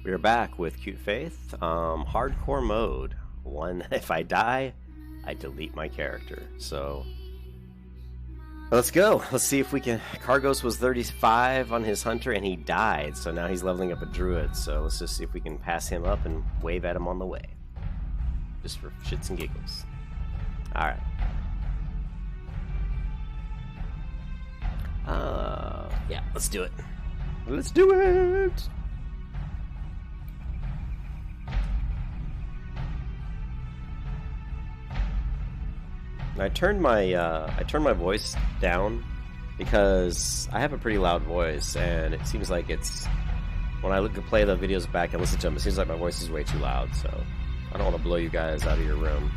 We're back with Cute Faith, hardcore mode. One, if I die, I delete my character. So, let's go. Let's see if we can... Kargoz was 35 on his hunter, and he died. So now he's leveling up a druid. So let's just see if we can pass him up and wave at him on the way. Just for shits and giggles. Alright. Yeah, let's do it. Let's do it! I turned my voice down because I have a pretty loud voice, and it seems like it's when I play the videos back and listen to them, it seems like my voice is way too loud. So I don't want to blow you guys out of your room.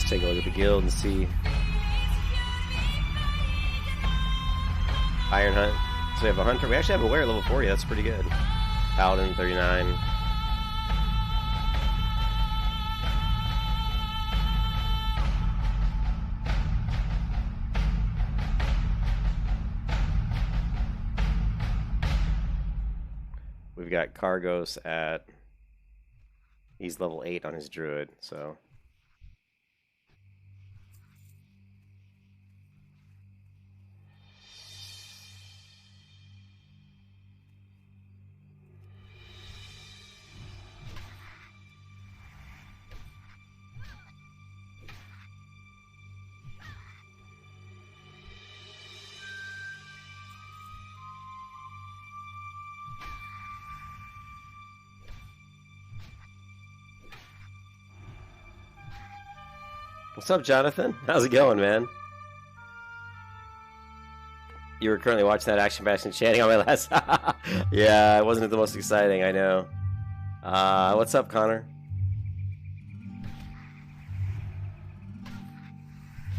Take a look at the guild and see. Iron Hunt. So we have a hunter. We actually have a warrior level 40. That's pretty good. Paladin 39. We've got Kargoz at... He's level 8 on his druid, so... What's up, Jonathan? How's it going, man? You were currently watching that action bash and chanting on my last... Yeah, it wasn't the most exciting, I know. What's up, Connor?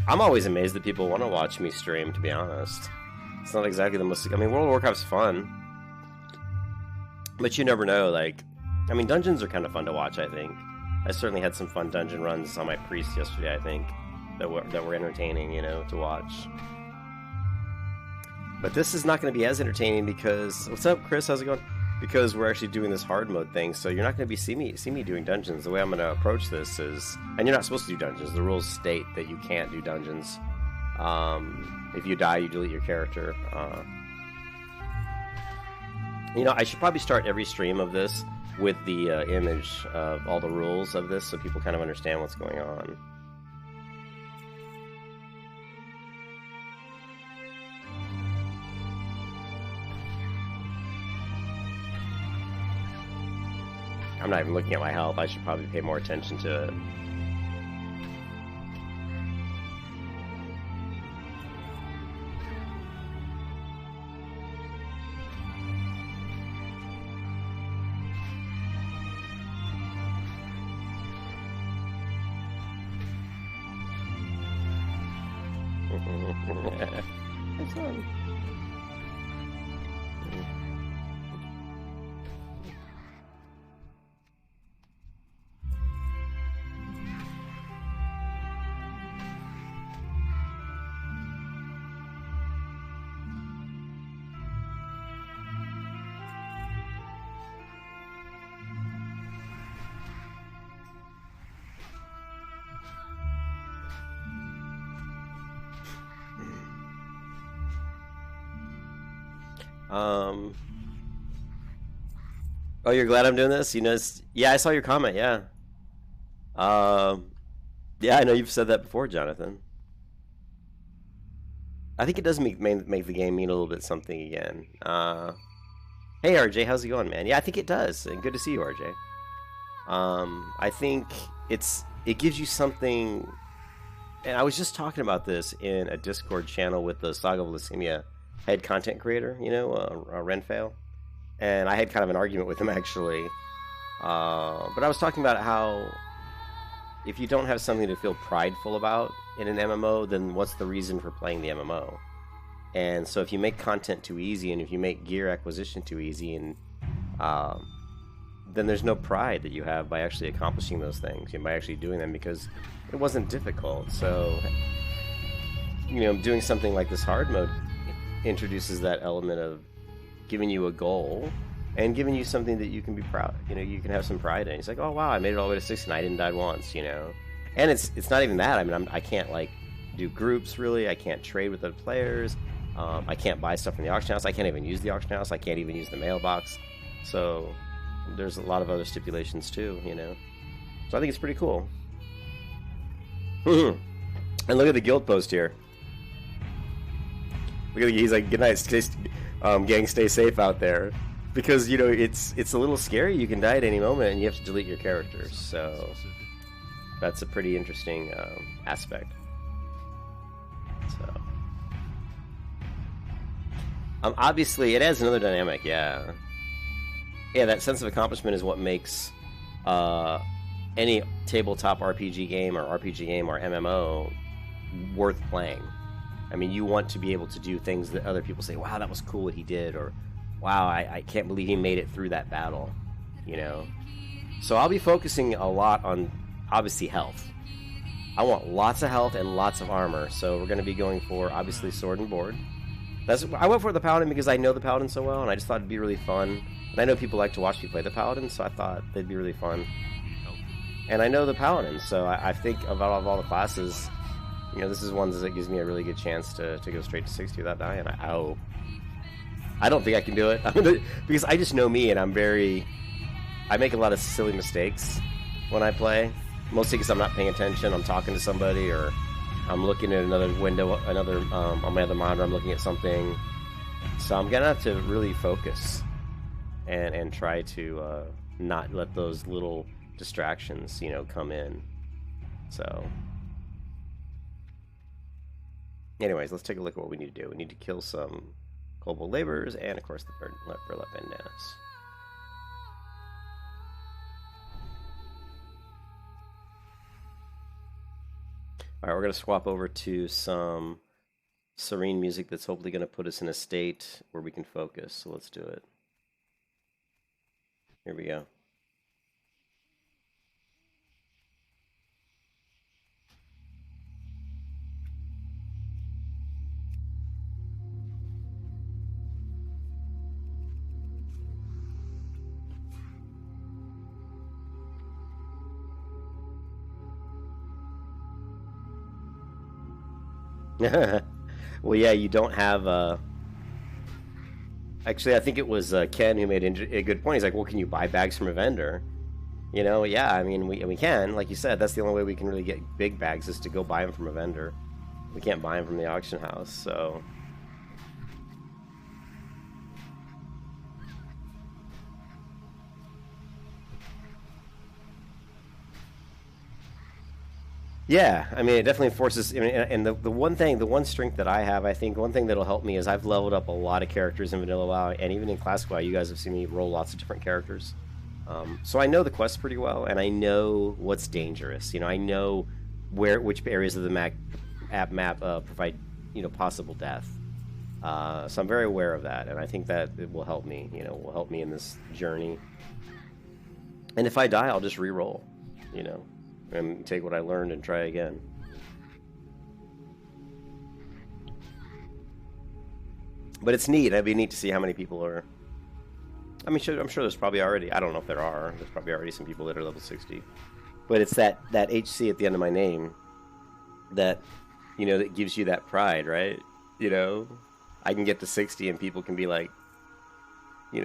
I'm always amazed that people want to watch me stream, to be honest. It's not exactly the most... I mean, World of Warcraft's fun. But you never know, like... I mean, dungeons are kind of fun to watch, I think. I certainly had some fun dungeon runs on my priest yesterday, I think, that were entertaining, you know, to watch. But this is not going to be as entertaining because... What's up, Chris? How's it going? Because we're actually doing this hard mode thing, so you're not going to see me doing dungeons. The way I'm going to approach this is... And you're not supposed to do dungeons. The rules state that you can't do dungeons. If you die, you delete your character. You know, I should probably start every stream of this with the image of all the rules of this so people kind of understand what's going on. I'm not even looking at my health. I should probably pay more attention to it. It's fun. Oh, you're glad I'm doing this? You know, yeah, I saw your comment, yeah. Yeah, I know you've said that before, Jonathan. I think it does make the game mean a little bit something again. Hey, RJ, how's it going, man? Yeah, I think it does. And good to see you, RJ. I think it gives you something... And I was just talking about this in a Discord channel with the Saga of Lysymia head content creator, you know, Renfail. And I had kind of an argument with him, actually. But I was talking about how if you don't have something to feel prideful about in an MMO, then what's the reason for playing the MMO? And so if you make content too easy, and if you make gear acquisition too easy, and then there's no pride that you have by actually accomplishing those things, and by actually doing them, because it wasn't difficult. So, doing something like this hard mode introduces that element of giving you a goal and giving you something that you can be proud, you can have some pride in. It's like, oh wow, I made it all the way to 60 and I didn't die once, And it's not even that. I mean, I can't like do groups really. I can't trade with other players. I can't buy stuff from the auction house. I can't even use the auction house. I can't even use the mailbox. So there's a lot of other stipulations too, So I think it's pretty cool. And look at the guild post here. Look at he's like, good night, gang, stay safe out there. Because, it's a little scary. You can die at any moment and you have to delete your characters. So that's a pretty interesting aspect. So obviously, it adds another dynamic, yeah. Yeah, that sense of accomplishment is what makes any tabletop RPG game or MMO worth playing. I mean, you want to be able to do things that other people say, wow, that was cool what he did, or wow, I can't believe he made it through that battle, So I'll be focusing a lot on, obviously, health. I want lots of health and lots of armor, so we're going to be going for, obviously, sword and board. I went for the Paladin because I know the Paladin so well, and I just thought it'd be really fun. And I know people like to watch me play the Paladin, so I thought they'd be really fun. And I know the Paladin, so I think of all the classes, this is one that gives me a really good chance to go straight to 60 without dying. I don't think I can do it. Because I just know me, and I make a lot of silly mistakes when I play. Mostly because I'm not paying attention, I'm talking to somebody, or I'm looking at another window, on my other monitor, I'm looking at something. So I'm gonna have to really focus and try to not let those little distractions, come in. So anyways, let's take a look at what we need to do. We need to kill some kobold laborers, and of course the burlap bandanas. Alright, we're going to swap over to some serene music that's hopefully going to put us in a state where we can focus. So let's do it. Here we go. Well, yeah, you don't have. Actually, I think it was Ken who made a good point. He's like, "Well, can you buy bags from a vendor?" Yeah. I mean, we can. Like you said, that's the only way we can really get big bags is to go buy them from a vendor. We can't buy them from the auction house, so. Yeah, I mean, it definitely forces. I mean, and the one strength that I have, I think, one thing that'll help me is I've leveled up a lot of characters in Vanilla WoW, and even in Classic WoW, you guys have seen me roll lots of different characters. So I know the quests pretty well, and I know what's dangerous. I know which areas of the map provide, possible death. So I'm very aware of that, and I think that it will help me. Will help me in this journey. And if I die, I'll just re-roll. And take what I learned and try again. But it's neat. It'd be neat to see how many people are. I mean, I'm sure there's probably already. I don't know if there are. There's probably already some people that are level 60. But it's that HC at the end of my name that that gives you that pride, right? I can get to 60 and people can be like, be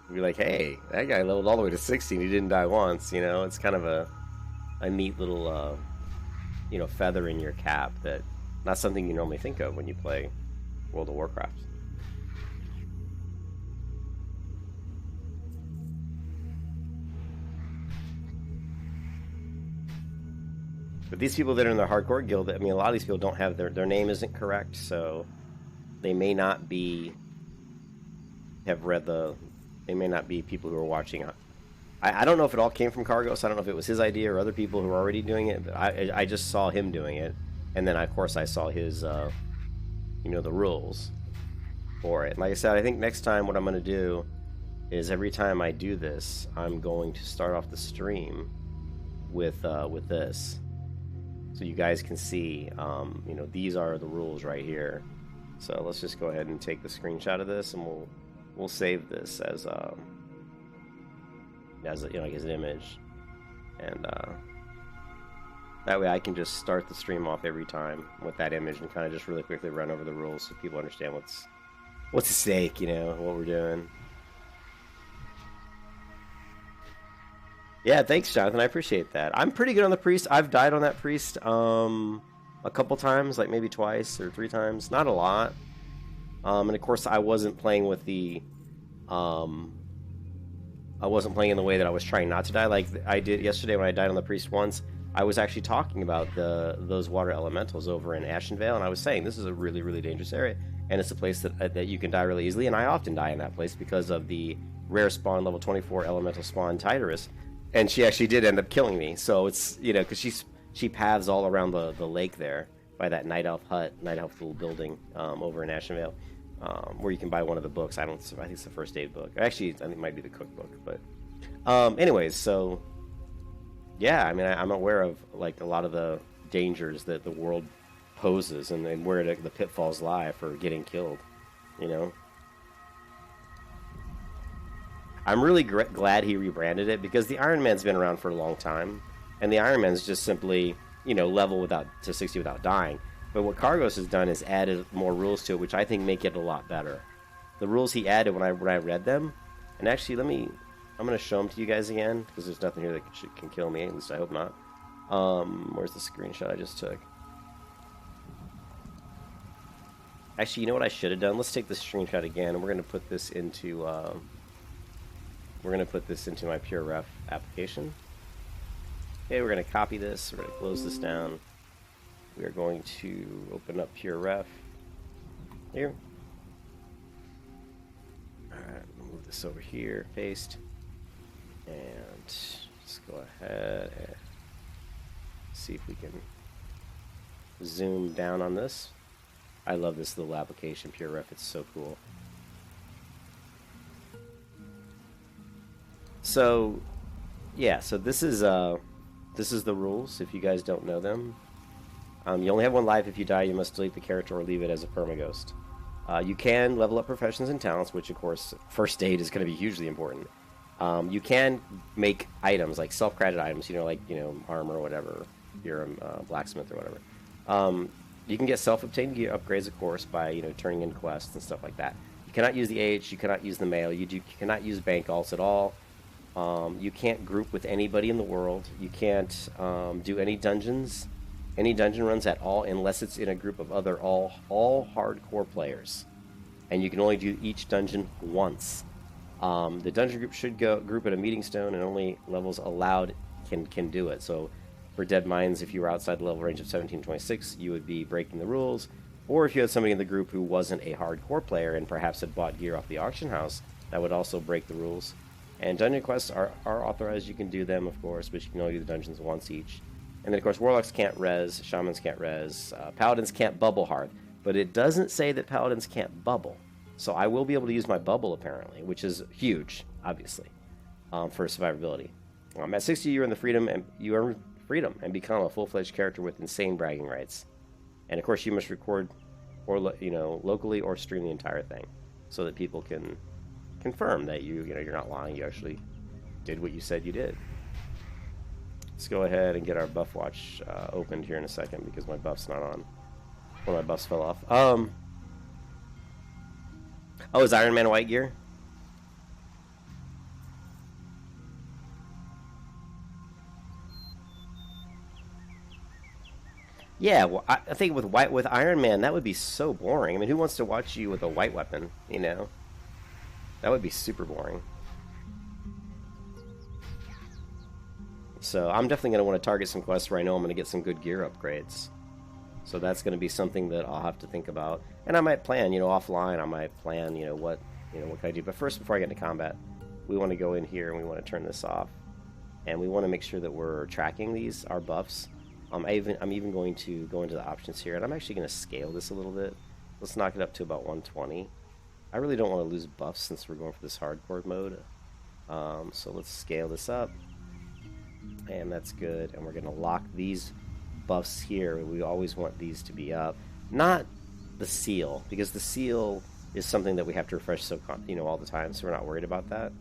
like, hey, that guy leveled all the way to 60 and he didn't die once. It's kind of a neat little, feather in your cap that not something you normally think of when you play World of Warcraft. But these people that are in the hardcore guild, I mean, a lot of these people don't have their name isn't correct, so they may not be they may not be people who are watching I don't know if it all came from Kargoz. I don't know if it was his idea or other people who were already doing it. But I just saw him doing it, and then of course I saw his you know, the rules for it. Like I said, I think next time what I'm going to do is every time I do this, I'm going to start off the stream with this, so you guys can see. You know, these are the rules right here. So let's just go ahead and take the screenshot of this, and we'll save this as you know, like as an image, and that way I can just start the stream off every time with that image and kind of just really quickly run over the rules so people understand what's at stake, you know, what we're doing. Yeah, thanks, Jonathan. I appreciate that. I'm pretty good on the priest. I've died on that priest a couple times, like maybe twice or 3 times. Not a lot. And of course, I wasn't playing with the I wasn't playing in the way that I was trying not to die, like I did yesterday when I died on the priest once. I was actually talking about those water elementals over in Ashenvale, and I was saying this is a really, really dangerous area, and it's a place that you can die really easily, and I often die in that place because of the rare spawn, level 24 elemental spawn Tidorus, and she actually did end up killing me. So it's, you know, because she paths all around the lake there by that night elf hut, night elf little building over in Ashenvale. Where you can buy one of the books. I think it's the first aid book. Actually, I think it might be the cookbook. But anyways, so yeah, I mean, I'm aware of like a lot of the dangers that the world poses and where the pitfalls lie for getting killed. You know, I'm really glad he rebranded it, because the Iron Man's been around for a long time, and the Iron Man's just simply, you know, level to 60 without dying. But what Kargoz has done is added more rules to it, which I think make it a lot better. The rules he added when I read them, and actually I'm going to show them to you guys again, because there's nothing here that can kill me, at least I hope not. Where's the screenshot I just took? Actually, you know what I should have done? Let's take this screenshot again, and we're going to put this into my pure ref application. Okay, we're going to copy this, we're going to close this down. We are going to open up Pure Ref here. Alright, move this over here, paste. And let's go ahead and see if we can zoom down on this. I love this little application, Pure Ref, it's so cool. So, yeah, so this is the rules, if you guys don't know them. You only have 1 life. If you die, you must delete the character or leave it as a permaghost. You can level up professions and talents, which, of course, first aid is going to be hugely important. You can make items, like self-crafted items, you know, like, you know, armor or whatever. You're a blacksmith or whatever. You can get self-obtained gear upgrades, of course, by, you know, turning in quests and stuff like that. You cannot use the H. You cannot use the mail. You cannot use bank alts at all. You can't group with anybody in the world. You can't do any dungeons. Any dungeon runs at all unless it's in a group of other all hardcore players, and you can only do each dungeon once. The dungeon group should group at a meeting stone, and only levels allowed can do it. So for Dead Mines, if you were outside the level range of 1726, you would be breaking the rules. Or if you had somebody in the group who wasn't a hardcore player and perhaps had bought gear off the auction house, that would also break the rules. And dungeon quests are authorized. You can do them, of course, but you can only do the dungeons once each. And then, of course, Warlocks can't res, Shamans can't res, Paladins can't bubble hard. But it doesn't say that Paladins can't bubble. So I will be able to use my bubble, apparently, which is huge, obviously, for survivability. At 60, you earn freedom and become a full-fledged character with insane bragging rights. And, of course, you must record or locally or stream the entire thing so that people can confirm that you're not lying. You actually did what you said you did. Let's go ahead and get our buff watch opened here in a second, because my buff's not on. One of my buffs fell off. Oh, is Iron Man white gear? Yeah, well, I think with Iron Man, that would be so boring. I mean, who wants to watch you with a white weapon, you know? That would be super boring. So I'm definitely going to want to target some quests where I know I'm going to get some good gear upgrades. So that's going to be something that I'll have to think about. And I might plan, offline, I might plan, what can I do. But first, before I get into combat, we want to go in here and we want to turn this off. And we want to make sure that we're tracking our buffs. I'm even going to go into the options here, and I'm actually going to scale this a little bit. Let's knock it up to about 120. I really don't want to lose buffs since we're going for this hardcore mode. So let's scale this up, and that's good. And we're going to lock these buffs here. We always want these to be up, not the seal, because the seal is something that we have to refresh all the time, so we're not worried about that.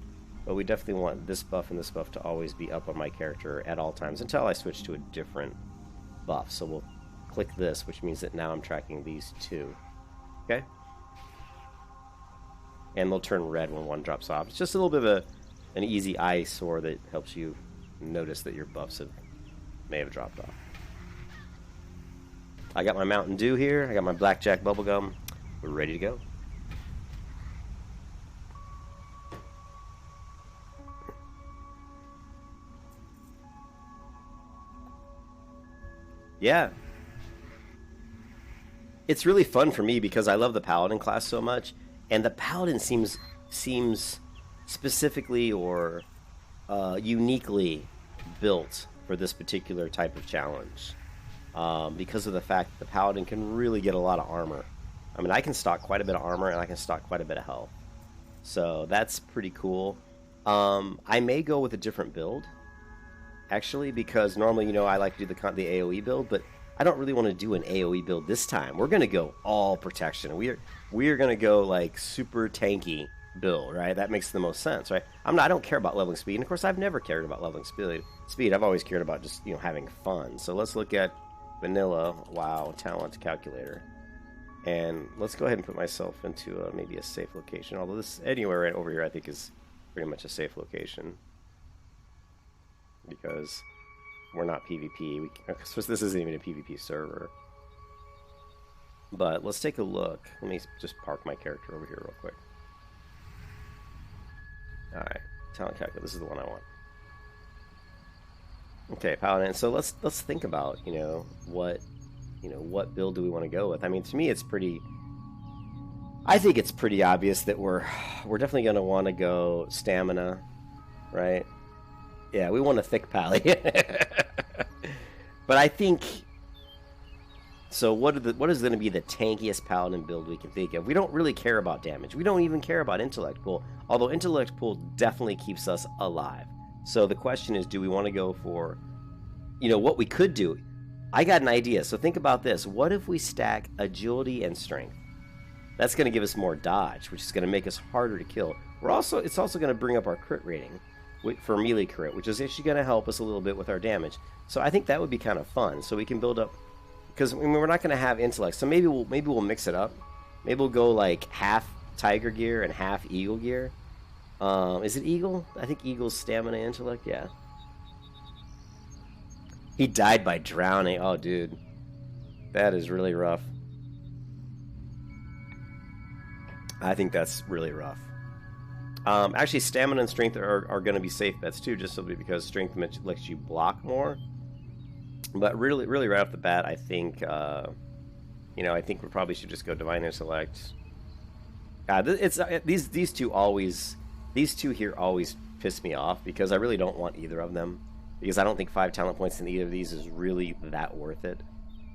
But we definitely want this buff and this buff to always be up on my character at all times until I switch to a different buff. So we'll click this, which means that now I'm tracking these two. Okay? And they'll turn red when one drops off. It's just a little bit of an easy eyesore that helps you notice that your buffs may have dropped off. I got my Mountain Dew here. I got my Blackjack bubblegum. We're ready to go. Yeah. It's really fun for me because I love the Paladin class so much, and the Paladin seems specifically or uniquely built for this particular type of challenge, because of the fact that the Paladin can really get a lot of armor. I mean, I can stock quite a bit of armor, and I can stock quite a bit of health. So that's pretty cool. I may go with a different build, actually, because normally, I like to do the AoE build, but I don't really want to do an AoE build this time. We're going to go all protection. We are going to go like super tanky build, right? That makes the most sense, right? I don't care about leveling speed, and of course, I've never cared about leveling speed. I've always cared about just having fun. So let's look at vanilla WoW talent calculator, and let's go ahead and put myself into maybe a safe location. Although this anywhere right over here, I think is pretty much a safe location, because we're not PvP. So this isn't even a PvP server. But let's take a look. Let me just park my character over here real quick. Alright, talent calculator. This is the one I want. Okay, Paladin. So let's think about, what build do we want to go with? I mean, to me I think it's pretty obvious that we're definitely going to want to go stamina, right? Yeah, we want a thick pally. But I think... So what is going to be the tankiest Paladin build we can think of? We don't really care about damage. We don't even care about intellect pool. Although intellect pool definitely keeps us alive. So the question is, do we want to go for... what we could do. I got an idea. So think about this. What if we stack agility and strength? That's going to give us more dodge, which is going to make us harder to kill. It's also going to bring up our crit rating for melee crit, which is actually going to help us a little bit with our damage. So I think that would be kind of fun. So we can build up, because we're not going to have intellect. So maybe we'll mix it up. Maybe we'll go like half tiger gear and half eagle gear. Is it eagle? I think eagle's stamina and intellect. Yeah. He died by drowning. Oh, dude, that is really rough. I think that's really rough. Actually, stamina and strength are going to be safe bets too, just simply because strength lets you block more. But really right off the bat, I think, I think we probably should just go divine intellect. These two here always piss me off because I really don't want either of them, because I don't think 5 talent points in either of these is really that worth it.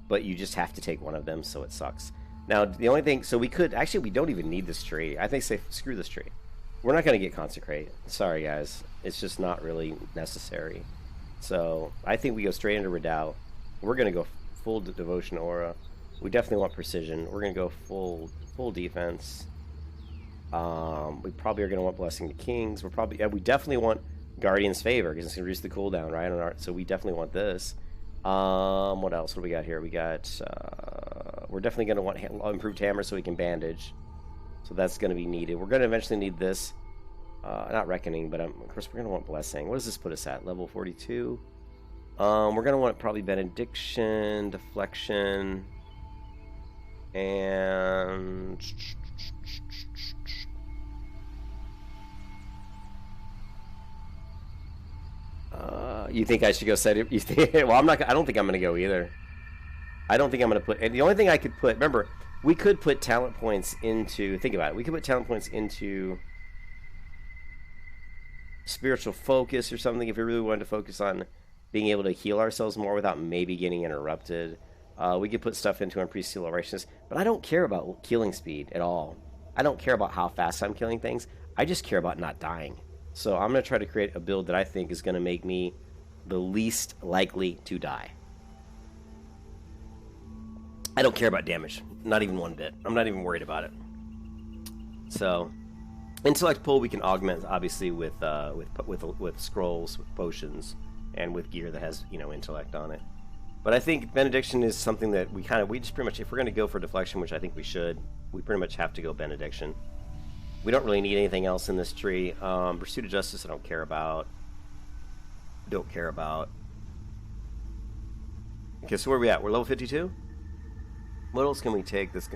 But you just have to take one of them, so it sucks. Now, the only thing, so we don't even need this tree. I think screw this tree. We're not going to get consecrate. Sorry, guys. It's just not really necessary. So I think we go straight into redoubt. We're going to go full devotion aura. We definitely want precision. We're going to go full defense. We probably are going to want blessing the kings. We definitely want guardian's favor because it's going to reduce the cooldown, right? So we definitely want this. What else? What do we got here? We got. We're definitely going to want improved hammer so we can bandage. So that's going to be needed. We're going to eventually need this. Not reckoning, but of course we're going to want blessing. What does this put us at? Level 42. We're going to want probably benediction, deflection, and you think I should go set it? You think? Well, I'm not. I don't think I'm going to go either. I don't think I'm going to put. And the only thing I could put. Remember, we could put talent points into. Think about it. We could put talent points into. spiritual focus or something, if we really wanted to focus on being able to heal ourselves more without maybe getting interrupted, we could put stuff into increased seal of righteousness. But I don't care about killing speed at all. I don't care about how fast I'm killing things. I just care about not dying. So I'm going to try to create a build that I think is going to make me the least likely to die. I don't care about damage, not even one bit. I'm not even worried about it. So, intellect pull we can augment obviously with scrolls, with potions, and with gear that has intellect on it. But I think benediction is something that we just pretty much, if we're going to go for deflection, which I think we should, we pretty much have to go benediction. We don't really need anything else in this tree. Pursuit of justice I don't care about. Okay, so where are we at? We're level 52. What else can we take? This.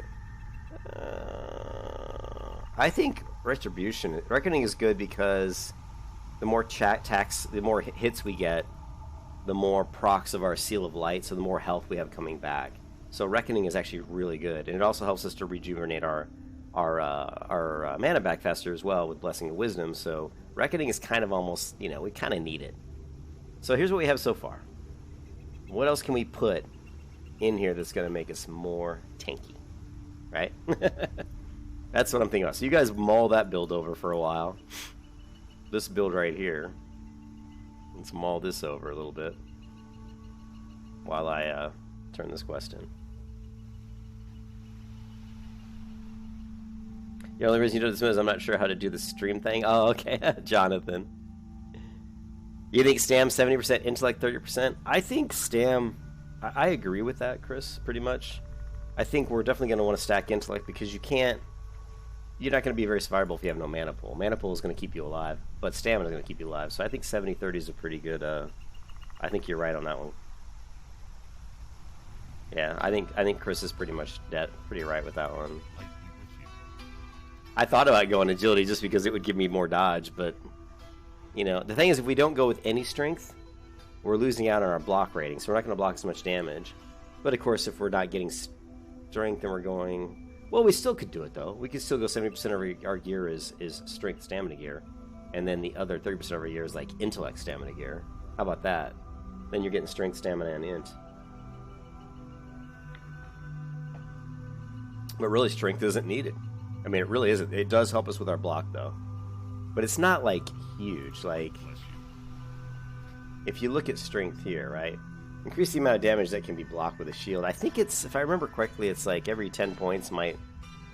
I think retribution, reckoning is good because the more the more hits we get, the more procs of our seal of light, so the more health we have coming back. So reckoning is actually really good, and it also helps us to rejuvenate our mana back faster as well with blessing of wisdom. So reckoning is kind of almost we kind of need it. So here's what we have so far. What else can we put in here that's going to make us more tanky, right? That's what I'm thinking about. So you guys mull that build over for a while. This build right here. Let's mull this over a little bit while I turn this quest in. The only reason you do this is I'm not sure how to do the stream thing. Oh, okay. Jonathan. You think Stam 70%, intellect 30%? I think Stam... I agree with that, Chris, pretty much. I think we're definitely going to want to stack intellect because you're not going to be very survivable if you have no mana pool. Mana pool is going to keep you alive, but stamina is going to keep you alive. So I think 70-30 is a pretty good, I think you're right on that one. Yeah, I think Chris is pretty much pretty right with that one. I thought about going agility just because it would give me more dodge, but the thing is if we don't go with any strength, we're losing out on our block rating, so we're not going to block as much damage. But of course, if we're not getting strength and we're going... Well, we still could do it, though. We could still go 70% of our gear is strength stamina gear. And then the other 30% of our gear is like intellect stamina gear. How about that? Then you're getting strength, stamina, and int. But really, strength isn't needed. I mean, it really isn't. It does help us with our block, though. But it's not, like, huge. Like... If you look at strength here, right? Increase the amount of damage that can be blocked with a shield. I think it's, if I remember correctly, it's like every 10 points might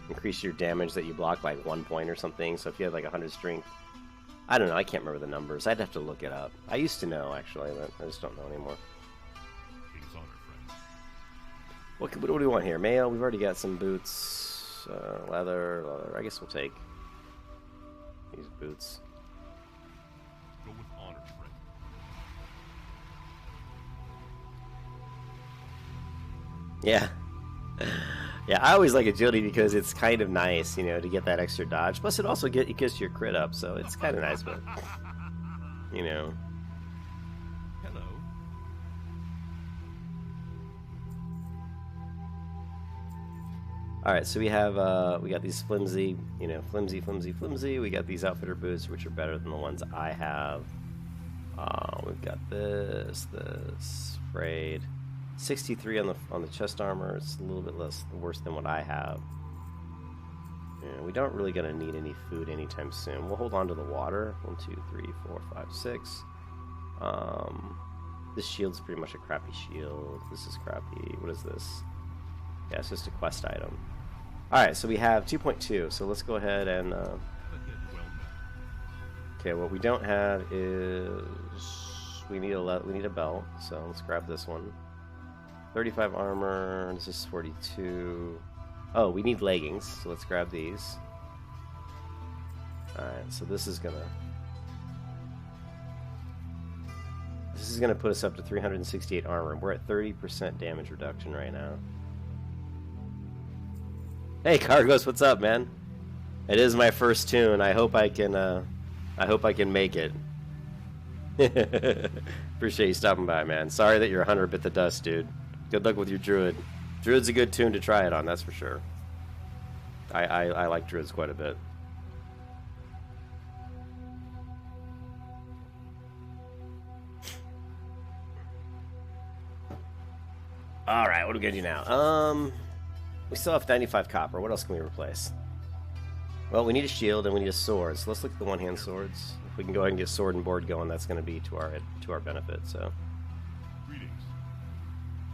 increase your damage that you block by 1 point or something. So if you had like 100 strength, I don't know. I can't remember the numbers. I'd have to look it up. I used to know, actually, but I just don't know anymore. What do we want here? Mail. We've already got some boots. Leather. I guess we'll take these boots. Yeah. Yeah, I always like agility because it's kind of nice, to get that extra dodge. Plus, it also gets your crit up, so it's kind of nice, but, Hello. Alright, so we got these flimsy, flimsy. We got these outfitter boots, which are better than the ones I have. We've got this, frayed. 63 on the chest armor. It's a little bit worse than what I have. Yeah, we don't really gonna need any food anytime soon. We'll hold on to the water. 1, 2, 3, 4, 5, 6. This shield's pretty much a crappy shield. This is crappy. What is this? Yeah, it's just a quest item. Alright, so we have 2.2. So let's go ahead and... Okay, what we don't have is... We need a belt, so let's grab this one. 35 armor, this is 42. Oh, we need leggings, so let's grab these. Alright, so this is gonna put us up to 368 armor. We're at 30% damage reduction right now. Hey Kargoz, what's up, man? It is my first tune. I hope I can make it. Appreciate you stopping by, man. Sorry that your hunter bit the dust, dude. Good luck with your druid. Druid's a good tune to try it on, that's for sure. I like druids quite a bit. Alright, what are we gonna do now? We still have 95 copper. What else can we replace? Well, we need a shield and we need a sword. So let's look at the one-hand swords. If we can go ahead and get sword and board going, that's going to be to our benefit. So.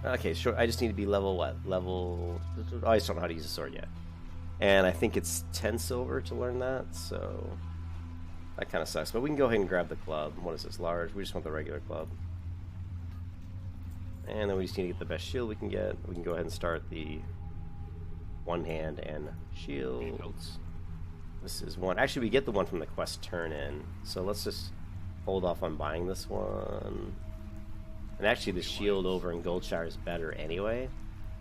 Okay, sure. I just need to be level what? Level. I just don't know how to use a sword yet. And I think it's 10 silver to learn that. So that kind of sucks. But we can go ahead and grab the club. What is this? Large. We just want the regular club. And then we just need to get the best shield we can get. We can go ahead and start the one hand and shields. This is one. Actually, we get the one from the quest turn in. So let's just hold off on buying this one. And actually, the shield over in Goldshire is better anyway.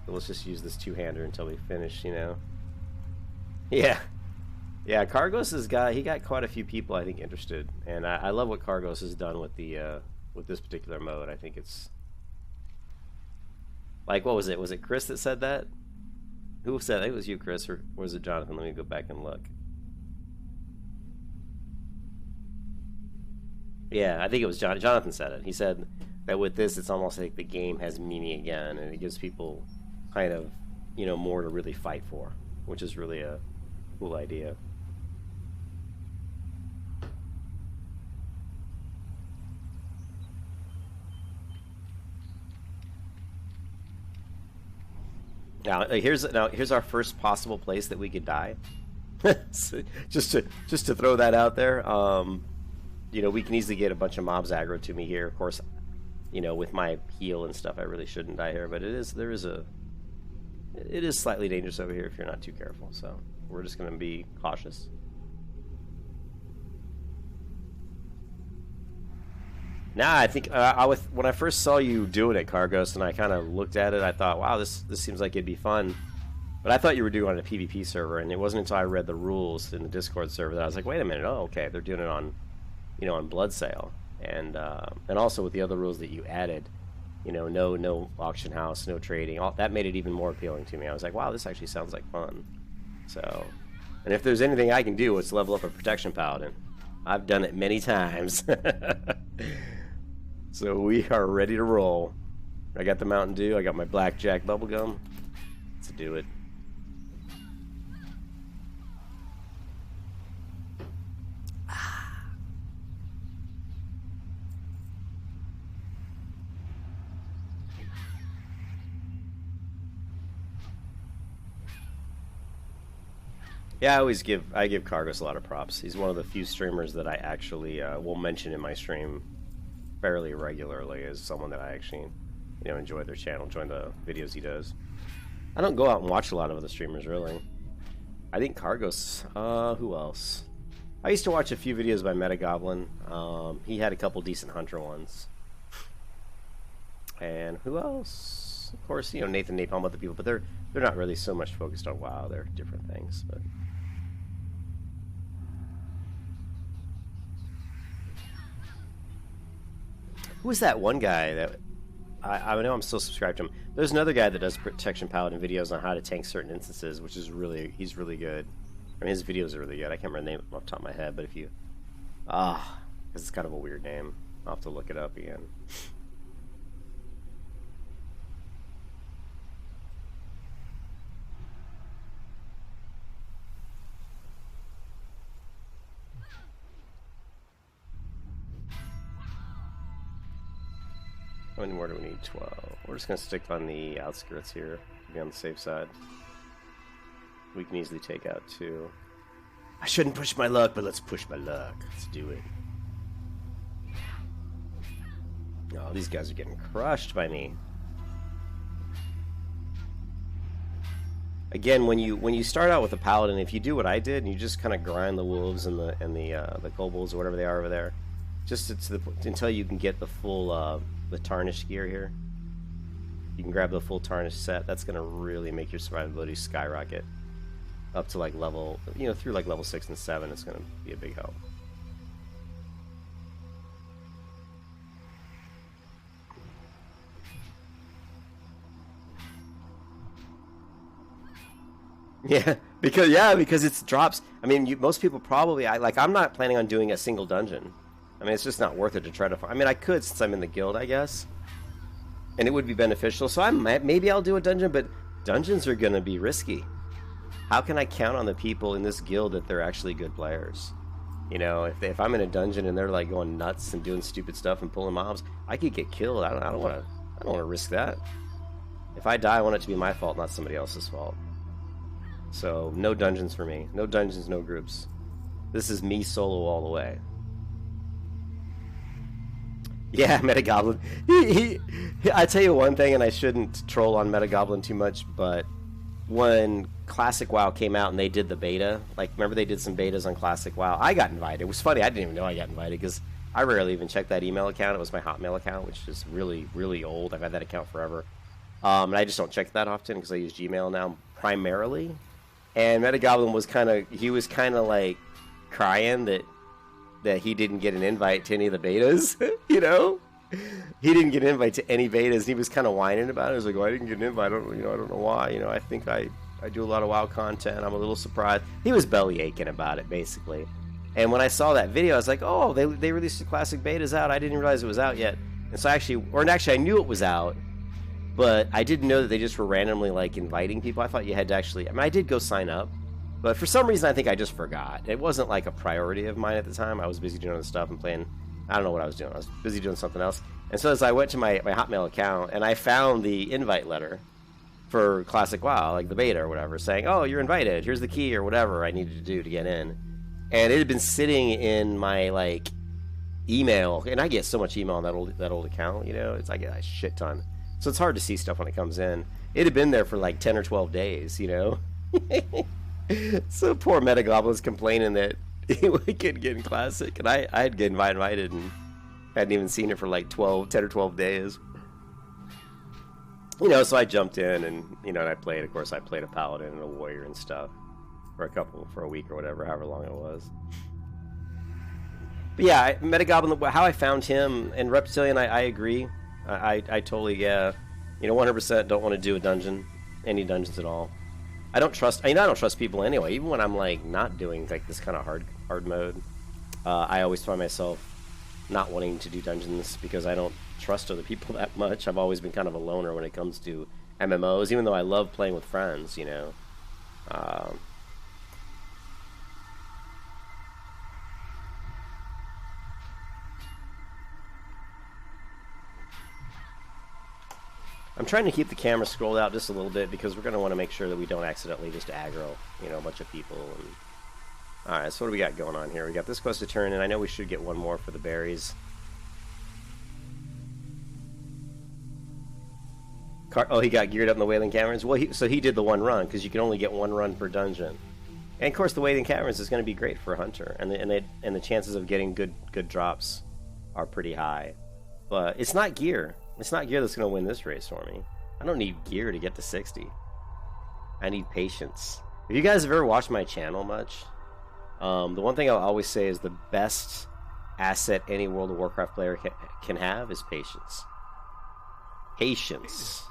So let's just use this two-hander until we finish, you know. Yeah. Yeah, Kargoz has got, he got quite a few people, I think, interested. And I love what Kargoz has done with the with this particular mode. I think it's... Like, what was it? Was it Chris that said that? Who said it? It was you, Chris, or was it Jonathan? Let me go back and look. Yeah, I think it was Jonathan said it. He said that with this, it's almost like the game has meaning again, and it gives people kind of, you know, more to really fight for, which is really a cool idea. Now here's our first possible place that we could die. So just to throw that out there. You know, we can easily get a bunch of mobs aggro to me here. Of course, you know, with my heal and stuff, I really shouldn't die here. But it is slightly dangerous over here if you're not too careful. So we're just going to be cautious. Nah, I think when I first saw you doing it, Kargoz, and I kind of looked at it, I thought, wow, this seems like it'd be fun. But I thought you were doing it on a PvP server, and it wasn't until I read the rules in the Discord server that I was like, wait a minute, oh, okay, they're doing it on, you know, on Bloodsail, and also with the other rules that you added, you know, no auction house, no trading, all that made it even more appealing to me. I was like, wow, this actually sounds like fun. So, and if there's anything I can do, it's level up a protection paladin. I've done it many times. So we are ready to roll. I got the Mountain Dew. I got my Blackjack bubblegum. Let's do it. Yeah, I give Kargoz a lot of props. He's one of the few streamers that I actually will mention in my stream fairly regularly as someone that I actually, you know, enjoy their channel, enjoy the videos he does. I don't go out and watch a lot of other streamers, really. I think Kargoz, who else? I used to watch a few videos by Metagoblin. He had a couple decent Hunter ones. And who else? Of course, you know, Nathan Napalm, other people, but they're not really so much focused on WoW. They're different things, but... Who was that one guy that... I know I'm still subscribed to him. There's another guy that does Protection Paladin videos on how to tank certain instances, which is he's really good. I mean, his videos are really good. I can't remember the name off the top of my head, but if you... because it's kind of a weird name. I'll have to look it up again. How many more do we need? 12. We're just going to stick on the outskirts here to be on the safe side. We can easily take out 2. I shouldn't push my luck, but let's push my luck. Let's do it. Oh, these guys are getting crushed by me. Again, when you start out with a paladin, if you do what I did and you just kind of grind the wolves and the kobolds or whatever they are over there, just until you can get the full the tarnished gear here. You can grab the full tarnished set. That's going to really make your survivability skyrocket up to like level, you know, through like level 6 and 7. It's going to be a big help. Yeah, because it's drops. I mean, most people probably, I'm not planning on doing a single dungeon. I mean, it's just not worth it to try to find. I mean, I could since I'm in the guild, I guess. and it would be beneficial. So maybe I'll do a dungeon, but dungeons are going to be risky. How can I count on the people in this guild that they're actually good players? You know, if I'm in a dungeon and they're like going nuts and doing stupid stuff and pulling mobs, I could get killed. I don't want to risk that. If I die, I want it to be my fault, not somebody else's fault. So no dungeons for me. No dungeons, no groups. This is me solo all the way. Yeah, Metagoblin. I tell you one thing, and I shouldn't troll on Metagoblin too much, but when Classic WoW came out and they did the beta, like, remember they did some betas on Classic WoW? I got invited. It was funny. I didn't even know I got invited because I rarely even check that email account. It was my Hotmail account, which is really, really old. I've had that account forever. And I just don't check that often because I use Gmail now primarily. And Metagoblin was kind of like crying that he didn't get an invite to any of the betas, you know? He didn't get an invite to any betas, and he was kind of whining about it. He was like, "Oh, I didn't get an invite. I don't know why. You know, I think I do a lot of WoW content. I'm a little surprised." He was belly aching about it, basically. And when I saw that video, I was like, "Oh, they released the classic betas out. I didn't realize it was out yet." And so actually I knew it was out, but I didn't know that they just were randomly like inviting people. I thought you had to actually. I mean, I did go sign up, but for some reason I think I just forgot. It wasn't like a priority of mine at the time. I was busy doing other stuff and playing. I don't know what I was doing. I was busy doing something else. And so as I went to my Hotmail account and I found the invite letter for Classic WoW, like the beta or whatever, saying, "Oh, you're invited. Here's the key," or whatever I needed to do to get in. And it had been sitting in my like email, and I get so much email on that old account, you know. I get a shit ton. So it's hard to see stuff when it comes in. It had been there for like 10 or 12 days, you know. So poor Metagoblin's complaining that he couldn't get in Classic, and I'd get invited and hadn't even seen it for like 10 or 12 days. You know, so I jumped in and, you know, and I played a Paladin and a Warrior and stuff for a week or whatever, however long it was. But yeah, Metagoblin, how I found him, and Reptilian, I agree. I totally, yeah. You know, 100% don't want to do a dungeon, any dungeons at all. I don't trust people anyway, even when I'm like not doing like this kind of hard mode. I always find myself not wanting to do dungeons because I don't trust other people that much. I've always been kind of a loner when it comes to MMOs, even though I love playing with friends, you know. I'm trying to keep the camera scrolled out just a little bit because we're going to want to make sure that we don't accidentally just aggro, you know, a bunch of people. And... Alright, so what do we got going on here? We got this quest to turn, and I know we should get one more for the berries. Oh, he got geared up in the Wailing Caverns? Well, so he did the one run, because you can only get one run per dungeon. And of course, the Wailing Caverns is going to be great for a hunter, and the chances of getting good drops are pretty high. But it's not gear. It's not gear that's going to win this race for me. I don't need gear to get to 60. I need patience. If you guys have ever watched my channel much, the one thing I'll always say is the best asset any World of Warcraft player can have is patience. Patience.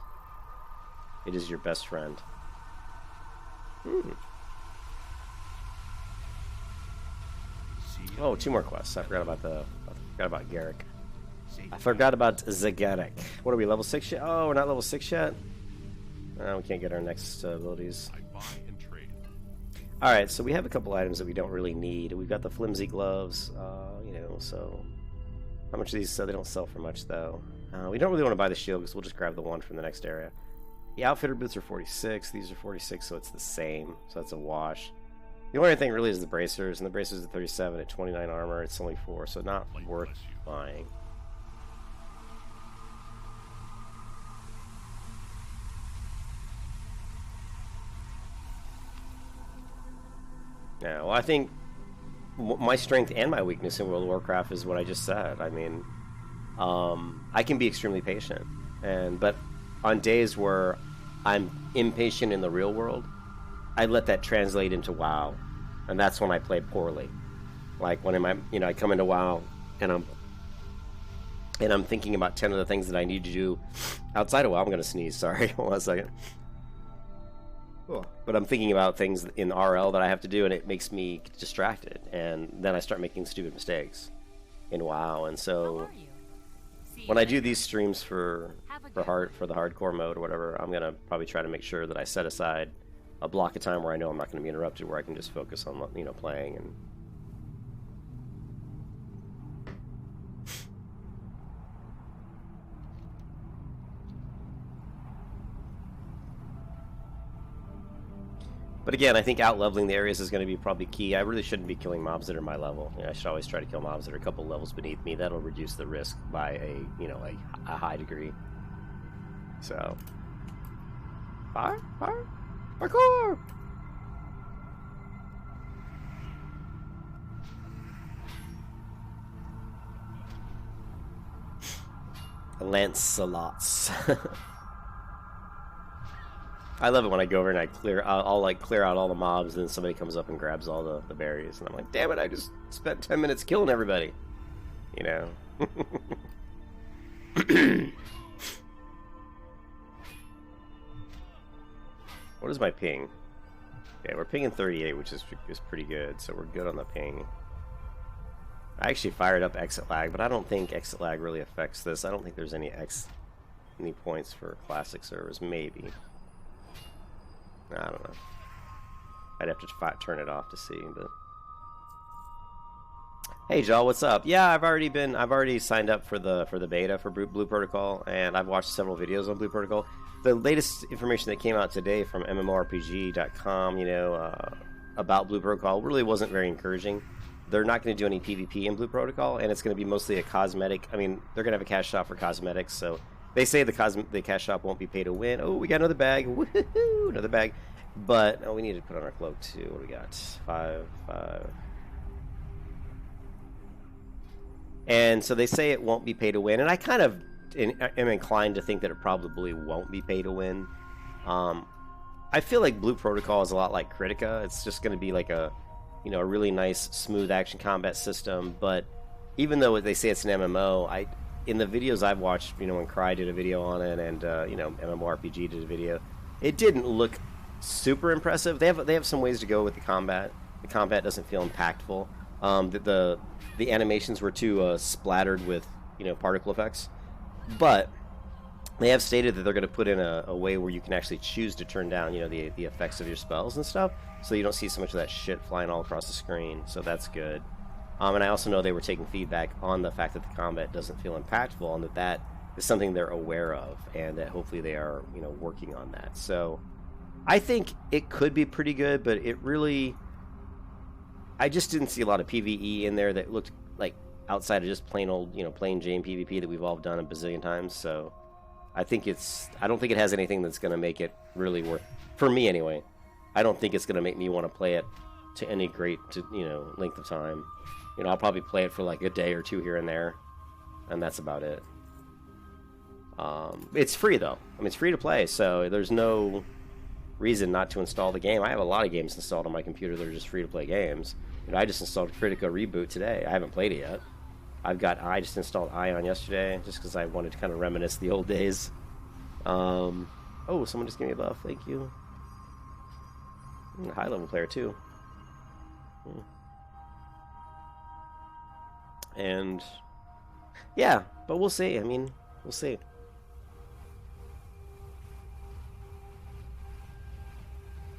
It is your best friend. Oh, 2 more quests. I forgot about Garrick. I forgot about Zagaric. What are we, level 6 yet? Oh, we're not level 6 yet? We can't get our next abilities. Alright, so we have a couple items that we don't really need. We've got the flimsy gloves, you know, so... How much of these? They don't sell for much, though. We don't really want to buy the shield, because we'll just grab the one from the next area. The outfitter boots are 46. These are 46, so it's the same. So that's a wash. The only thing really is the bracers, and the bracers are 37 at 29 armor. It's only 4, so not worth buying. Yeah, well, I think my strength and my weakness in World of Warcraft is what I just said. I mean, I can be extremely patient, but on days where I'm impatient in the real world, I let that translate into WoW, and that's when I play poorly. Like when I come into WoW and I'm thinking about 10 of the things that I need to do outside of WoW. I'm gonna sneeze. Sorry, hold on a second. But I'm thinking about things in RL that I have to do, and it makes me distracted, and then I start making stupid mistakes in WoW. And so when I do these streams for the hardcore mode or whatever, I'm gonna probably try to make sure that I set aside a block of time where I know I'm not going to be interrupted, where I can just focus on, you know, playing. And but again, I think out leveling the areas is going to be probably key. I really shouldn't be killing mobs that are my level. You know, I should always try to kill mobs that are a couple levels beneath me. That'll reduce the risk by a high degree. So, parkour. Lancelots. I love it when I go over and I'll like clear out all the mobs, and then somebody comes up and grabs all the berries, and I'm like, damn it, I just spent 10 minutes killing everybody. You know. What is my ping? Okay, we're pinging 38, which is pretty good, so we're good on the ping. I actually fired up exit lag, but I don't think exit lag really affects this. I don't think there's any points for classic servers. Maybe. I don't know. I'd have to turn it off to see, but. Hey Joel, what's up? Yeah, I've already signed up for the beta for Blue Protocol, and I've watched several videos on Blue Protocol. The latest information that came out today from MMORPG.com, you know, about Blue Protocol really wasn't very encouraging. They're not going to do any PvP in Blue Protocol, and it's going to be mostly a cosmetic. I mean, they're going to have a cash shop for cosmetics, so they say the cash shop won't be pay to win. Oh, we got another bag. Woohoo! Another bag. But, oh, we need to put on our cloak, too. What do we got? 5. And so they say it won't be pay to win, and I kind of am inclined to think that it probably won't be pay to win. I feel like Blue Protocol is a lot like Critica. It's just going to be like a really nice, smooth action combat system. But even though they say it's an MMO, in the videos I've watched, you know, when Cry did a video on it, and MMORPG did a video, it didn't look super impressive. They have some ways to go with the combat. The combat doesn't feel impactful. The animations were too splattered with, you know, particle effects. But they have stated that they're going to put in a way where you can actually choose to turn down, you know, the effects of your spells and stuff, so you don't see so much of that shit flying all across the screen. So that's good. And I also know they were taking feedback on the fact that the combat doesn't feel impactful, and that is something they're aware of, and that hopefully they are, you know, working on that. So I think it could be pretty good, but I just didn't see a lot of PvE in there that looked like outside of just plain old, you know, plain Jane PvP that we've all done a bazillion times. So I don't think it has anything that's going to make it really worth, for me anyway. I don't think it's going to make me want to play it to any great, length of time. You know, I'll probably play it for like a day or two here and there, and that's about it. It's free though. I mean, it's free to play, so there's no reason not to install the game. I have a lot of games installed on my computer that are just free to play games. You know, I just installed Critica Reboot today. I haven't played it yet. I just installed Ion yesterday just because I wanted to kind of reminisce the old days. Oh, someone just gave me a buff. Thank you. High level player too. And yeah, but we'll see. I mean, we'll see.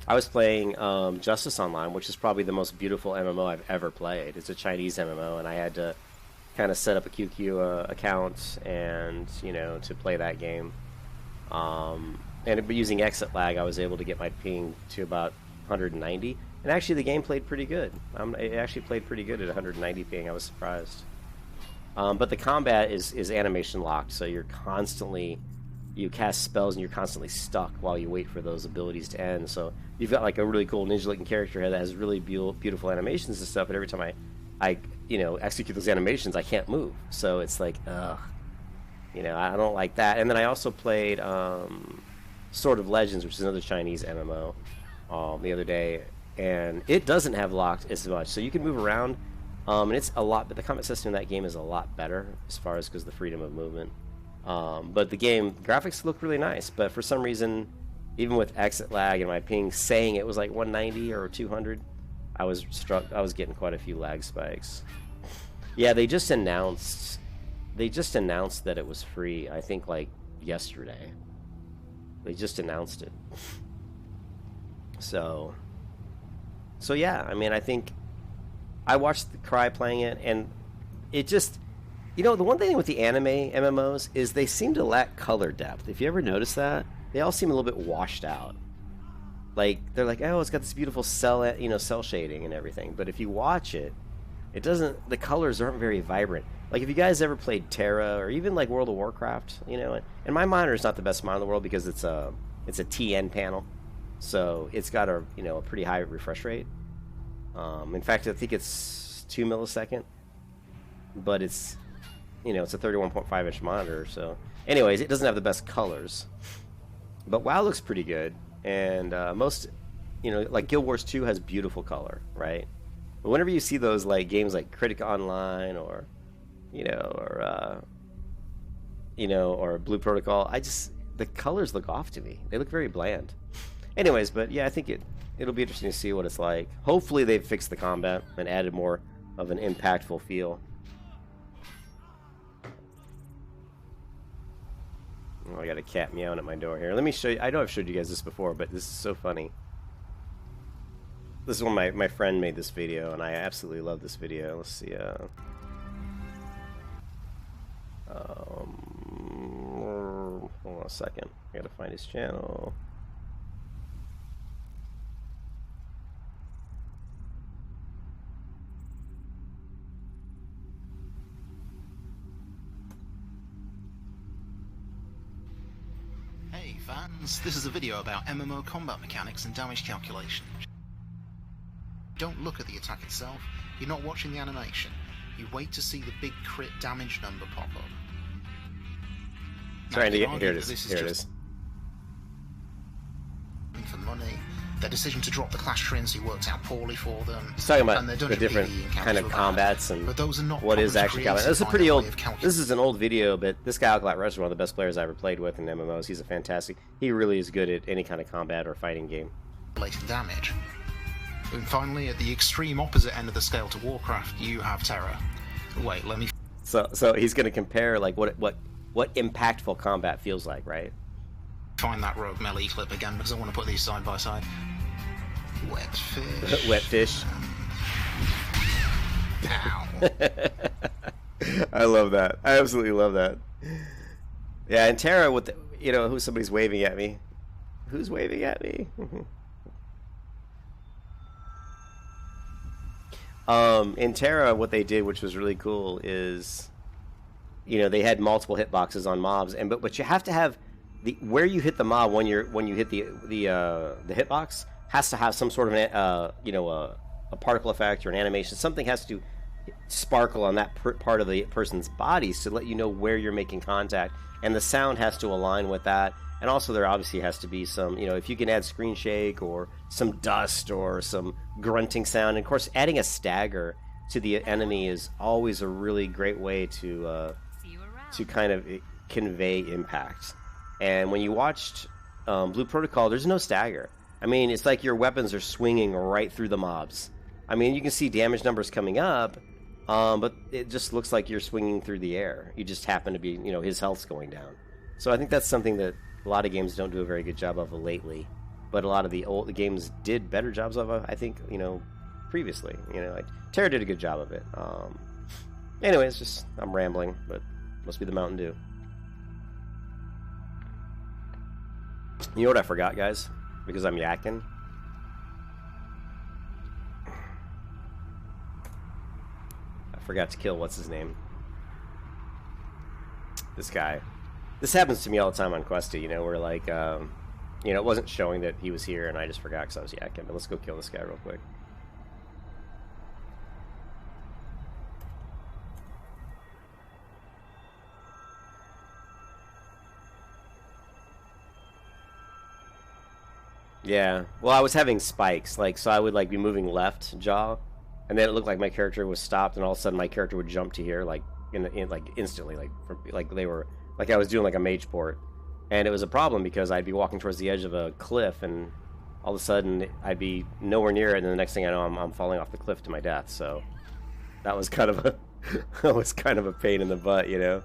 I was playing Justice Online, which is probably the most beautiful MMO I've ever played. It's a Chinese MMO, and I had to kind of set up a QQ account and, you know, to play that game. And using exit lag, I was able to get my ping to about 190. And actually, the game played pretty good. It actually played pretty good at 190 ping. I was surprised. But the combat is animation locked, so you cast spells and you're constantly stuck while you wait for those abilities to end. So you've got like a really cool ninja-looking character here that has really beautiful animations and stuff, but every time I execute those animations, I can't move. So it's like, ugh. You know, I don't like that. And then I also played Sword of Legends, which is another Chinese MMO, the other day, and it doesn't have locked as much. So you can move around, and it's a lot, but the combat system in that game is a lot better as far as because the freedom of movement. But the game graphics look really nice, but for some reason, even with exit lag and my ping saying it was like 190 or 200, I was getting quite a few lag spikes. Yeah, they just announced they just announced that it was free, I think, like, yesterday. They just announced it. So yeah, I mean, I think I watched the Cry playing it, and it just, you know, the one thing with the anime MMOs is they seem to lack color depth. If you ever notice that, they all seem a little bit washed out. Like, they're like, oh, it's got this beautiful cell, you know, cell shading and everything. But if you watch it, it doesn't, the colors aren't very vibrant. Like, if you guys ever played Terra or even like World of Warcraft, you know, and my monitor is not the best monitor in the world because it's a TN panel, so it's got a, you know, a pretty high refresh rate. In fact, I think it's 2 millisecond, but it's, you know, it's a 31.5 inch monitor. So, anyways, it doesn't have the best colors, but WoW looks pretty good, and most, you know, like Guild Wars 2 has beautiful color, right? But whenever you see those like games like Critic Online or, you know, or Blue Protocol, the colors look off to me. They look very bland. Anyways, but yeah, I think it'll be interesting to see what it's like. Hopefully they've fixed the combat and added more of an impactful feel. Oh, I got a cat meowing at my door here. Let me show you. I know I've showed you guys this before, but this is so funny. This is when my friend made this video, and I absolutely love this video. Let's see. Hold on a second. I gotta find his channel. Hey fans, this is a video about MMO combat mechanics and damage calculation. Don't look at the attack itself, you're not watching the animation. You wait to see the big crit damage number pop up. Trying to get, here it is. Here it is. For money, their decision to drop the class trinity worked out poorly for them. He's talking about the different kind of combats and what is actually combat. This is a pretty old. This is an old video, but this guy Alkalat Rush is one of the best players I ever played with in MMOs. He's a fantastic. He really is good at any kind of combat or fighting game. Damage. And finally, at the extreme opposite end of the scale to Warcraft, you have Terra. Wait, let me. So he's going to compare like what impactful combat feels like, right? Find that rogue melee clip again because I want to put these side by side. Wet fish. Wet fish. Ow. I love that. I absolutely love that. Yeah, and Terra with the, you know, who somebody's waving at me. Who's waving at me? In Terra, what they did, which was really cool, is, you know, they had multiple hitboxes on mobs, and but you have to have where you hit the mob when you hit the hitbox has to have some sort of an you know, a particle effect or an animation. Something has to sparkle on that part of the person's body to let you know where you're making contact, and the sound has to align with that. And also there obviously has to be some, you know, if you can add screen shake or some dust or some grunting sound. And of course, adding a stagger to the enemy is always a really great way to kind of convey impact. And when you watched Blue Protocol, there's no stagger. I mean, it's like your weapons are swinging right through the mobs. I mean, you can see damage numbers coming up, but it just looks like you're swinging through the air. You just happen to be, you know, his health's going down. So I think that's something that a lot of games don't do a very good job of lately, but a lot of the old games did better jobs of, I think, you know, previously. You know, like Terra did a good job of it. Anyways, just I'm rambling, but must be the Mountain Dew. You know what I forgot, guys? Because I'm yakking. I forgot to kill what's his name. This guy. This happens to me all the time on Questy, you know, where like, you know, it wasn't showing that he was here and I just forgot because I was yakking. But let's go kill this guy real quick. Yeah, well, I was having spikes, like, so I would like be moving left jaw, and then it looked like my character was stopped, and all of a sudden my character would jump to here, like in like instantly, like they were like I was doing like a mage port, and it was a problem because I'd be walking towards the edge of a cliff, and all of a sudden I'd be nowhere near it, and the next thing I know, I'm falling off the cliff to my death. So that was kind of Oh, it's kind of a pain in the butt, you know.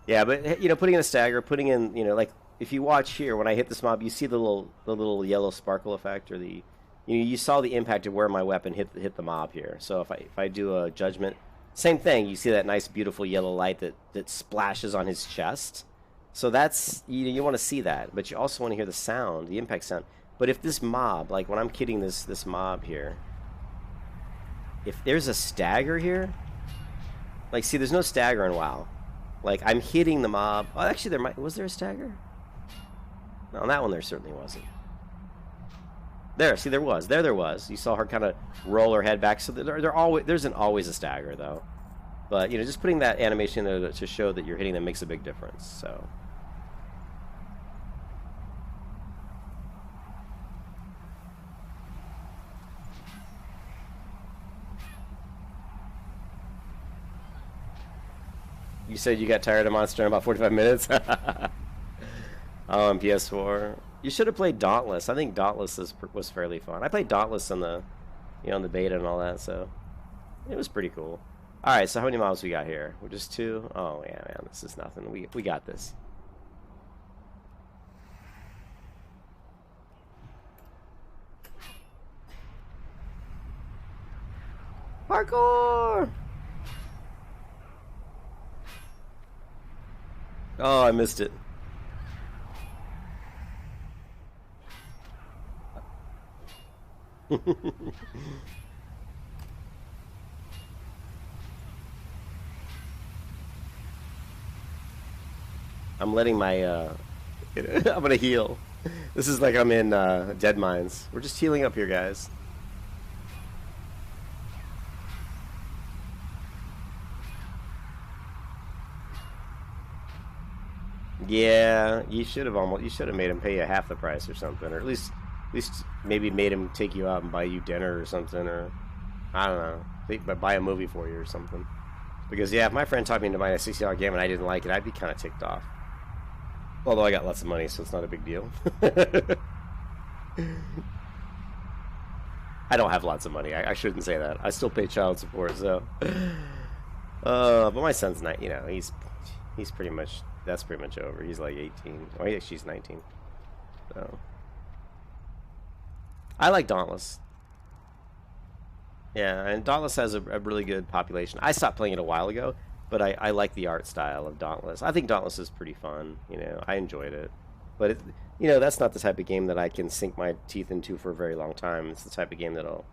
Yeah, but you know, putting in a stagger, putting in, you know, like if you watch here when I hit this mob, you see the little yellow sparkle effect, or the, you know, you saw the impact of where my weapon hit the mob here. So if I do a judgment, same thing. You see that nice, beautiful yellow light that splashes on his chest. So that's, you want to see that, but you also want to hear the sound, the impact sound. But if this mob, like when I'm kidding this mob here, if there's a stagger here, like, see, there's no stagger in WoW. Like, I'm hitting the mob. Oh, actually, was there a stagger? No, on that one there certainly wasn't. There, see, there was. There was. You saw her kind of roll her head back. So there isn't always a stagger, though. But, you know, just putting that animation there to show that you're hitting them makes a big difference, so. You said you got tired of Monster in about 45 minutes? On PS4. You should have played Dauntless. I think Dauntless was fairly fun. I played Dauntless in the, you know, in the beta and all that, so it was pretty cool. All right, so how many mobs we got here? We're just 2. Oh yeah, man, this is nothing. We got this. Parkour! Oh, I missed it. I'm letting my I'm gonna heal. This is like I'm in Dead Mines. We're just healing up here, guys. Yeah, you should have made him pay you half the price or something, or at least maybe made him take you out and buy you dinner or something, or I don't know, buy a movie for you or something. Because yeah, if my friend taught me to buy a $60 game and I didn't like it, I'd be kind of ticked off. Although I got lots of money, so it's not a big deal. I don't have lots of money. I shouldn't say that. I still pay child support, so. But my son's not. You know, he's pretty much. That's pretty much over. He's like 18. Oh yeah, she's 19. So. I like Dauntless. Yeah, and Dauntless has a really good population. I stopped playing it a while ago, but I like the art style of Dauntless. I think Dauntless is pretty fun. You know, I enjoyed it. But, you know, that's not the type of game that I can sink my teeth into for a very long time. It's the type of game that I'll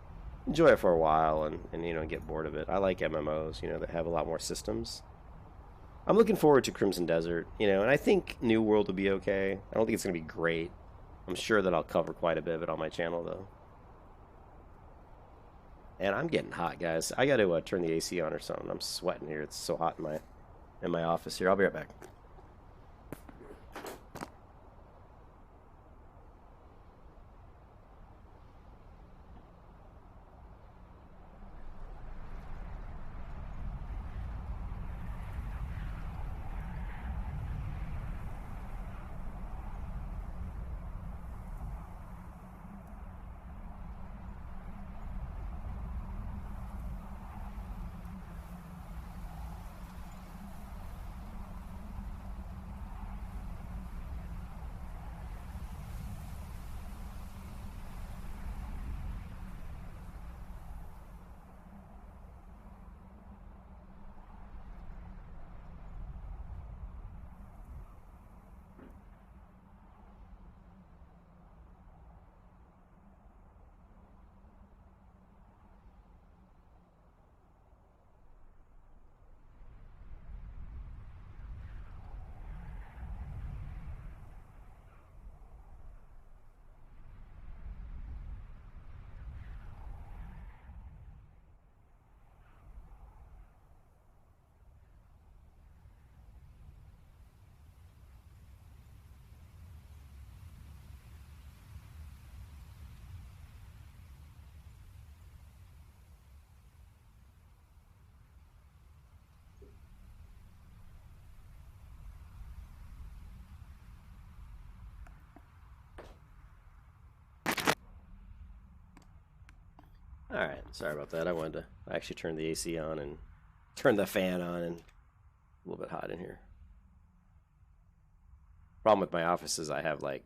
enjoy it for a while and you know, get bored of it. I like MMOs, you know, that have a lot more systems. I'm looking forward to Crimson Desert, you know, and I think New World will be okay. I don't think it's going to be great. I'm sure that I'll cover quite a bit of it on my channel, though. And I'm getting hot, guys. I got to turn the AC on or something. I'm sweating here. It's so hot in my office here. I'll be right back. Alright, sorry about that. I actually turned the AC on and turned the fan on, and a little bit hot in here. Problem with my office is I have, like,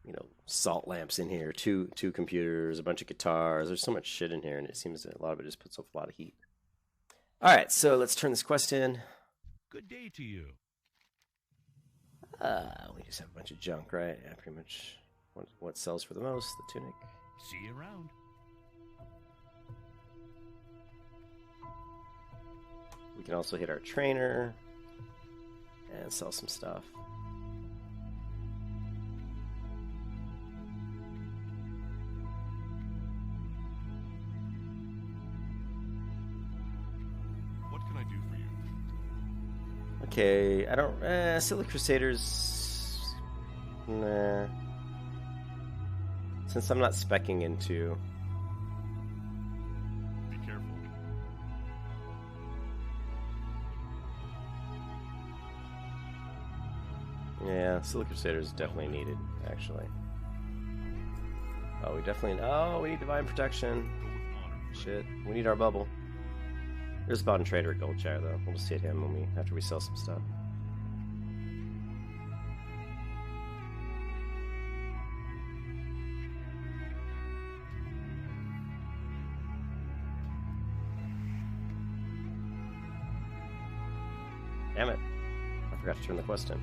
you know, salt lamps in here, two computers, a bunch of guitars. There's so much shit in here, and it seems that a lot of it just puts off a lot of heat. Alright, so let's turn this quest in. Good day to you. We just have a bunch of junk, right? Yeah, pretty much what sells for the most, the tunic. See you around. We can also hit our trainer and sell some stuff. What can I do for you? Okay, I don't... Silly Crusaders... Nah. Since I'm not speccing into... Be careful. Yeah, Silly Crusaders is definitely needed, actually. Oh, we definitely... Oh, we need Divine Protection. Go with honor. Shit, we need our bubble. There's a Bottom Trader at Gold Chair, though. We'll just hit him after we sell some stuff. Damn it. I forgot to turn the quest in.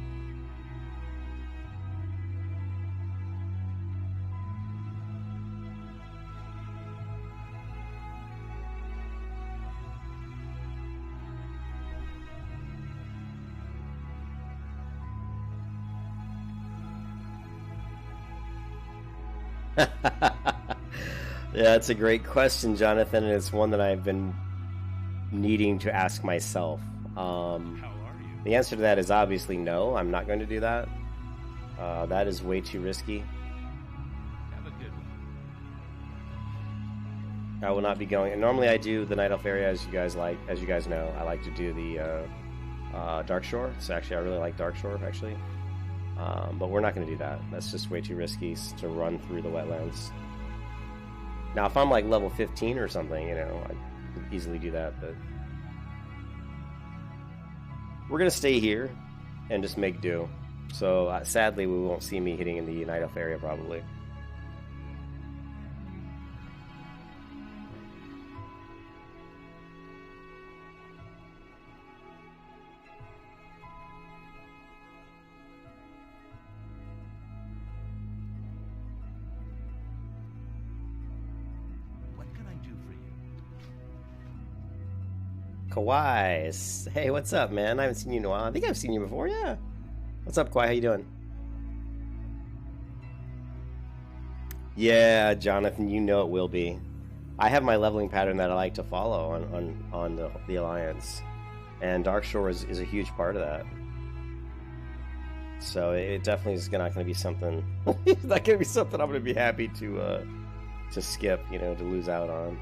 Yeah, it's a great question, Jonathan, and it's one that I've been needing to ask myself. How are you? The answer to that is obviously no. I'm not going to do that. That is way too risky. Have a good one. I will not be going. And normally I do the Night Elf area, as you guys know. I like to do the Dark Shore. So actually, I really like Dark Shore, actually. But we're not going to do that. That's just way too risky to run through the wetlands. Now, if I'm like level 15 or something, you know, I could easily do that. But we're going to stay here and just make do. So sadly, we won't see me hitting in the Night Elf area probably. What can I do for you? Kawhi, hey, what's up, man? I haven't seen you in a while. I think I've seen you before, yeah. What's up, Kawhi? How you doing? Yeah, Jonathan, you know it will be. I have my leveling pattern that I like to follow on the Alliance, and Dark Shore is a huge part of that. So it definitely is not going to be something. It's not going to be something I'm going to be happy to skip, you know, to lose out on.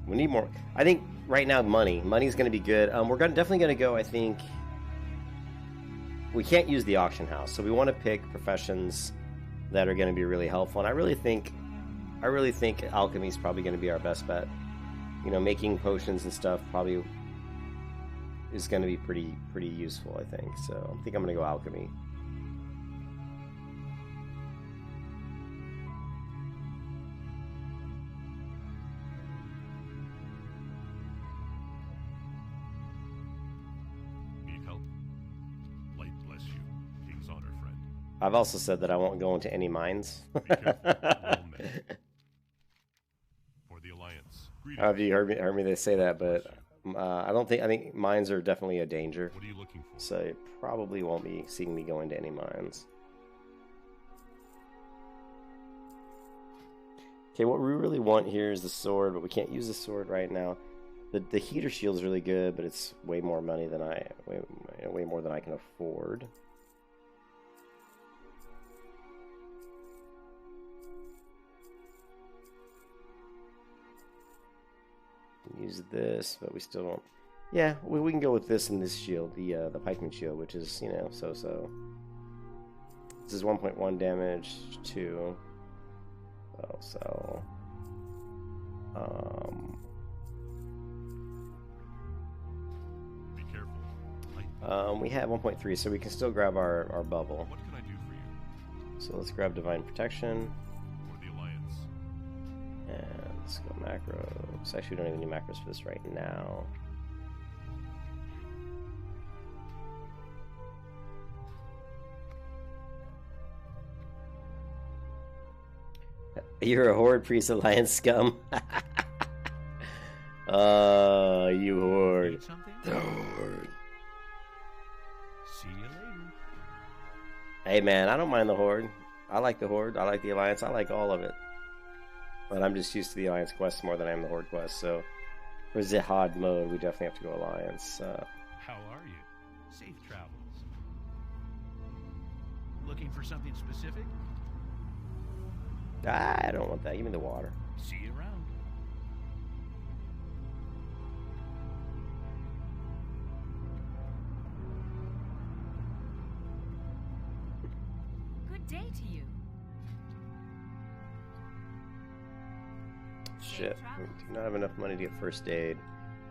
We need more. I think right now money's going to be good. We're definitely going to go. I think we can't use the auction house, so we want to pick professions that are going to be really helpful. And I really think alchemy is probably going to be our best bet. You know, making potions and stuff probably is going to be pretty useful, I think. So I think I'm going to go alchemy. Need help? Light bless you. King's honor, friend. I've also said that I won't go into any mines. Be careful. Well met. For the Alliance. I don't know if you heard me say that, but I think mines are definitely a danger. What are you looking for? So you probably won't be seeing me go into any mines. Okay, what we really want here is the sword, but we can't use the sword right now. The heater shield is really good, but it's way more money than way more than I can afford. use this, but we still don't. Yeah, we can go with this and this shield, the pikeman shield, which is, you know, so. This is 1.1 damage, 2. So. Be careful. We have 1.3, so we can still grab our bubble. What can I do for you? So let's grab Divine Protection. For the Alliance. And let's go macros. Actually, we don't even need macros for this right now. You're a Horde Priest Alliance scum. You Horde. Need something? The Horde. See you later. Hey man, I don't mind the Horde. I like the Horde. I like the Alliance. I like all of it. But I'm just used to the Alliance quests more than I am the Horde quests. So for Zihad mode, we definitely have to go Alliance. How are you? Safe travels. Looking for something specific? I don't want that. Give me the water. See you around. Good day to you. Shit, we do not have enough money to get first aid.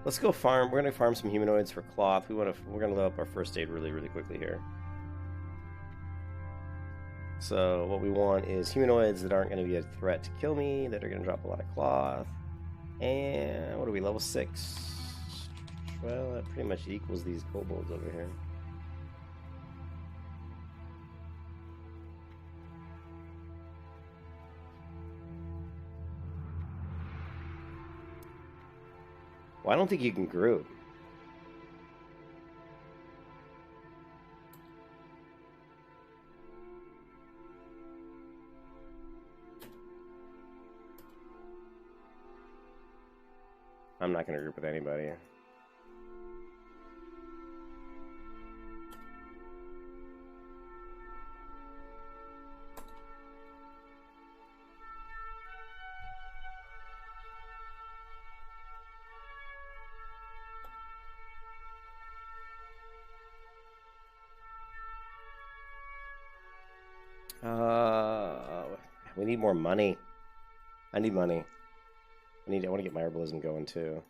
Let's go farm. We're gonna farm some humanoids for cloth. We're gonna level up our first aid really quickly here. So what we want is humanoids that aren't going to be a threat to kill me, that are going to drop a lot of cloth. And what are we, level 6? Well, that pretty much equals these kobolds over here. Well, I don't think you can group. I'm not going to group with anybody. We need more money. I need money. I want to get my herbalism going too.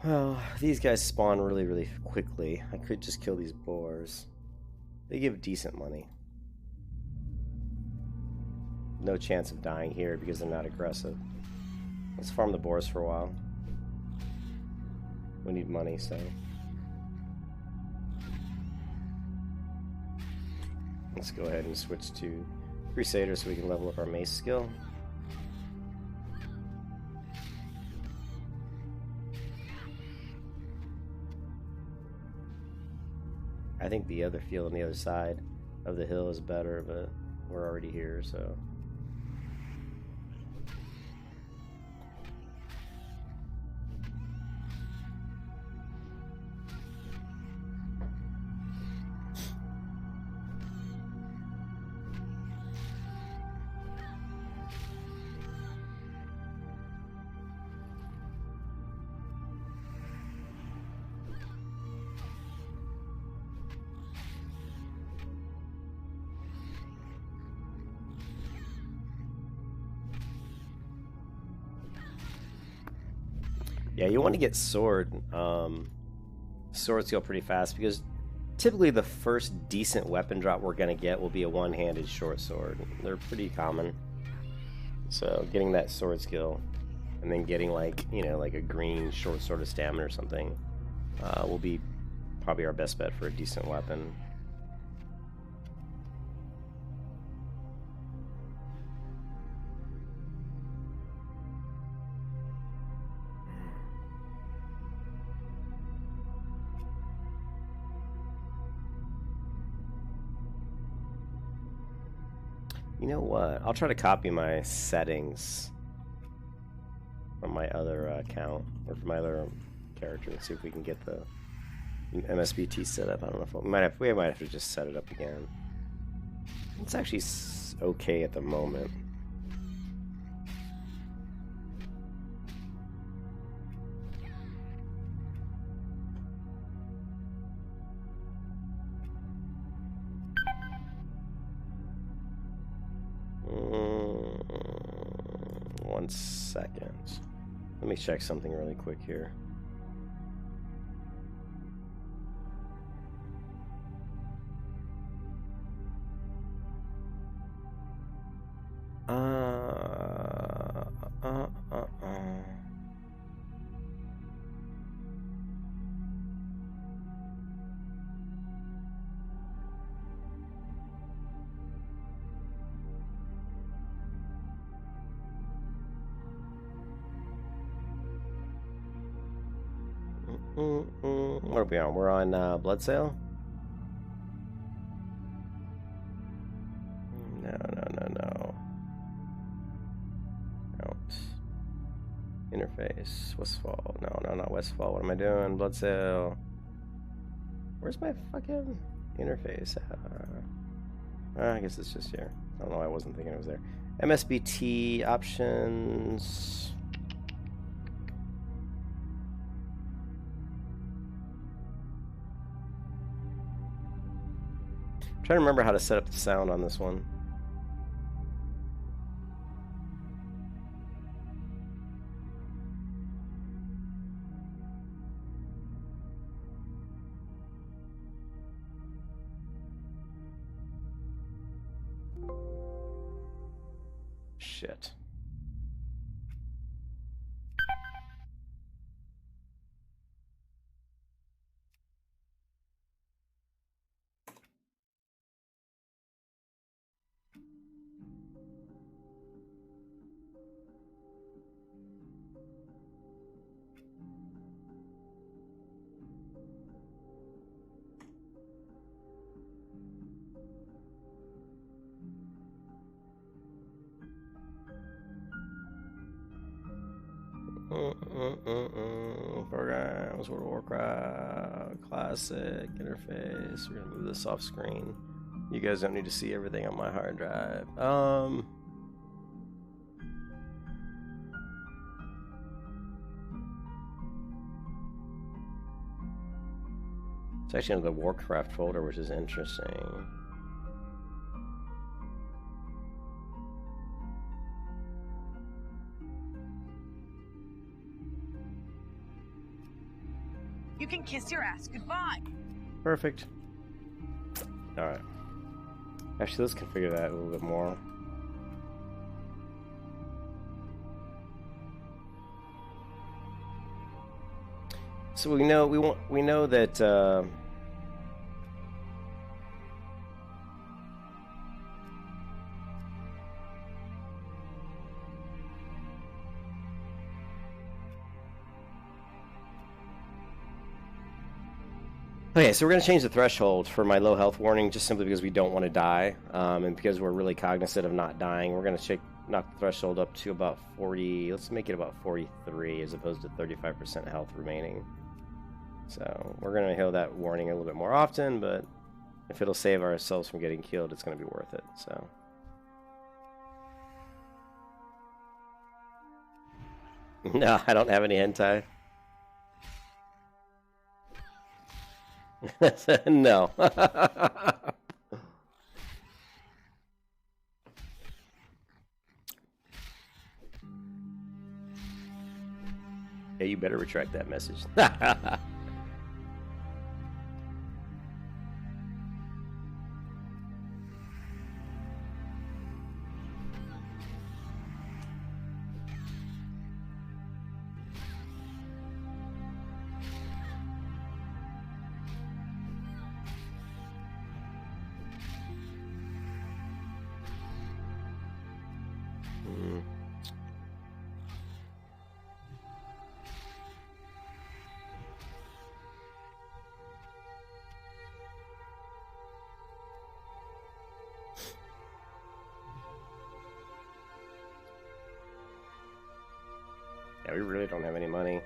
Well, these guys spawn really quickly. I could just kill these boars. They give decent money. No chance of dying here because they're not aggressive. Let's farm the boars for a while. We need money, so... Let's go ahead and switch to Crusader so we can level up our mace skill. I think the other field on the other side of the hill is better, but we're already here, so... Yeah, you want to get sword skill pretty fast because typically the first decent weapon drop we're going to get will be a one-handed short sword. They're pretty common. So getting that sword skill and then getting like, you know, like a green short sword of stamina or something will be probably our best bet for a decent weapon. You know what? I'll try to copy my settings from my other account, or from my other character, and see if we can get the MSBT set up. I don't know if we might have to just set it up again. It's actually okay at the moment. One second. Let me check something really quick here. What are we on? We're on Blood Sale? No. Don't. Interface. Westfall. No, not Westfall. What am I doing? Blood Sale. Where's my fucking interface? I guess it's just here. I don't know why I wasn't thinking it was there. MSBT options. I'm trying to remember how to set up the sound on this one. Shit. Programs, World of Warcraft, Classic, Interface. We're gonna move this off screen. You guys don't need to see everything on my hard drive. It's actually in the Warcraft folder, which is interesting. You can kiss your ass goodbye. Perfect. Alright. Actually, let's configure that a little bit more. So we know that okay, so we're going to change the threshold for my low health warning just simply because we don't want to die, and because we're really cognizant of not dying. We're going to knock the threshold up to about 40. Let's make it about 43 as opposed to 35% health remaining. So we're going to heal that warning a little bit more often, but if it'll save ourselves from getting killed, it's going to be worth it. So. No, I don't have any hentai. No. Yeah, you better retract that message. Yeah, we really don't have any money.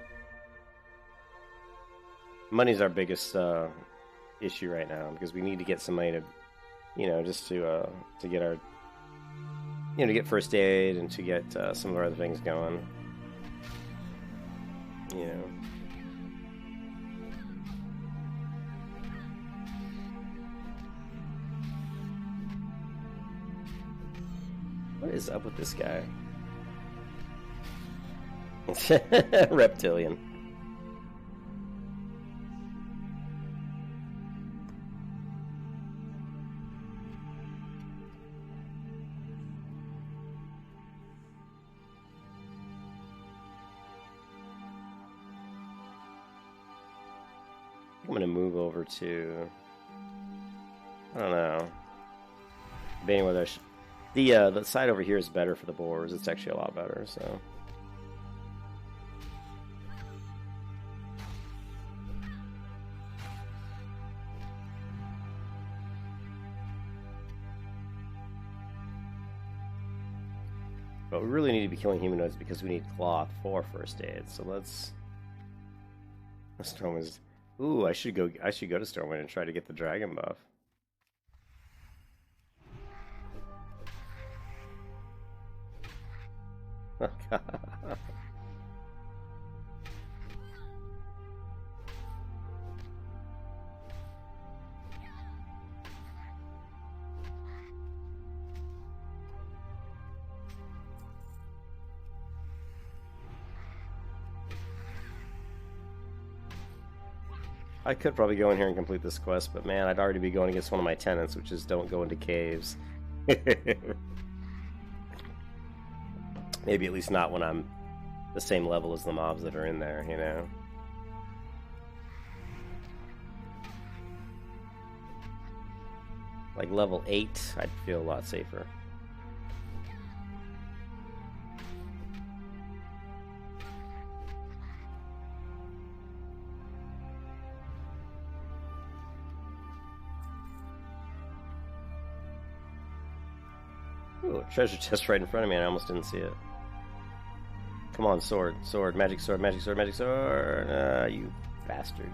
Money's our biggest issue right now because we need to get some money to, you know, just to get our, you know, to get first aid and to get some of our other things going. You know. What is up with this guy? Reptilian. I'm gonna move over to, I don't know, debating whether I should. The side over here is better for the boars. It's actually a lot better, so. But we really need to be killing humanoids because we need cloth for first aid. So let's. Storm is. Ooh, I should go to Stormwind and try to get the dragon buff. Oh, God. I could probably go in here and complete this quest, but man, I'd already be going against one of my tenants, which is don't go into caves. Maybe at least not when I'm the same level as the mobs that are in there, you know? Like level 8, I'd feel a lot safer. Ooh, a treasure chest right in front of me, and I almost didn't see it. Come on, sword, sword, magic sword, magic sword, magic sword. You bastard.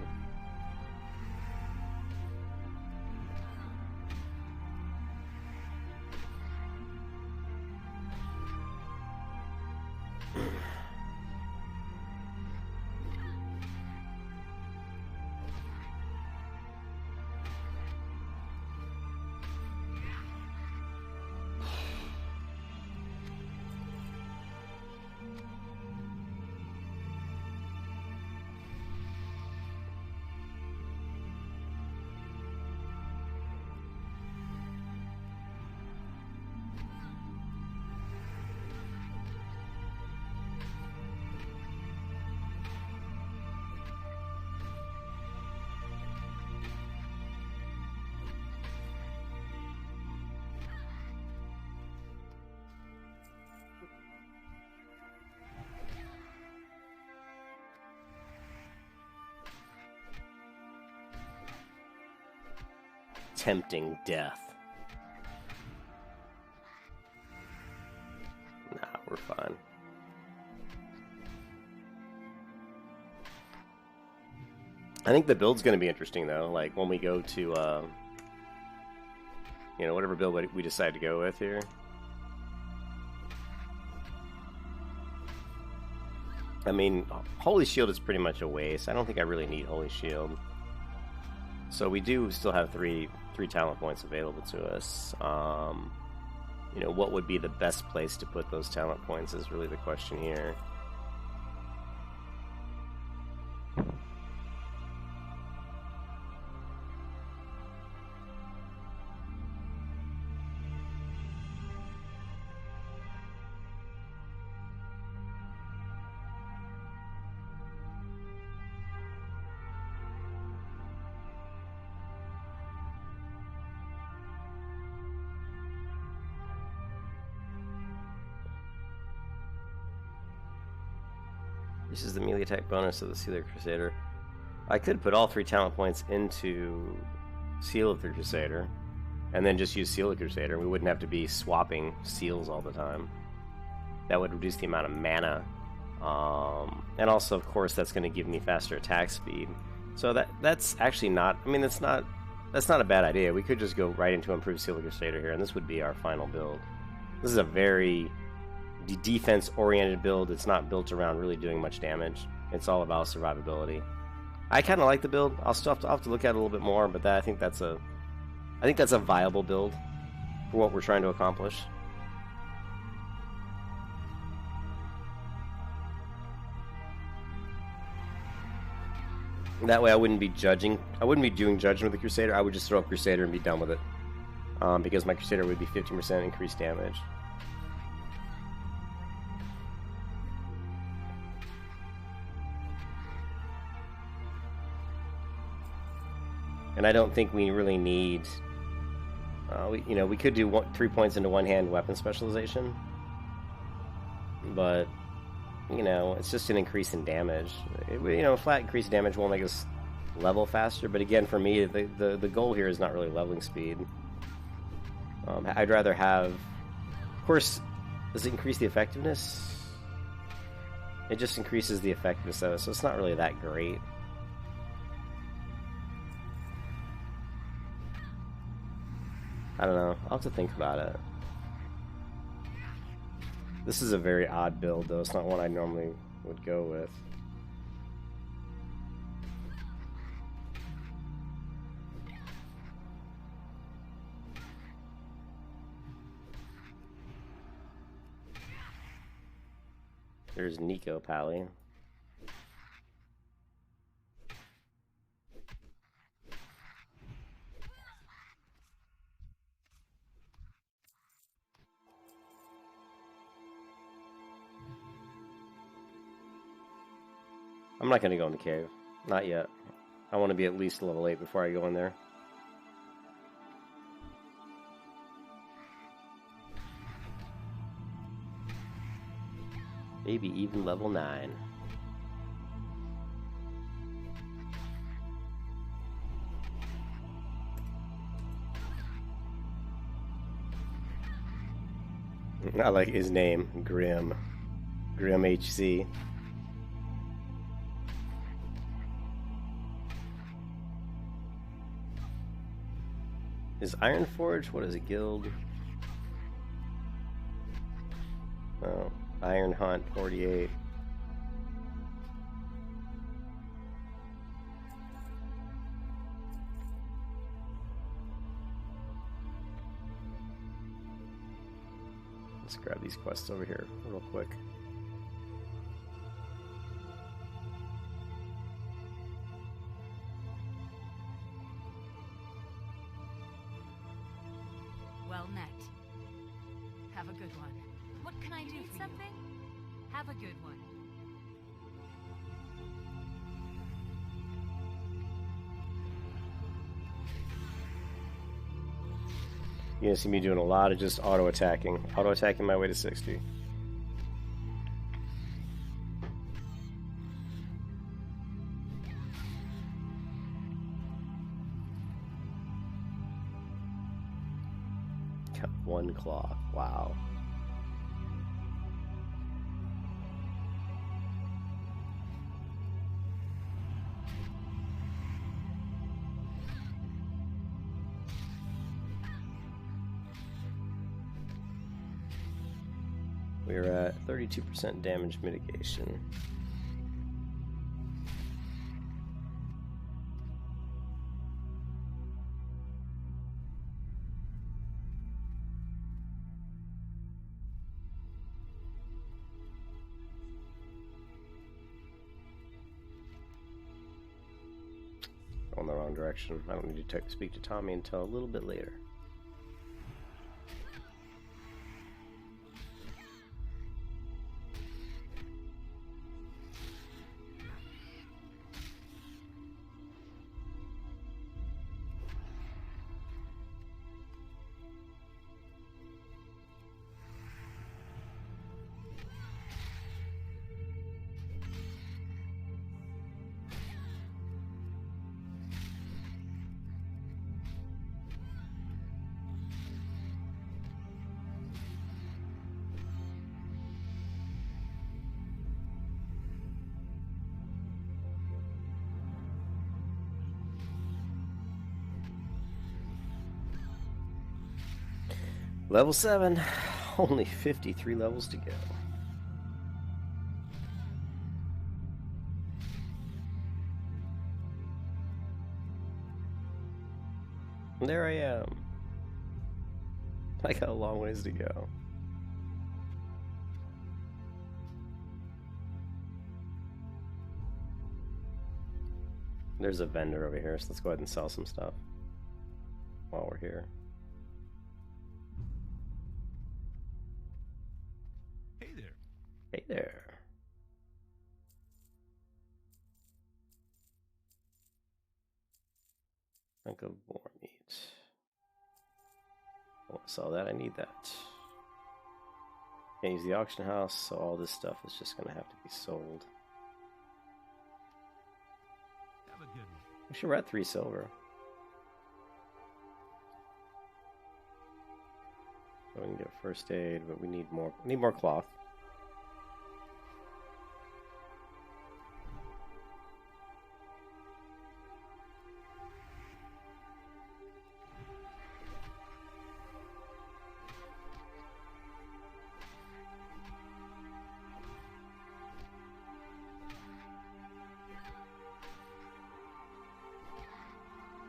Tempting death. Nah, we're fine. I think the build's going to be interesting, though. Like, when we go to, you know, whatever build we decide to go with here. I mean, Holy Shield is pretty much a waste. I don't think I really need Holy Shield. So we do still have three talent points available to us. You know, what would be the best place to put those talent points is really the question here. This is the melee attack bonus of the Seal of the Crusader. I could put all 3 talent points into Seal of the Crusader, and then just use Seal of the Crusader. We wouldn't have to be swapping seals all the time. That would reduce the amount of mana And also, of course, that's going to give me faster attack speed. So that's actually not. I mean, that's not a bad idea. We could just go right into improved Seal Crusader here, and this would be our final build. This is a very defense-oriented build. It's not built around really doing much damage. It's all about survivability. I kind of like the build. I'll have to look at it a little bit more, but I think that's a viable build for what we're trying to accomplish. That way I wouldn't be judging. I wouldn't be doing judgment with the Crusader. I would just throw up Crusader and be done with it. Because my Crusader would be 15% increased damage. And I don't think we really need... we could do 3 points into one-hand weapon specialization. But... it's just an increase in damage. Flat increase in damage won't make us level faster, but again, for me, the goal here is not really leveling speed. I'd rather have... Of course, does it increase the effectiveness? It just increases the effectiveness of it, so it's not really that great. I don't know. I'll have to think about it. This is a very odd build, though. It's not one I normally would go with. There's Nico Pally. I'm not going to go in the cave. Not yet. I want to be at least level 8 before I go in there. Maybe even level 9. I like his name, Grim. Grim HC. Is Ironforge? What is it? Guild? Oh, Iron Hunt 48. Let's grab these quests over here real quick. Well met. Have a good one. What can I do for something? Have a good one. You're gonna see me doing a lot of just auto-attacking. Auto-attacking my way to 60. Cut one claw. Wow. We're at 32% damage mitigation. Going the wrong direction. I don't need to speak to Tommy until a little bit later. Level 7. Only 53 levels to go. And there I am. I got a long ways to go. There's a vendor over here, so let's go ahead and sell some stuff while we're here. Hey there. Hey there. Think of more meat. I won't sell that, I need that. Can't use the auction house, so all this stuff is just gonna have to be sold. Have a good one. We should we're at 3 silver. So we can get first aid, but we need more. We need more cloth.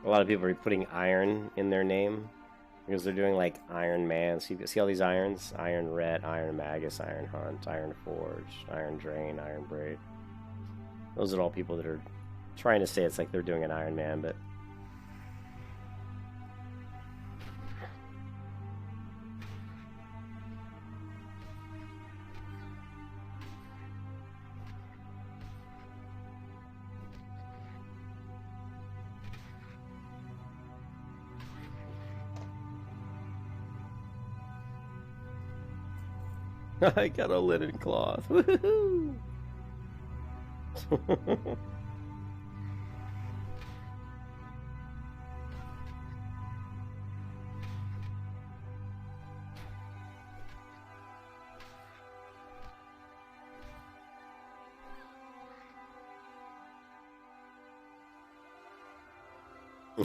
A lot of people are putting iron in their name because they're doing like Iron Man. So you see all these irons? Iron Ret, Iron Magus, Iron Hunt, Iron Forge, Iron Drain, Iron Braid. Those are all people that are trying to say it's like they're doing an Iron Man, but I got a linen cloth. Woohoo!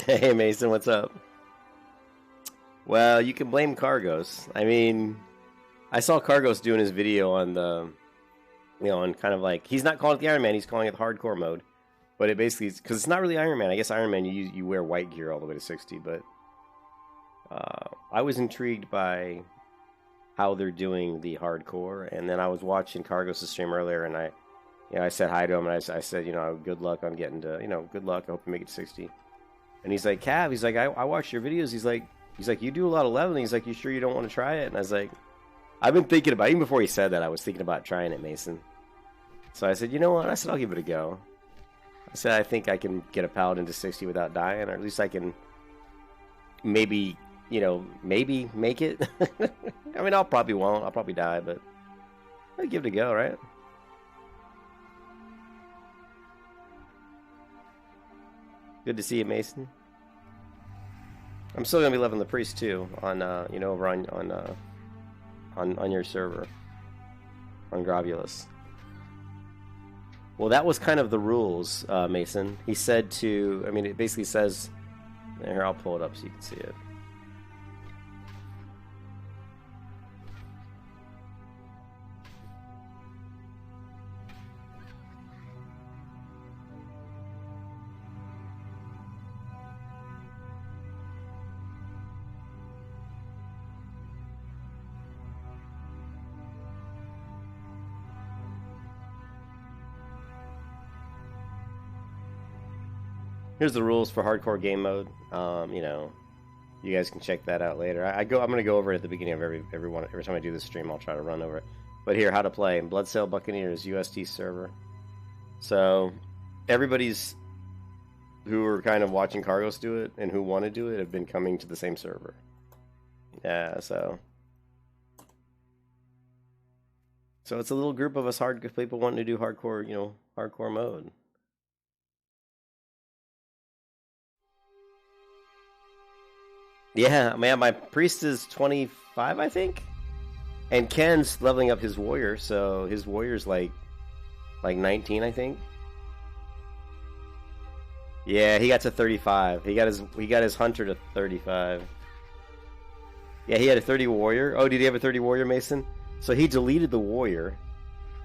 Hey Mason, what's up? Well, you can blame Kargoz. I mean, I saw Kargoz doing his video on the, you know, on kind of like, he's not calling it the Iron Man, he's calling it the hardcore mode. But it basically is, because it's not really Iron Man. I guess Iron Man, you wear white gear all the way to 60, but I was intrigued by how they're doing the hardcore. And then I was watching Kargoz' stream earlier, and I said hi to him, and I said, you know, good luck on getting to, you know, good luck, I hope you make it to 60. And he's like, Cav, he's like, I watch your videos, he's like, you do a lot of leveling, he's like, you sure you don't want to try it? And I was like, I've been thinking about, even before he said that, I was thinking about trying it, Mason. So I said, you know what? I said, I'll give it a go. I said, I think I can get a Paladin to 60 without dying, or at least I can maybe, you know, maybe make it. I mean, I'll probably won't. I'll probably die, but I'll give it a go, right? Good to see you, Mason. I'm still gonna be leveling the priest too on, you know, over on your server, on Gravulus. Well, that was kind of the rules, Mason. He said to, I mean, it basically says, here, I'll pull it up so you can see it. Here's the rules for hardcore game mode. You know, you guys can check that out later. I'm gonna go over it at the beginning of every time I do this stream. I'll try to run over it. But here, how to play Bloodsail Buccaneers USD server. So everybody's who are kind of watching Kargoz do it and who want to do it have been coming to the same server. Yeah, so it's a little group of us people wanting to do hardcore, you know, hardcore mode. Yeah, man, my priest is 25, I think. And Ken's leveling up his warrior, so his warrior's like 19, I think. Yeah, he got to 35. He got his hunter to 35. Yeah, he had a 30 warrior. Oh, did he have a 30 warrior, Mason? So he deleted the warrior.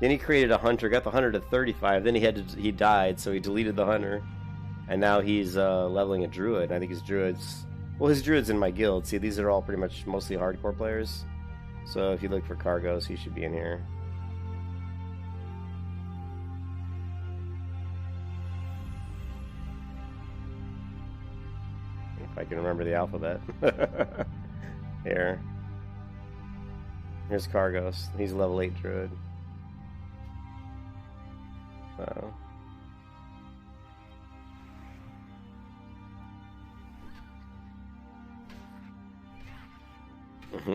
Then he created a hunter, got the hunter to 35. Then he died, so he deleted the hunter. And now he's leveling a druid. I think his druids... Well, his druid's in my guild. See, these are all pretty much mostly hardcore players. So if you look for Kargoz, he should be in here. If I can remember the alphabet. Here. Here's Kargoz. He's a level 8 druid. So...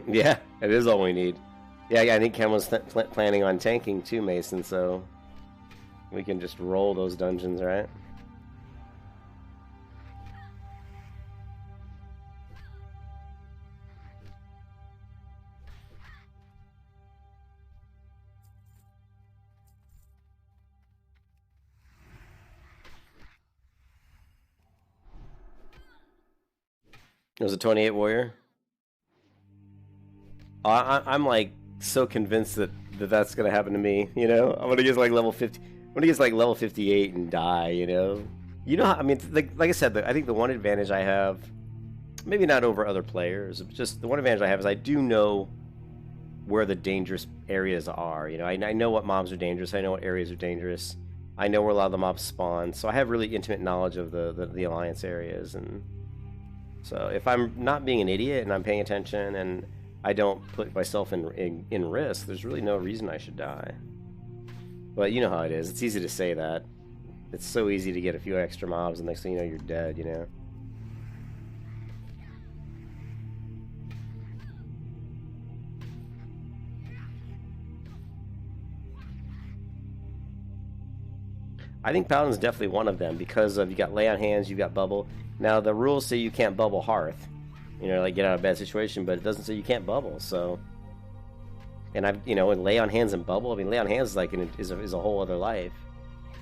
Yeah, it is all we need. Yeah, I think Ken was planning on tanking too, Mason, so we can just roll those dungeons, right? It was a 28 warrior. I'm like so convinced that that's gonna happen to me. You know, I'm gonna get like level 50. I'm gonna get like level 58 and die. You know, how, I mean, like I said, I think the one advantage I have, maybe not over other players, just the one advantage I have is I do know where the dangerous areas are. You know, I know what mobs are dangerous. I know what areas are dangerous. I know where a lot of the mobs spawn. So I have really intimate knowledge of the alliance areas. And so if I'm not being an idiot and I'm paying attention and I don't put myself in risk, there's really no reason I should die. But you know how it is. It's easy to say that. It's so easy to get a few extra mobs and next thing you know, you're dead, you know? I think Paladin's definitely one of them because of you got lay on hands, you got bubble. Now the rules say you can't bubble hearth. You know, like get out of a bad situation, but it doesn't say you can't bubble. So, and I've, you know, and lay on hands and bubble. I mean, lay on hands is like is a whole other life.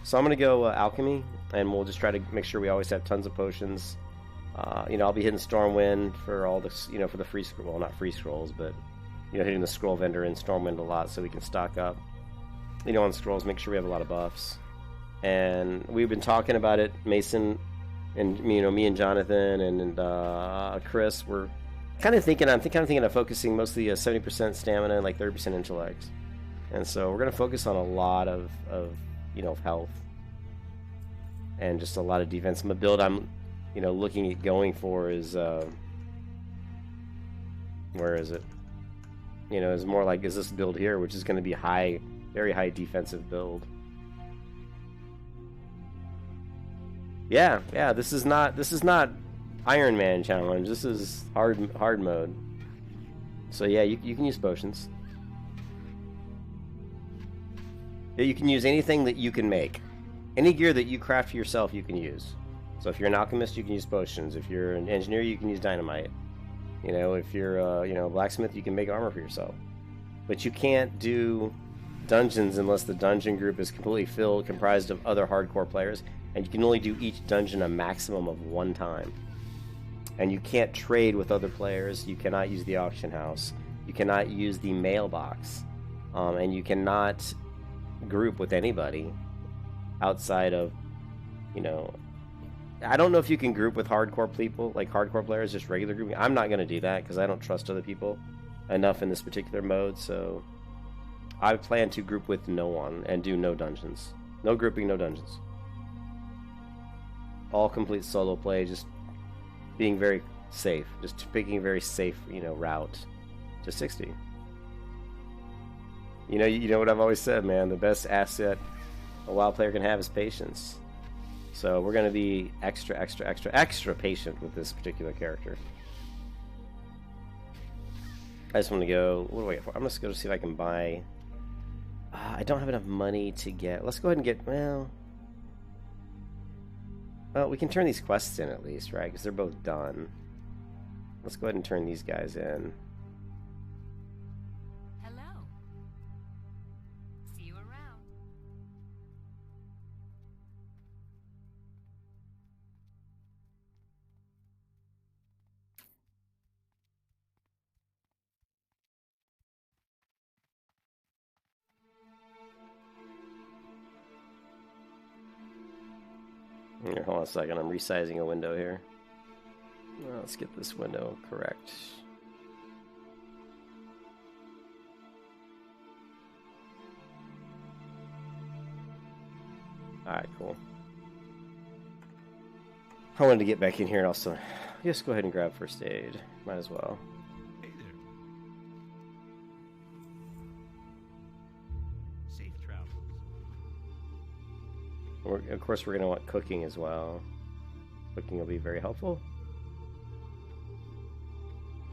So I'm gonna go alchemy, and we'll just try to make sure we always have tons of potions. You know, I'll be hitting Stormwind for all this, you know, for the free scroll, well, not free scrolls, but you know, hitting the scroll vendor in Stormwind a lot so we can stock up. You know, on scrolls, make sure we have a lot of buffs. And we've been talking about it, Mason. And you know, me and Jonathan and Chris were kind of thinking. I'm kind of thinking of focusing mostly 70% stamina and like 30% intellect. And so we're gonna focus on a lot of you know, health and just a lot of defense. And the build I'm, you know, looking at going for is where is it? You know, is more like is this build here, which is going to be high, very high defensive build. Yeah, this is not Iron Man challenge. This is hard mode. So yeah, you can use potions. Yeah, you can use anything that you can make. Any gear that you craft for yourself, you can use. So if you're an alchemist, you can use potions. If you're an engineer, you can use dynamite. You know, if you're you know, a blacksmith, you can make armor for yourself. But you can't do dungeons unless the dungeon group is completely comprised of other hardcore players. And you can only do each dungeon a maximum of 1 time. And you can't trade with other players. You cannot use the auction house. You cannot use the mailbox. And you cannot group with anybody outside of, you know... I don't know if you can group with hardcore people, like hardcore players, just regular grouping. I'm not going to do that because I don't trust other people enough in this particular mode. So I plan to group with no one and do no dungeons. No grouping, no dungeons. All complete solo play, just being very safe, just picking a very safe, you know, route to 60. You know what I've always said, man. The best asset a WoW player can have is patience. So we're gonna be extra patient with this particular character. I just want to go. What do I get for? I'm just going to see if I can buy. I don't have enough money to get. Let's go ahead and get. Well, we can turn these quests in at least, right? Because they're both done. Let's go ahead and turn these guys in. Hello. See you around. Here, hold on a second. I'm resizing a window here. Well, let's get this window correct. Alright, cool. I wanted to get back in here and also just go ahead and grab first aid. Might as well. Hey there. Safe travels. Of course, we're going to want cooking as well. Cooking will be very helpful.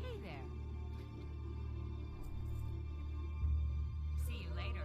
Hey there. See you later.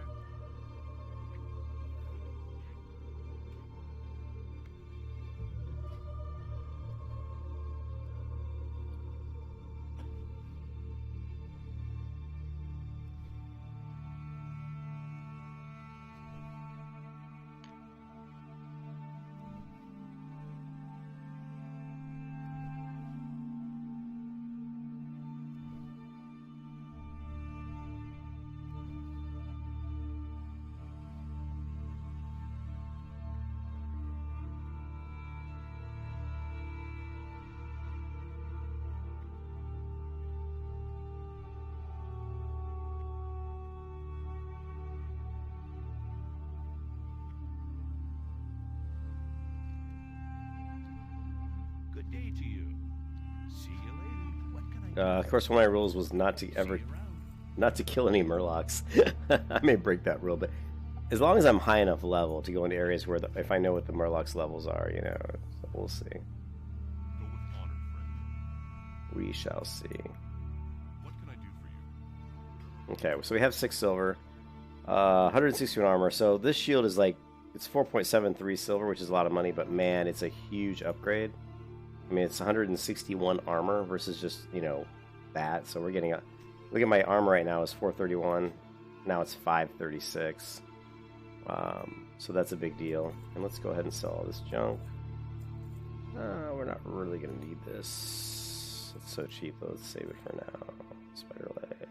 Good day to you. See you later. What can I do? Of course, one of my rules was not to ever, See you around. not to kill any murlocs. I may break that rule, but as long as I'm high enough level to go into areas where, if I know what the murlocs levels are, you know, so we'll see. Go with honor, friend. We shall see. What can I do for you? Okay, so we have 6 silver, 161 armor. So this shield is like, it's 4.73 silver, which is a lot of money, but man, it's a huge upgrade. I mean, it's 161 armor versus just, you know, that. So we're getting a, look at my armor right now is 431. Now it's 536. So that's a big deal. And let's go ahead and sell all this junk. We're not really going to need this. It's so cheap, though. Let's save it for now. Spider leg.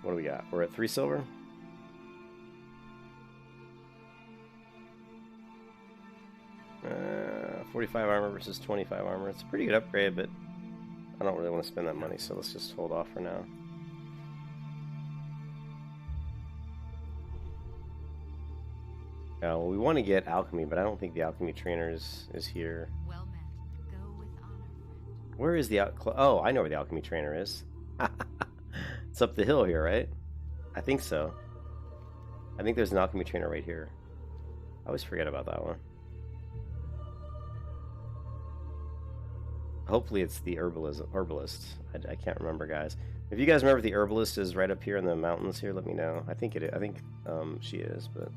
What do we got? We're at 3 silver. 45 armor versus 25 armor. It's a pretty good upgrade, but I don't really want to spend that money, so let's just hold off for now. Now, we want to get alchemy, but I don't think the alchemy trainer is here. Well met. Go with honor, friend. Where is the oh, I know where the alchemy trainer is. It's up the hill here, right? I think so. I think there's an alchemy trainer right here. I always forget about that one. Hopefully it's the herbalist. I can't remember, guys. If you guys remember the herbalist is right up here in the mountains here, let me know. I think it is. I think she is, but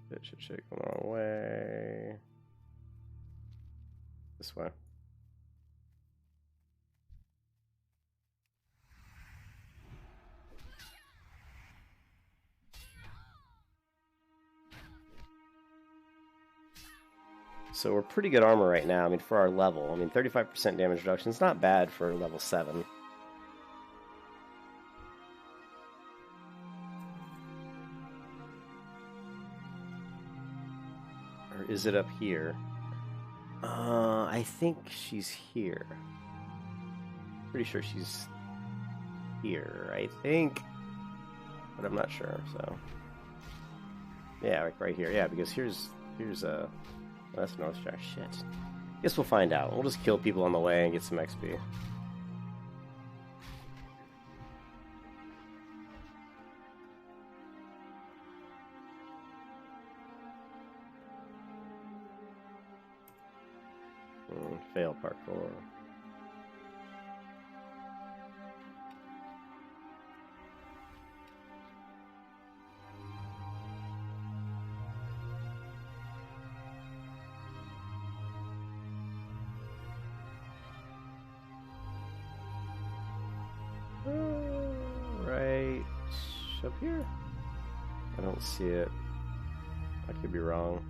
it should go the wrong way. This way. So we're pretty good armor right now. I mean, for our level. I mean, 35% damage reduction is not bad for level 7. Or is it up here? I think she's here. Pretty sure she's here, I think. But I'm not sure, so. Yeah, like right here. Yeah, because here's a... That's North Star. Shit. Guess we'll find out. We'll just kill people on the way and get some XP. Fail parkour. Right up here? I don't see it. I could be wrong.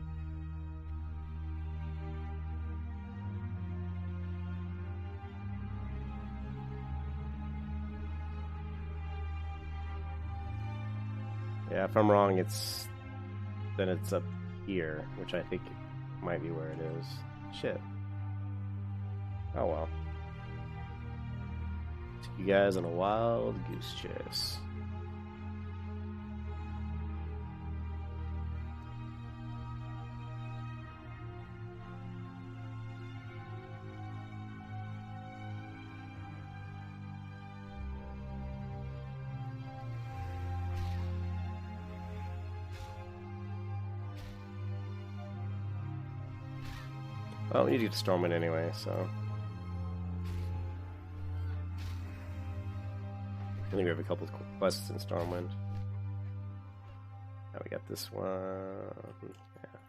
Yeah, if I'm wrong, then it's up here, which I think might be where it is. Shit. Oh well. Took you guys on a wild goose chase. Well, we need to get to Stormwind anyway, so. I think we have a couple of quests in Stormwind. Now we got this one. Yeah.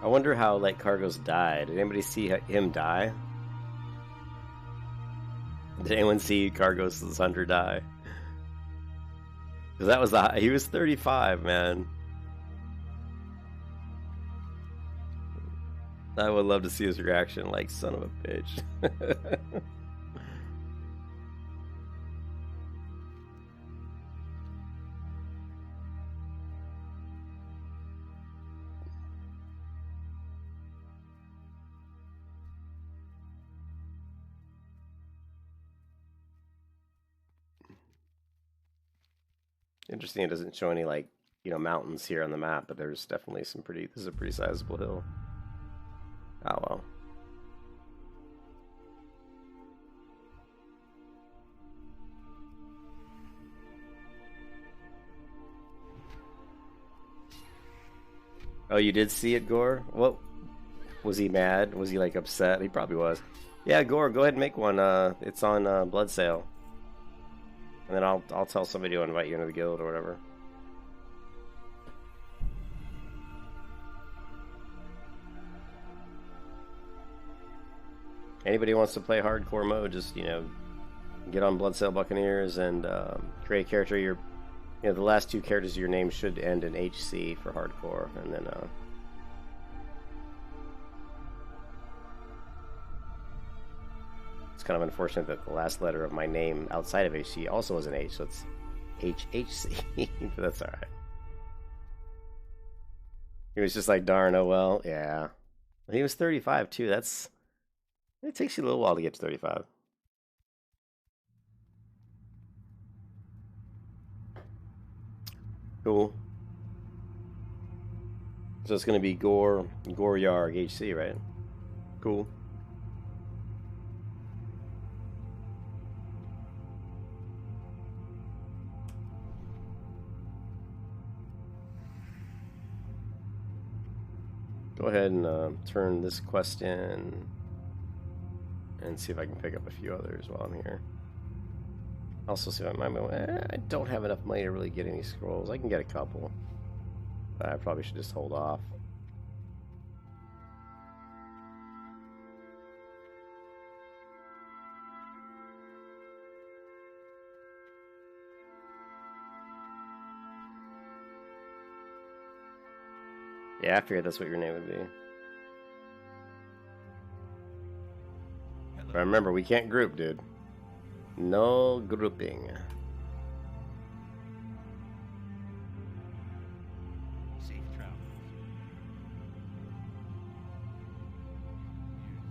I wonder how, like, Kargoz died. Did anybody see him die? Did anyone see Kargos' hunter die? Because that was he was 35, man. I would love to see his reaction, like, son of a bitch. Interesting, it doesn't show any, like, you know, mountains here on the map, but there's definitely some pretty, this is a pretty sizable hill. Oh well. Oh, you did see it, Gore? What? Was he mad? Was he, like, upset? He probably was. Yeah, Gore, go ahead and make one. It's on Blood Sale. And then I'll tell somebody to invite you into the guild or whatever. Anybody who wants to play hardcore mode, just, you know, get on Blood Sale Buccaneers and create a character. You know, the last two characters of your name should end in HC for hardcore, and then it's kind of unfortunate that the last letter of my name outside of HC also was an H, so it's HHC, but that's alright. He was just like, darn, oh well, yeah. He was 35 too, it takes you a little while to get to 35. Cool. So it's going to be Gore Yarg HC, right? Cool. Go ahead and turn this quest in and see if I can pick up a few others while I'm here. Also see if I don't have enough money to really get any scrolls. I can get a couple, but I probably should just hold off. Yeah, I figured that's what your name would be. But remember, we can't group, dude. No grouping. Safe travels.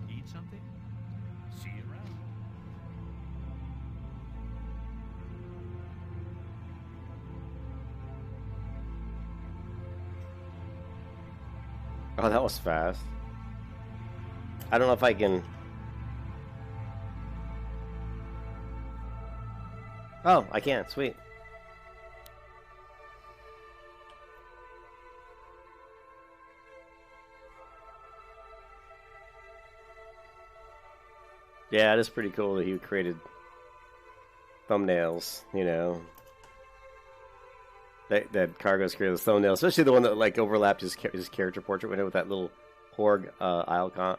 You need something? See you around. Oh, that was fast. I don't know if I can... Oh, I can. Sweet. Yeah, it is pretty cool that he created thumbnails, you know. That Kargoz created the thumbnail, especially the one that like overlapped his character portrait window with that little Horde icon,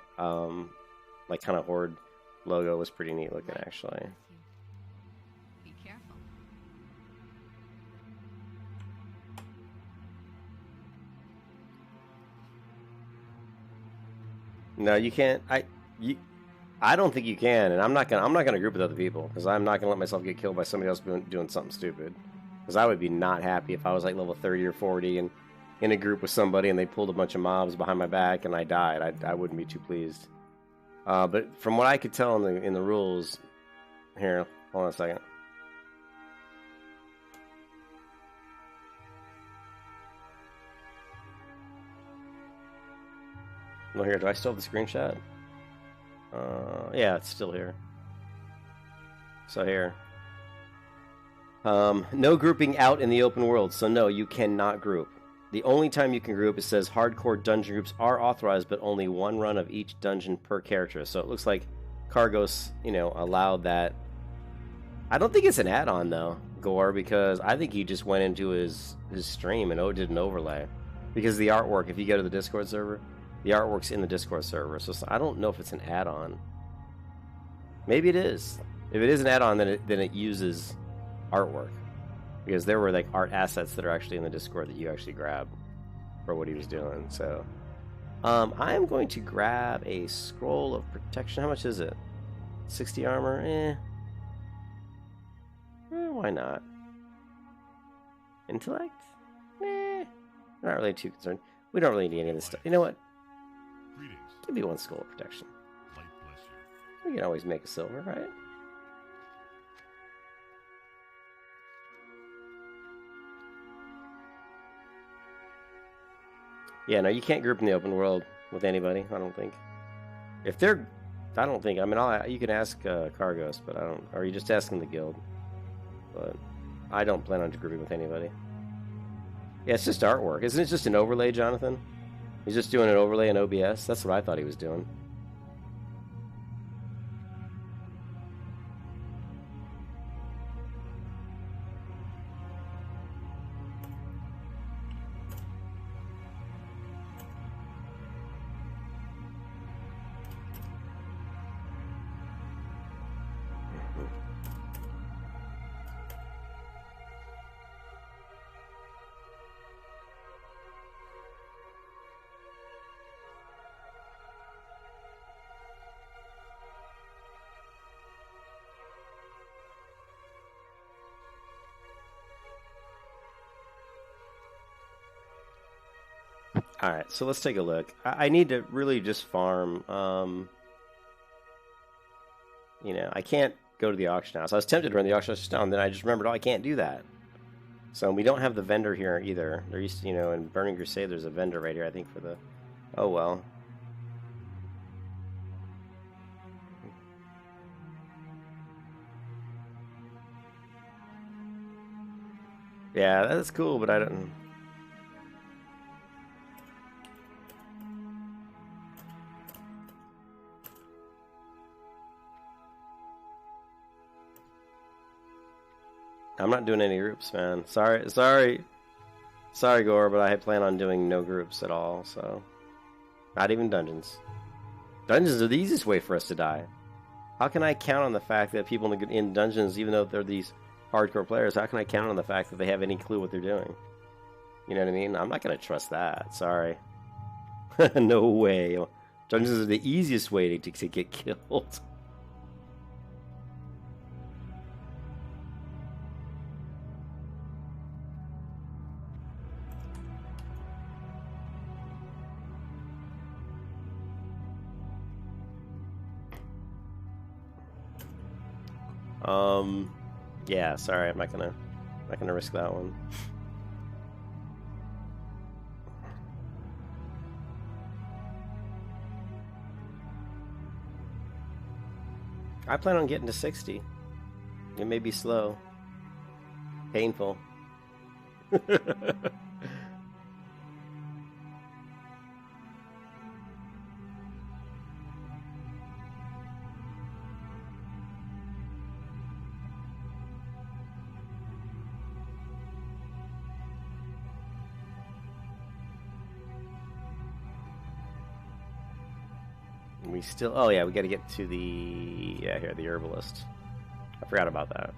like kind of Horde logo was pretty neat looking actually. Be careful. No, you can't. I don't think you can, and I'm not gonna group with other people because I'm not gonna let myself get killed by somebody else doing something stupid. Because I would be not happy if I was like level 30 or 40 and in a group with somebody and they pulled a bunch of mobs behind my back and I died. I wouldn't be too pleased. But from what I could tell in the rules, here, hold on a second. No, here, do I still have the screenshot? Yeah, it's still here. So here. No grouping out in the open world, so no, you cannot group. The only time you can group, it says hardcore dungeon groups are authorized, but only one run of each dungeon per character. So it looks like Kargoz, you know, allowed that. I don't think it's an add-on though, Gore, because I think he just went into his stream and did an overlay. Because the artwork, if you go to the Discord server, the artwork's in the Discord server. So I don't know if it's an add-on. Maybe it is. If it is an add-on, then it uses artwork, because there were like art assets that are actually in the Discord that you actually grab for what he was doing. So I'm going to grab a scroll of protection. How much is it? 60 armor? Why not? Intellect? Not really too concerned. We don't really need any of this stuff. You know what? Greetings. Give me one scroll of protection. Light bless you. We can always make a silver, right? Yeah, no, you can't group in the open world with anybody, I don't think. If they're... I don't think... I mean, you can ask Kargoz, but I don't... Or you just asking the guild. But I don't plan on grouping with anybody. Yeah, it's just artwork. Isn't it just an overlay, Jonathan? He's just doing an overlay in OBS? That's what I thought he was doing. Alright, so let's take a look. I need to really just farm. You know, I can't go to the auction house. I was tempted to run the auction house down, then I just remembered, oh, I can't do that. So we don't have the vendor here either. There used to, you know, in Burning Crusade, there's a vendor right here, I think, for the... Oh, well. Yeah, that's cool, but I don't... I'm not doing any groups, man. Sorry, Gore, but I plan on doing no groups at all, so... Not even dungeons. Dungeons are the easiest way for us to die. How can I count on the fact that people in dungeons, even though they're these hardcore players, how can I count on the fact that they have any clue what they're doing? You know what I mean? I'm not going to trust that. Sorry. No way. Dungeons are the easiest way to get killed. Yeah, sorry, I'm not gonna risk that one. I plan on getting to 60. It may be slow. Painful. We still, oh yeah, we got to get to the, yeah, here, the herbalist. I forgot about that.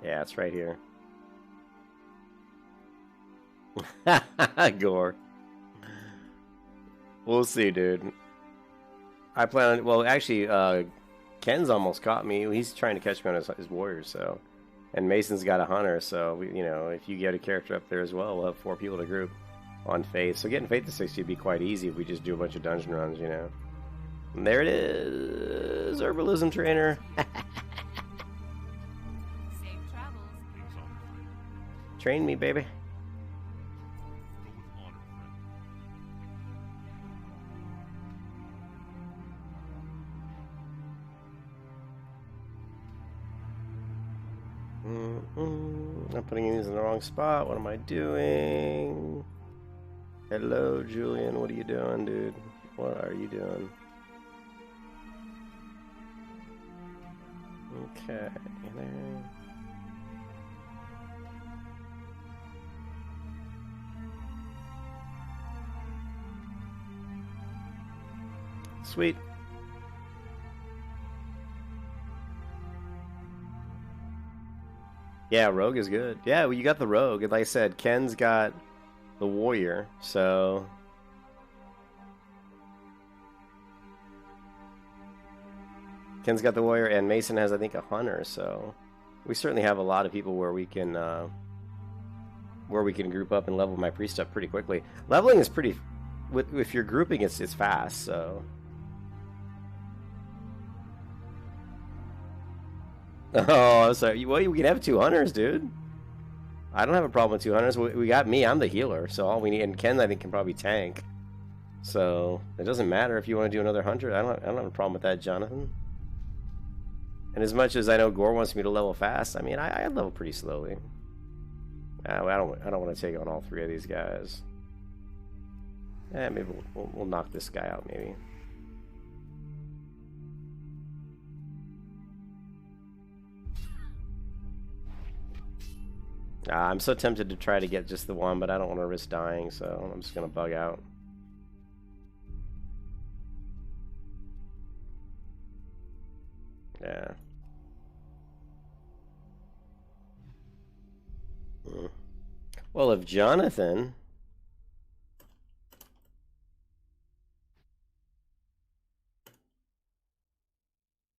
Yeah, it's right here. Gore. We'll see, dude. I plan on, well, actually, Ken's almost caught me. He's trying to catch me on his warriors, so. And Mason's got a hunter, so, we, you know, if you get a character up there as well, we'll have 4 people to group on Faith. So getting Faith to 60 would be quite easy if we just do a bunch of dungeon runs, you know. And there it is! Herbalism trainer! King's honor, friend. Train me, baby. Go with honor, friend. I'm putting these in the wrong spot. What am I doing? Hello, Julian. What are you doing, dude? What are you doing? Okay. There. Sweet. Yeah, Rogue is good. Yeah, well, you got the Rogue. And like I said, Ken's got the Warrior, so... Ken's got the Warrior, and Mason has, I think, a Hunter, so... We certainly have a lot of people where we can group up and level my priest up pretty quickly. Leveling is pretty... If you're grouping, it's fast, so... Oh, I'm sorry. Well, we can have 2 hunters, dude. I don't have a problem with 2 hunters. We got me. I'm the healer, so all we need, and Ken, I think, can probably tank. So it doesn't matter if you want to do another hunter. I don't have a problem with that, Jonathan. And as much as I know Gore wants me to level fast, I mean, I level pretty slowly. I don't want to take on all 3 of these guys. Maybe we'll knock this guy out, maybe. I'm so tempted to try to get just the one, but I don't want to risk dying, so I'm just going to bug out. Yeah. Well, if Jonathan...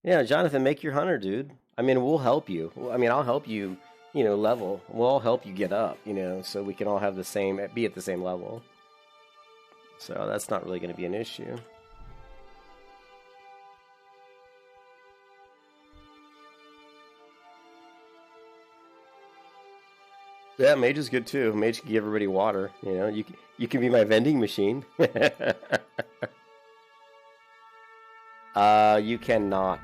Yeah, Jonathan, make your hunter, dude. I mean, we'll help you. I mean, I'll help you, you know, level. We'll all help you get up, you know, so we can all have the same, be at the same level. So that's not really going to be an issue. Yeah, mage is good too. Mage can give everybody water. You know, you can be my vending machine. You cannot.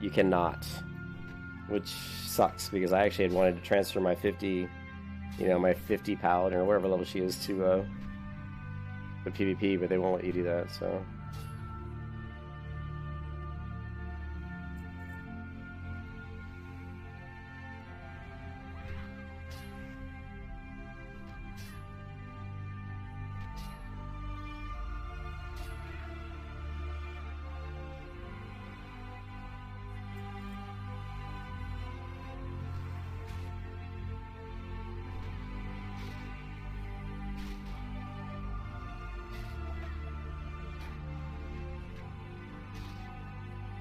You cannot. Which sucks because I actually had wanted to transfer my 50, you know, my 50 Paladin or whatever level she is to the PvP, but they won't let you do that. So.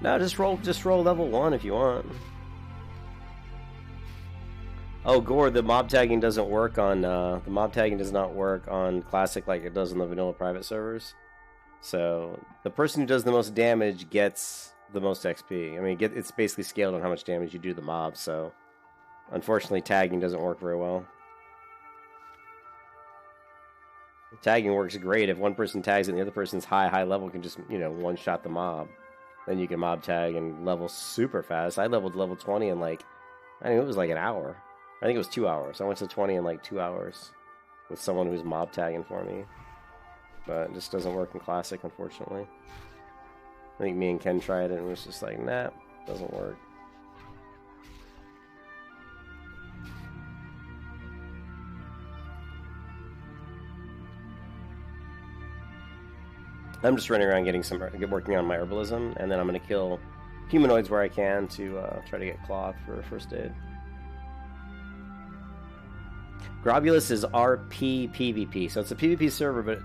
No, just roll level 1 if you want. Oh, Gore, the mob tagging doesn't work on the mob tagging does not work on classic like it does on the vanilla private servers. So the person who does the most damage gets the most XP. I mean, it's basically scaled on how much damage you do to the mob. So unfortunately, tagging doesn't work very well. Tagging works great if one person tags it and the other person's high level can just, you know, one-shot the mob. Then you can mob tag and level super fast. I leveled level 20 in like, I think it was like an hour. I think it was 2 hours. I went to 20 in like 2 hours with someone who's mob tagging for me. But it just doesn't work in Classic, unfortunately. I think me and Ken tried it and it was just like, nah, doesn't work. I'm just running around working on my herbalism, and then I'm going to kill humanoids where I can to try to get cloth for first aid. Grobulus is RP PvP, so it's a PvP server, but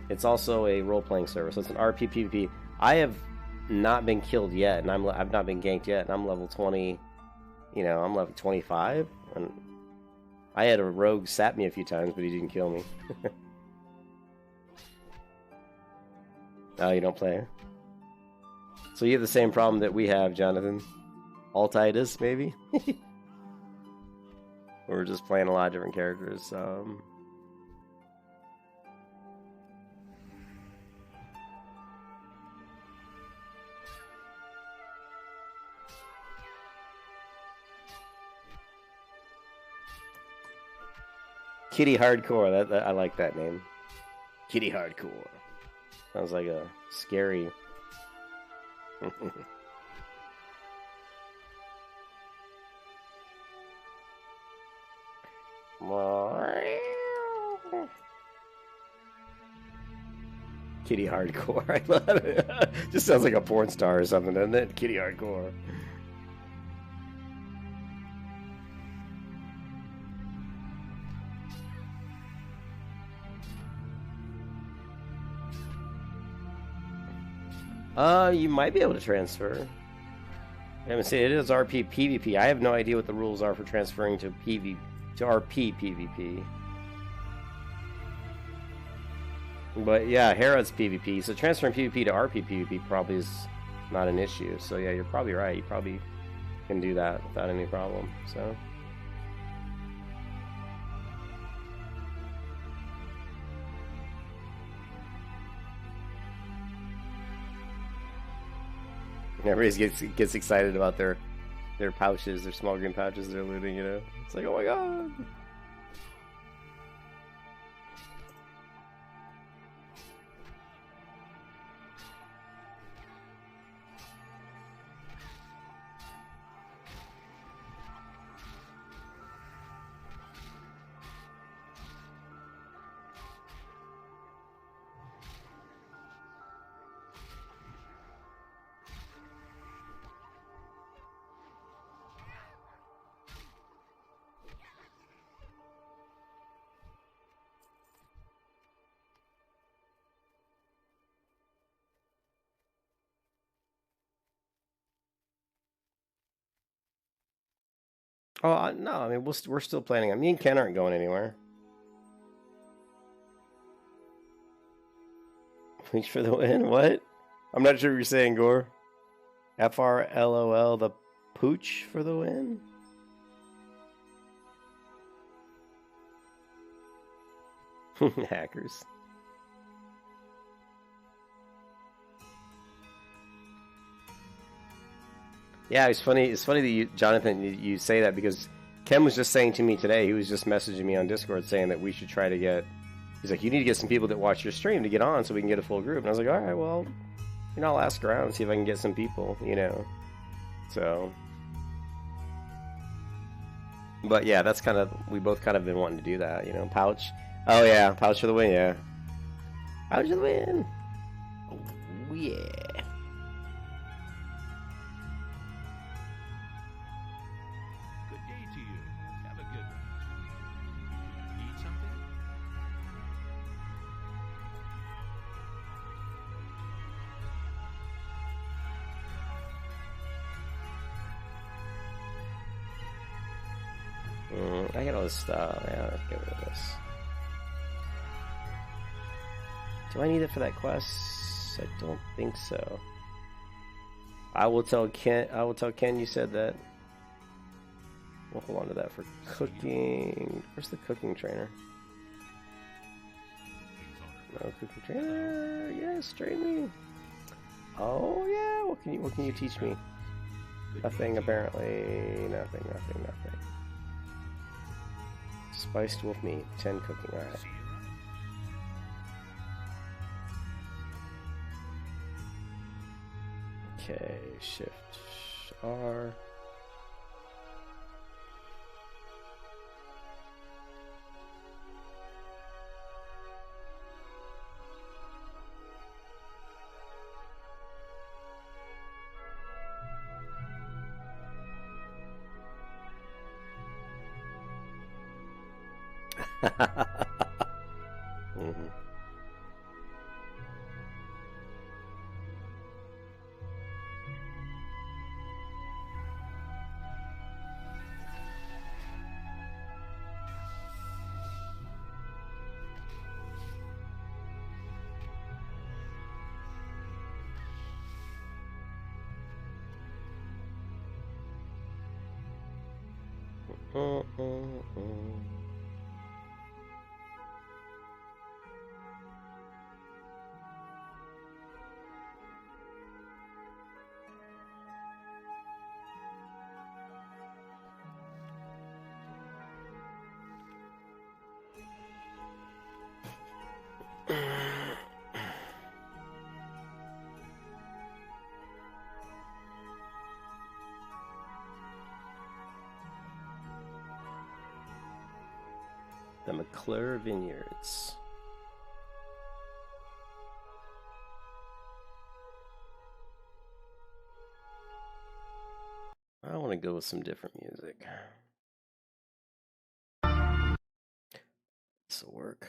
it's also a role-playing server, so it's an RP PvP. I have not been killed yet, and I've not been ganked yet, and I'm level 20. You know, I'm level 25, and I had a rogue sap me a few times, but he didn't kill me. Oh, you don't play? So you have the same problem that we have, Jonathan. Altitis, maybe? We're just playing a lot of different characters. Kitty Hardcore, that I like that name. Kitty Hardcore. Sounds like a scary... Kitty Hardcore, I love it. Just sounds like a porn star or something, doesn't it? Kitty Hardcore. You might be able to transfer. I haven't seen it. It is RP PvP. I have no idea what the rules are for transferring to RP PvP. But yeah, Herod's PvP. So transferring PvP to RP PvP probably is not an issue. So yeah, you're probably right. You probably can do that without any problem. So. Everybody gets excited about their pouches, their small green pouches they're looting, you know? It's like, oh my god! Oh, no, I mean, we're still planning on... Me and Ken aren't going anywhere. Reach for the win? What? I'm not sure what you're saying, Gore. FRLOL, the pooch for the win? Hackers. Yeah, it's funny. It's funny that you, Jonathan, you say that because Ken was just saying to me today. He was just messaging me on Discord saying that we should try to get. He's like, you need to get some people that watch your stream to get on so we can get a full group. And I was like, all right, well, you know, I'll ask around and see if I can get some people. You know, so. But yeah, that's kind of we both kind of been wanting to do that. You know, pouch. Oh yeah, pouch for the win. Yeah, pouch for the win. Oh yeah. I get all this stuff. Yeah, let's get rid of this. Do I need it for that quest? I don't think so. I will tell Ken you said that. We'll hold on to that for cooking. Where's the cooking trainer? No cooking trainer. Yes, train me. Oh yeah. What can you teach me? Nothing apparently. Nothing. Spiced wolf meat. 10 cooking. All right. Okay. Shift R. Mm-hmm. The McClure Vineyards. I want to go with some different music. This will work.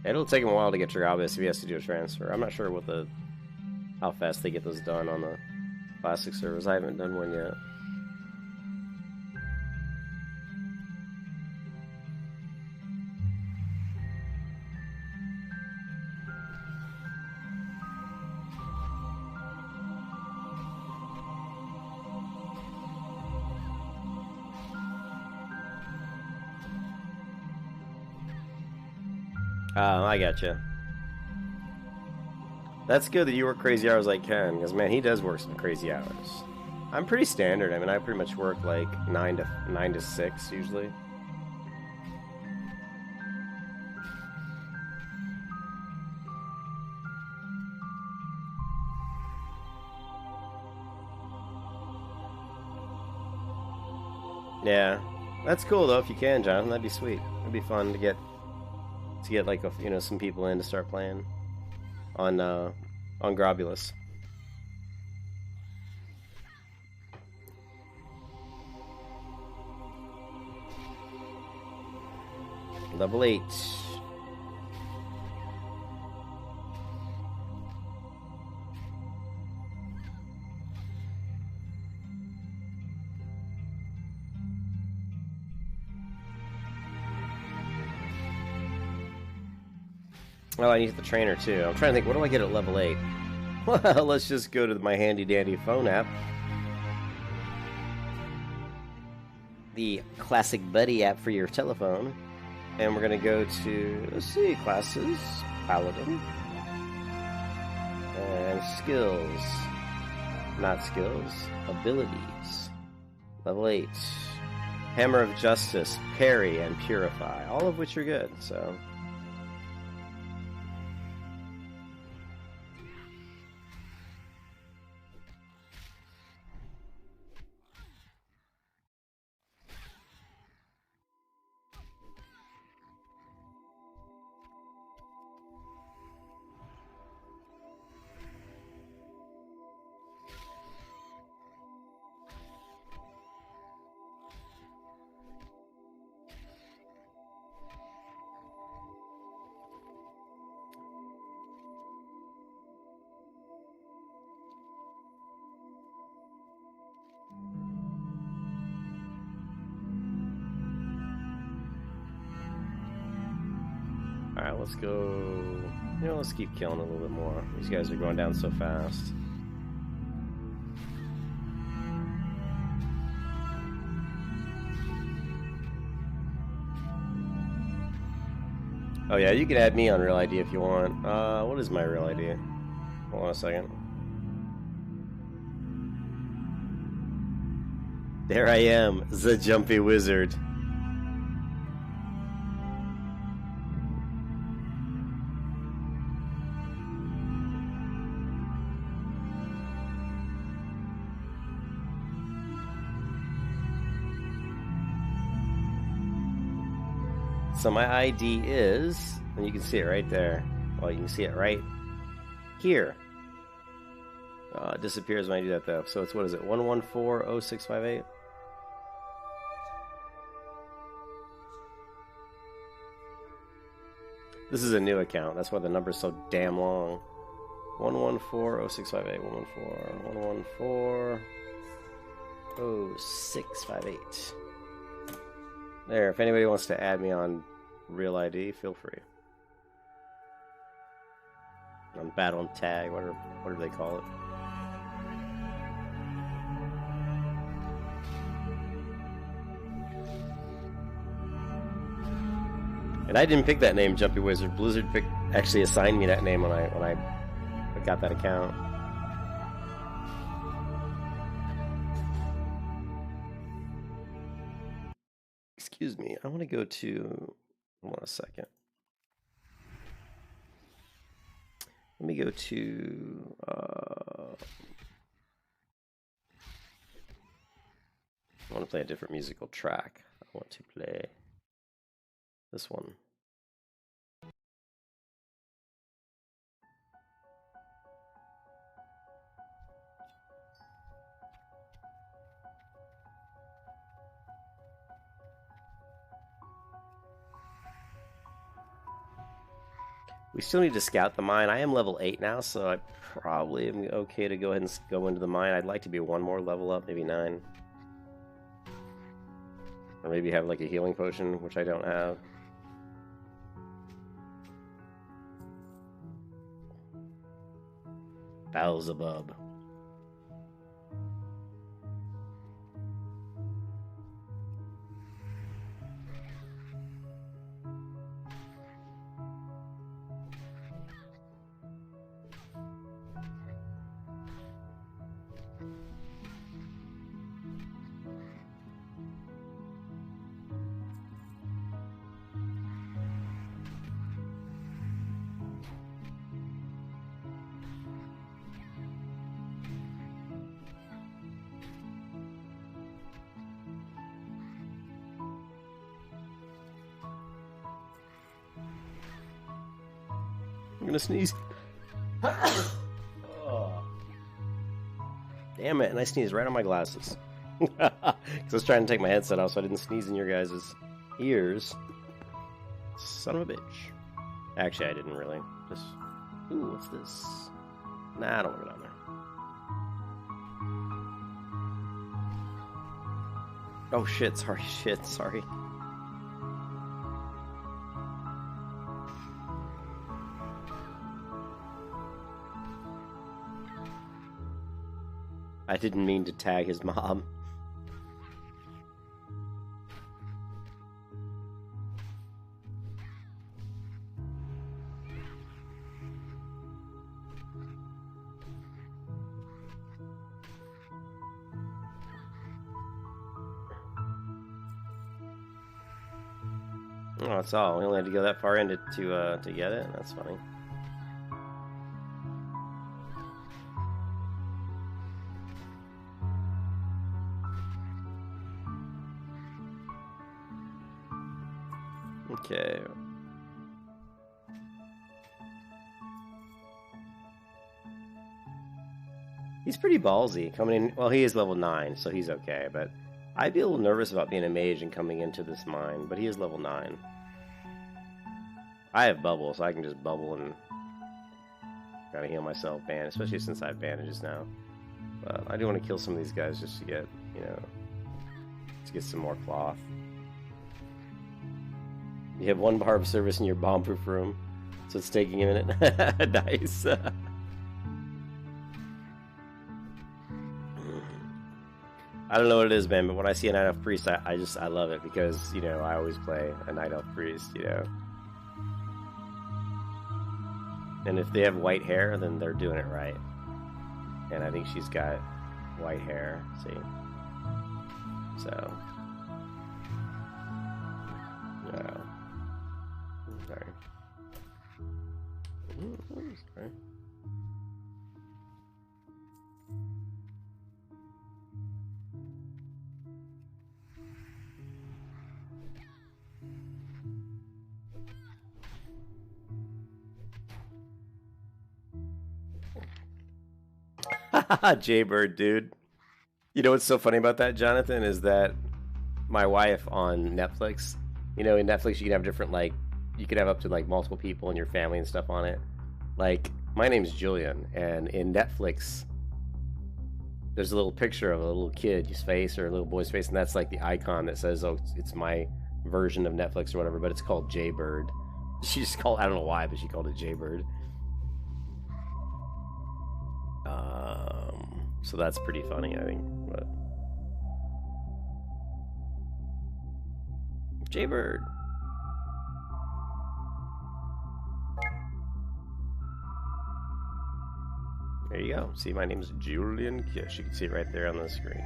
It'll take him a while to get Kargoz if he has to do a transfer. I'm not sure what how fast they get those done on the classic servers. I haven't done one yet. I gotcha. That's good that you work crazy hours like Ken, because man, he does work some crazy hours. I'm pretty standard. I mean, I pretty much work like 9 to 6 usually. Yeah, that's cool though. If you can, Jonathan, that'd be sweet. It'd be fun to get like some people in to start playing on Grobulus. Level 8. Oh, I need the trainer too. I'm trying to think, what do I get at level 8? Well, let's just go to my handy dandy phone app. The classic buddy app for your telephone. And we're going to go to, let's see, classes, Paladin. And skills. Not skills, abilities. Level 8. Hammer of Justice, Parry, and Purify. All of which are good, so... let's go. You know, let's keep killing a little bit more. These guys are going down so fast. Oh yeah, you can add me on Real ID if you want. What is my Real ID? Hold on a second. There I am, the Jumpy Wizard. So my ID is, and you can see it right there. Well, you can see it right here. It disappears when I do that though. So it's, what is it, 1140658? This is a new account. That's why the number's so damn long. 1140658. 1140658. There, if anybody wants to add me on Real ID, feel free. On Battle and Tag, whatever they call it. And I didn't pick that name, Jumpy Wizard. Blizzard actually assigned me that name when I got that account. Excuse me, I want to go to, hold on a second. Let me go to, I want to play a different musical track. I want to play this one. We still need to scout the mine. I am level 8 now, so I probably am okay to go ahead and go into the mine. I'd like to be one more level up, maybe 9. Or maybe have like a healing potion, which I don't have. Beelzebub. I'm gonna sneeze. Oh. Damn it, and I sneezed right on my glasses. Because I was trying to take my headset off so I didn't sneeze in your guys' ears. Son of a bitch. Actually, I didn't really. Just, ooh, what's this? Nah, I don't want to go down there. Oh shit, sorry, sorry. I didn't mean to tag his mom. Oh, that's all. We only had to go that far in to get it. That's funny. Okay. He's pretty ballsy coming in. Well, he is level 9, so he's okay, but I'd be a little nervous about being a mage and coming into this mine, but he is level 9. I have bubble, so I can just bubble and gotta heal myself, especially since I have bandages now. But I do want to kill some of these guys just to get, to get some more cloth. You have 1 bar of service in your bomb-proof room. So it's taking a minute. Nice. I don't know what it is, man, but when I see a Night Elf Priest, I love it because, you know, I always play a Night Elf Priest, you know. And if they have white hair, then they're doing it right. And I think she's got white hair, see? So. Yeah. Sorry. Sorry. Jaybird, dude. You know what's so funny about that, Jonathan, is that my wife on Netflix, you know, in Netflix you can have different, like, you could have up to, like, multiple people in your family and stuff on it. Like, my name's Julian, and in Netflix, there's a little picture of a little kid's face or a little boy's face, and that's, like, the icon that says, oh, it's my version of Netflix or whatever, but it's called Jaybird. She just called, I don't know why, but she called it Jaybird. So that's pretty funny, I think. But Jaybird. There you go. See, my name's Julian Kish. You can see it right there on the screen.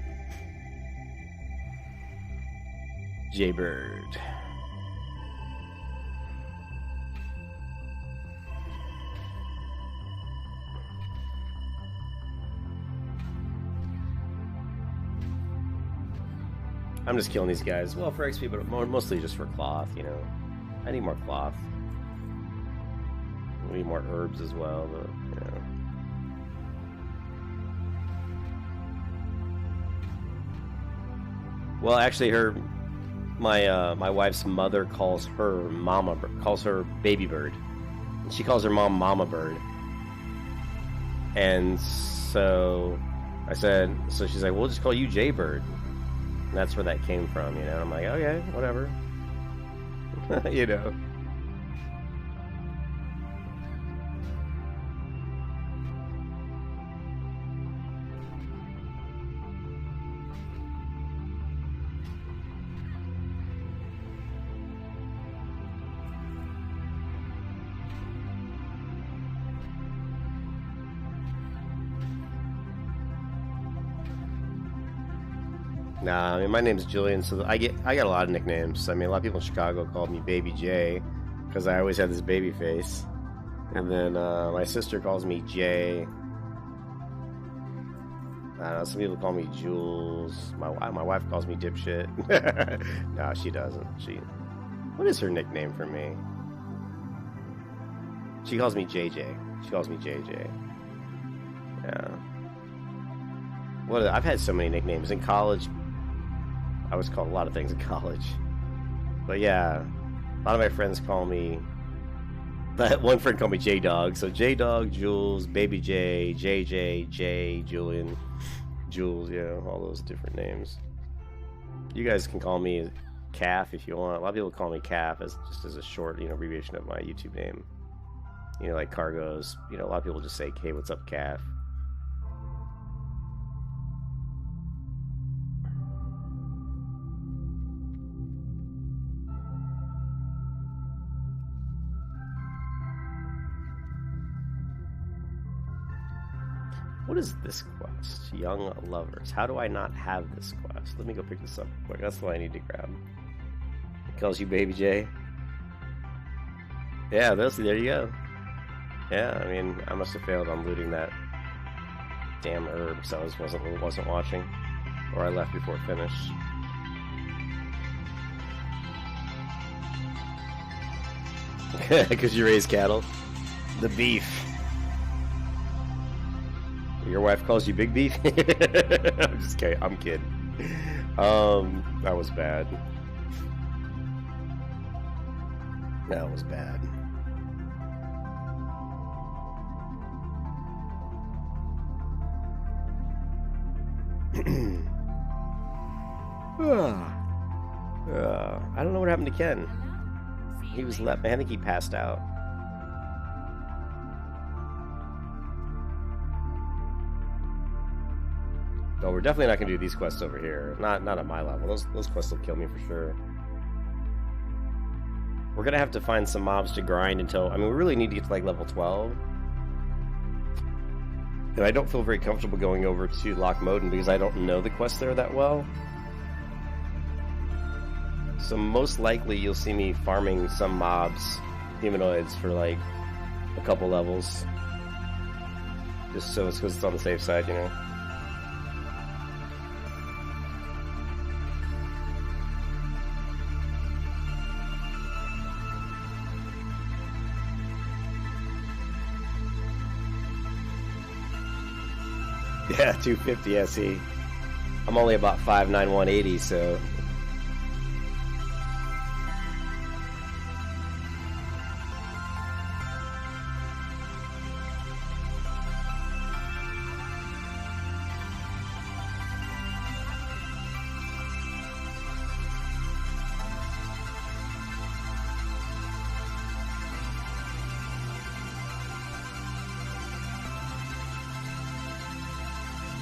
Jaybird. I'm just killing these guys. Well, for XP, but mostly just for cloth, you know. I need more cloth. We need more herbs as well, but, you know. Well, actually, my wife's mother calls her baby bird. And she calls her mom Mama Bird. And so I said, so she's like, we'll just call you Jaybird. And that's where that came from, you know. I'm like, okay, whatever. You know. Nah, I mean, my name's Julian, so I got a lot of nicknames. I mean, a lot of people in Chicago called me Baby J because I always had this baby face. And then my sister calls me Jay. I don't know, some people call me Jules. My wife calls me Dipshit. No, she doesn't. What is her nickname for me? She calls me JJ. She calls me JJ. Yeah. I've had so many nicknames in college. I was called a lot of things in college. But yeah, a lot of my friends call me... One friend called me J-Dog. So J-Dog, Jules, Baby J, JJ, J, Julian, Jules, yeah, all those different names. You guys can call me Calf if you want. A lot of people call me Calf just as a short, you know, abbreviation of my YouTube name. You know, like Kargoz. You know, a lot of people just say, hey, what's up, Calf? What is this quest? Young Lovers. How do I not have this quest? Let me go pick this up quick. That's what I need to grab. It calls you Baby J. Yeah, there you go. Yeah, I mean, I must have failed on looting that damn herb, so I wasn't watching. Or I left before it finished. Because you raise cattle. The beef. Your wife calls you Big Beef? I'm just kidding. I'm kidding. That was bad. That was bad. I don't know what happened to Ken. He was left. I think he passed out. Oh, we're definitely not gonna do these quests over here. Not at my level. Those quests will kill me for sure. We're gonna have to find some mobs to grind until... I mean, we really need to get to like level 12. And I don't feel very comfortable going over to Lochmoden because I don't know the quests there that well. So most likely you'll see me farming some mobs, humanoids, for like a couple levels. Just so it's on the safe side, you know. Yeah, 250 SE. I'm only about 5'9", 180, so...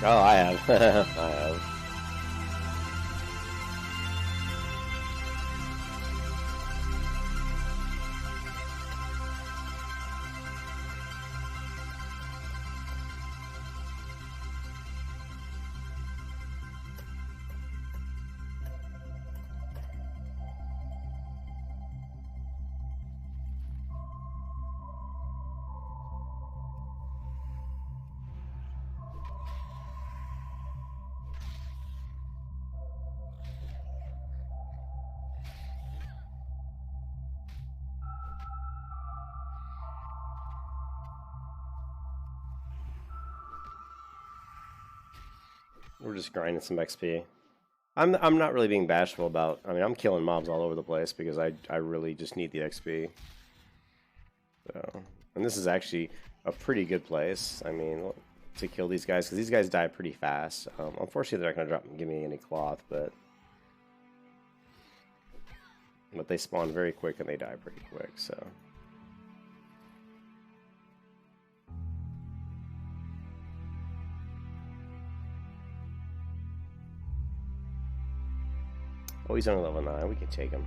Oh, I have. I have. We're just grinding some XP. I'm not really being bashful about... I mean, I'm killing mobs all over the place because I really just need the XP. So, and this is actually a pretty good place. I mean, to kill these guys, because these guys die pretty fast. Unfortunately, they're not going to give me any cloth, but they spawn very quick and they die pretty quick. So. Oh, he's only level 9. We can take him.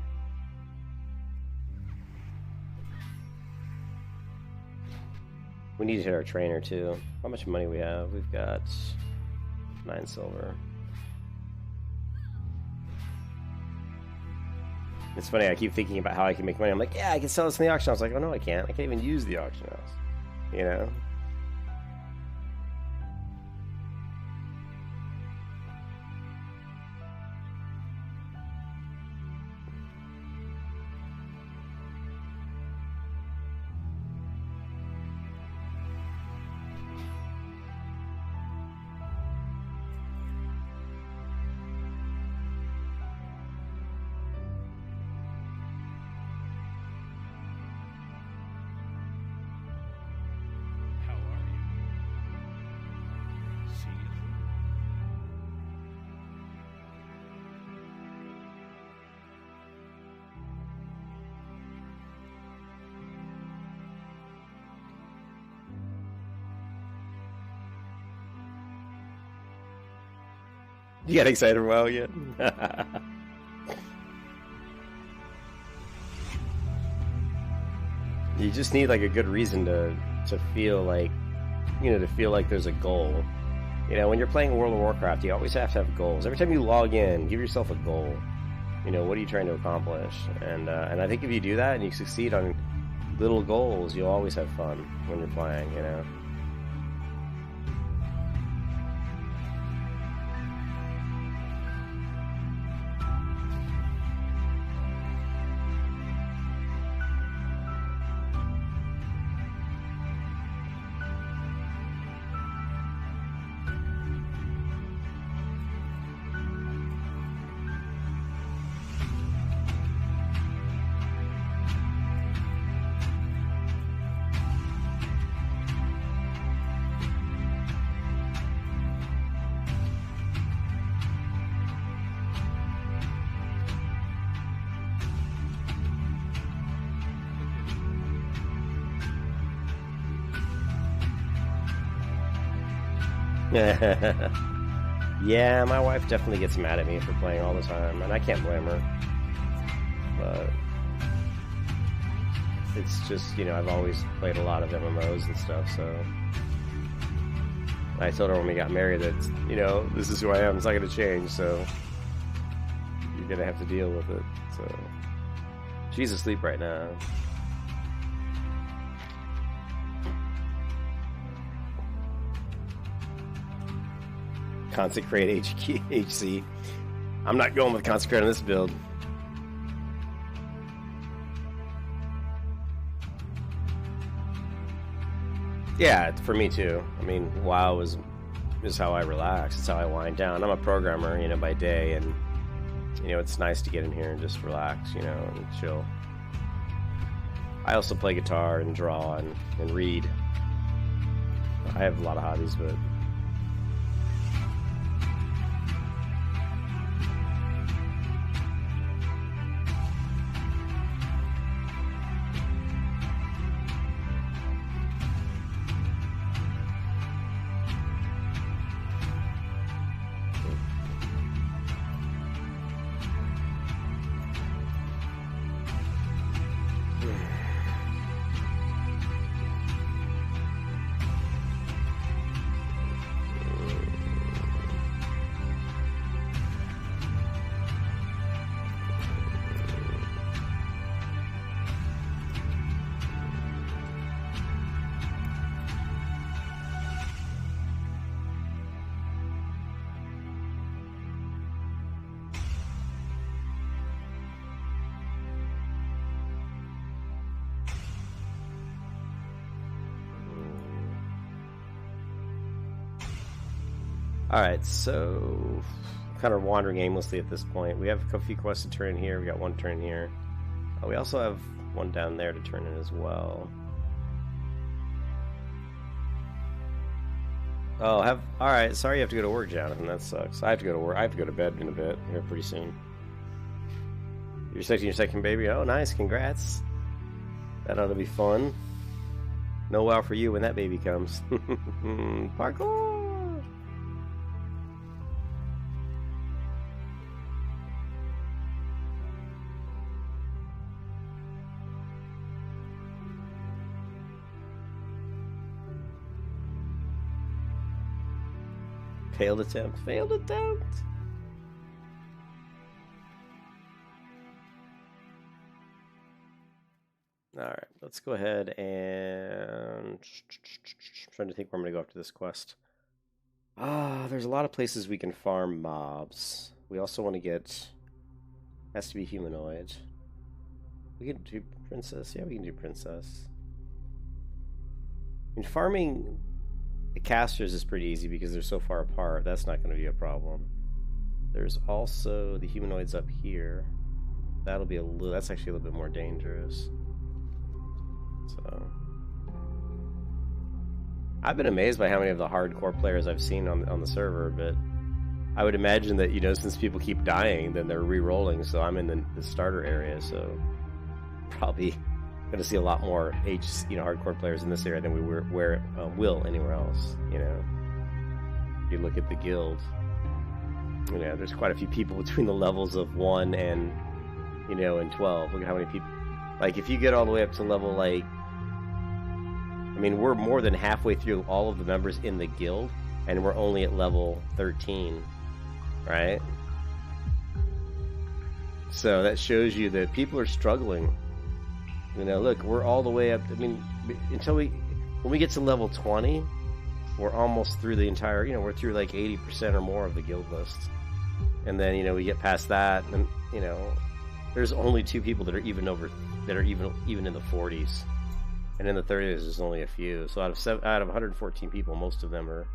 We need to hit our trainer, too. How much money we have? We've got 9 silver. It's funny, I keep thinking about how I can make money. I'm like, yeah, I can sell this in the auction house. I was like, oh, no, I can't. I can't even use the auction house. You know? You got excited for WoW yet? You just need like a good reason to feel like, you know, to feel like there's a goal. You know, when you're playing World of Warcraft, you always have to have goals. Every time you log in, give yourself a goal. You know, what are you trying to accomplish? And I think if you do that and you succeed on little goals, you'll always have fun when you're playing, you know. Yeah, my wife definitely gets mad at me for playing all the time, and I can't blame her. But it's just, you know, I've always played a lot of MMOs and stuff, so I told her when we got married that, you know, this is who I am, it's not going to change, so you're going to have to deal with it. So she's asleep right now. Consecrate HC. I'm not going with Consecrate on this build. Yeah, for me too. I mean, WoW is how I relax. It's how I wind down. I'm a programmer, you know, by day, and you know, it's nice to get in here and just relax, you know, and chill. I also play guitar and draw and read. I have a lot of hobbies, but alright, so kind of wandering aimlessly at this point. We have a few quests to turn in here. We got one turn here. We also have one down there to turn in as well. Oh, alright, sorry you have to go to work, Jonathan. That sucks. I have to go to work. I have to go to bed in a bit here pretty soon. You're expecting your second baby? Oh, nice. Congrats. That ought to be fun. No WoW for you when that baby comes. Parkour! Failed attempt. Failed attempt. Alright, let's go ahead and... I'm trying to think where I'm going to go after this quest. There's a lot of places we can farm mobs. We also want to get... Has to be humanoid. We can do princess. Yeah, we can do princess. And farming... The casters is pretty easy because they're so far apart. That's not going to be a problem. There's also the humanoids up here. That'll be that's actually a little bit more dangerous. So I've been amazed by how many of the hardcore players I've seen on the server, but I would imagine that, you know, since people keep dying, then they're re-rolling, so I'm in the starter area, so probably going to see a lot more hardcore players in this area than we will anywhere else. You know, if you look at the guild, you know, there's quite a few people between the levels of 1 and, you know, and 12. Look at how many people. Like, if you get all the way up to level, like, I mean, we're more than halfway through all of the members in the guild, and we're only at level 13, right? So that shows you that people are struggling. You know, look, we're all the way up. I mean, when we get to level 20, we're almost through the entire, you know, we're through like 80% or more of the guild list. And then, you know, we get past that, and, you know, there's only 2 people that are even in the 40s. And in the 30s, there's only a few. So out of 114 people, most of them are,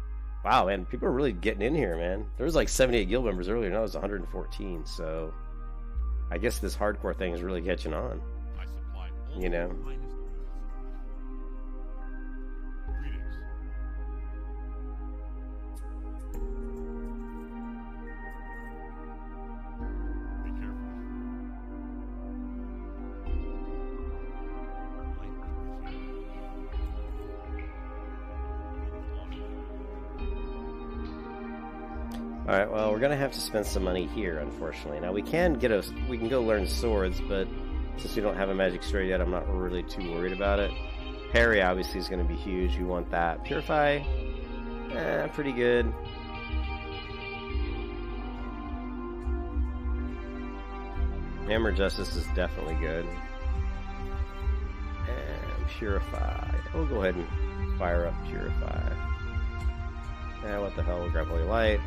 wow, man, people are really getting in here, man. There was like 78 guild members earlier, now it's 114. So I guess this hardcore thing is really catching on. You know. Alright, well, we're gonna have to spend some money here, unfortunately. Now, we can go learn swords, but since we don't have a magic sword yet, I'm not really too worried about it. Parry, obviously, is gonna be huge. We want that. Purify, pretty good. Hammer Justice is definitely good. And Purify. We'll go ahead and fire up Purify. What the hell, we'll grab Holy Light.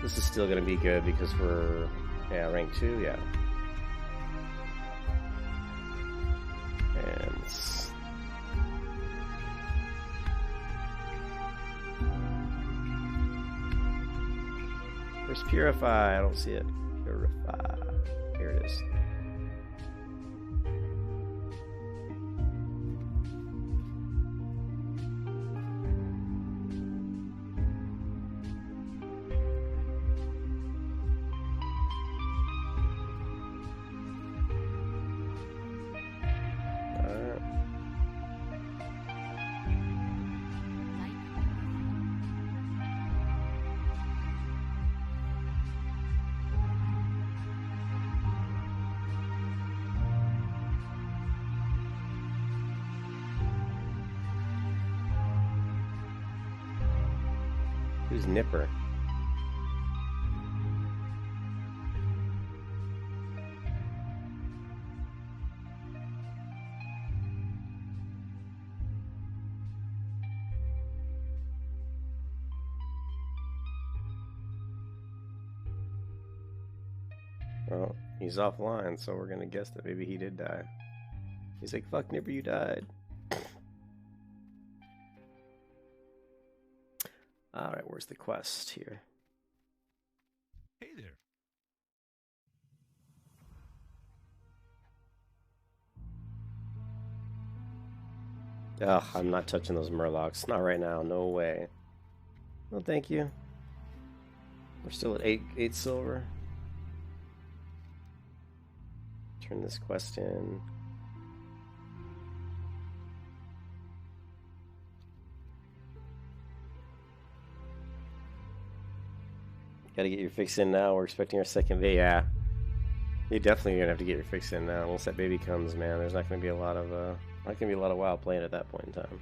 This is still going to be good because we're, rank 2, yeah. And where's Purify? I don't see it. Purify. Here it is. Who's Nipper? Well, he's offline, so we're gonna guess that maybe he did die. He's like, fuck Nipper, you died. Alright, where's the quest here? Hey there. Ugh, I'm not touching those Murlocs. Not right now, no way. No, thank you. We're still at 8 silver. Turn this quest in. Gotta get your fix in now. We're expecting our second baby. Yeah. You're definitely gonna have to get your fix in now. Once that baby comes, man, there's not gonna be a lot of WoW playing at that point in time.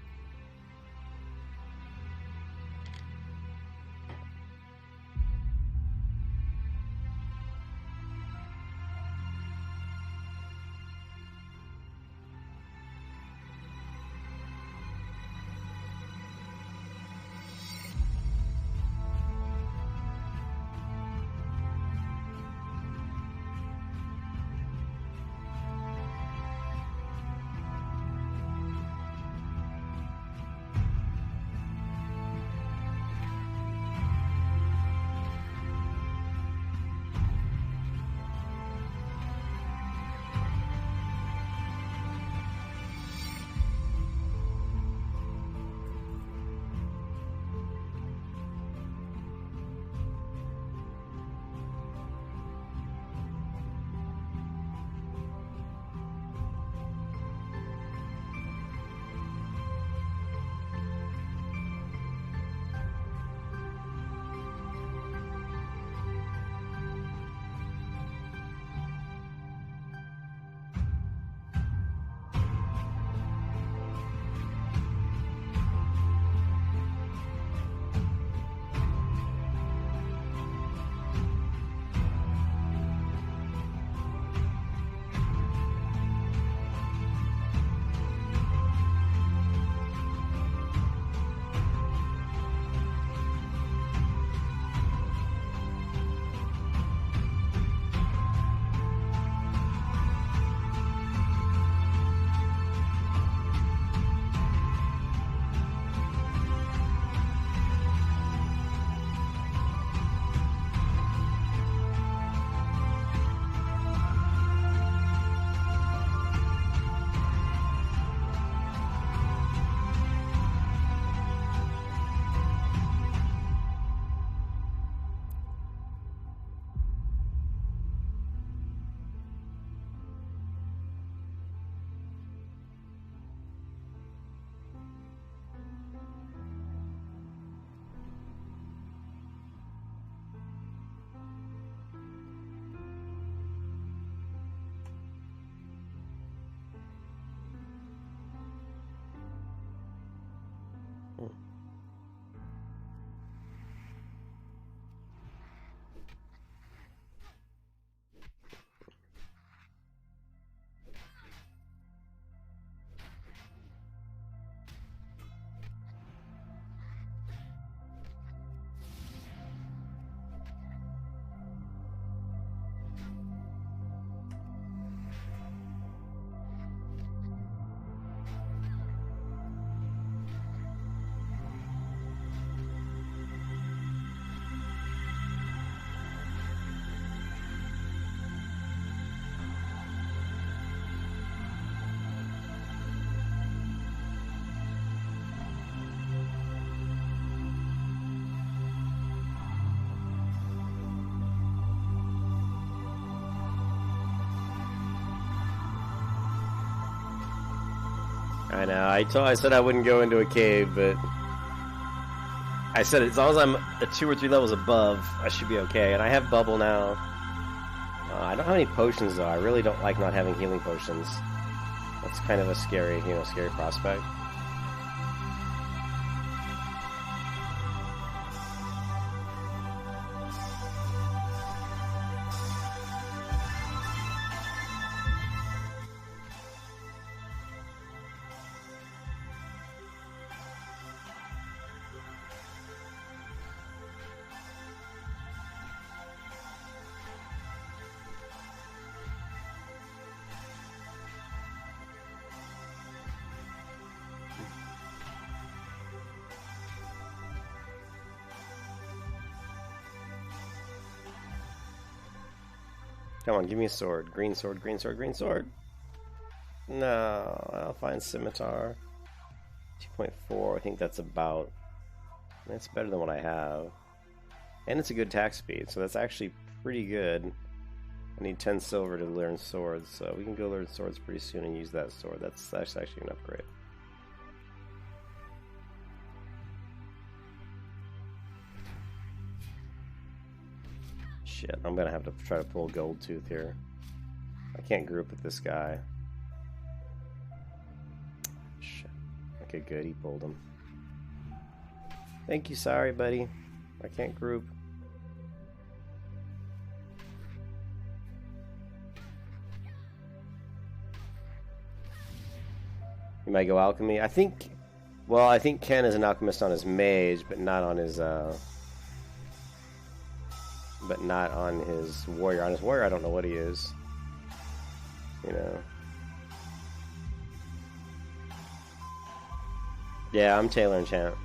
I know. I said I wouldn't go into a cave, but I said as long as I'm 2 or 3 levels above, I should be okay. And I have bubble now. I don't have any potions though. I really don't like not having healing potions. That's kind of a scary, scary prospect. Come on, give me a sword. Green sword, green sword, green sword. No, I'll find scimitar. 2.4, I think that's about... That's better than what I have. And it's a good attack speed, so that's actually pretty good. I need 10 silver to learn swords, so we can go learn swords pretty soon and use that sword. That's actually an upgrade. Shit, I'm gonna have to try to pull Gold Tooth here. I can't group with this guy. Shit. Okay, good, he pulled him. Thank you, sorry, buddy. I can't group. You might go alchemy. I think Ken is an alchemist on his mage, but not on his warrior. On his warrior, I don't know what he is. Yeah, I'm Taylor Enchant.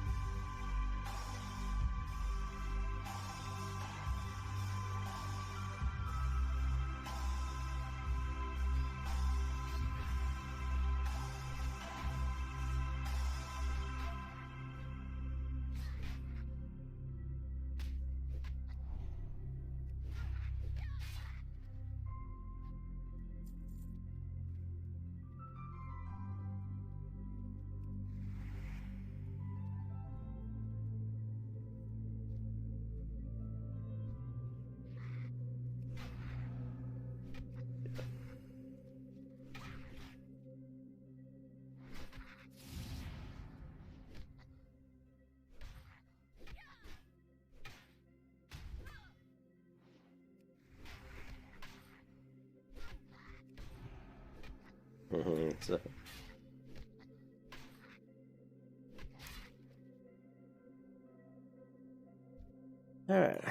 So. All right.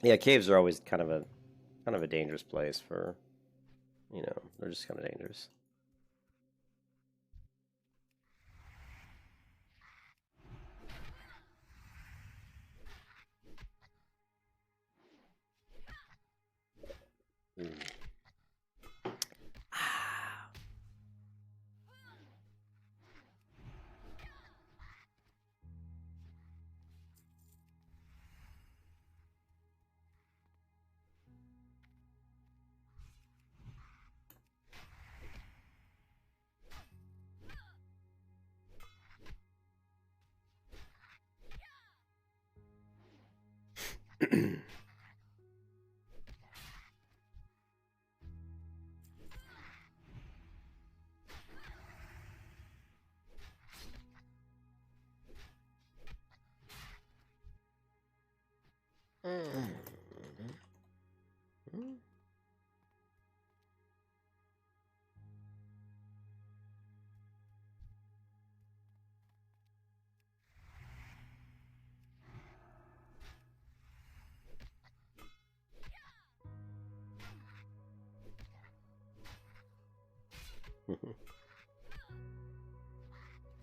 Yeah, caves are always kind of a dangerous place for, they're just kind of dangerous.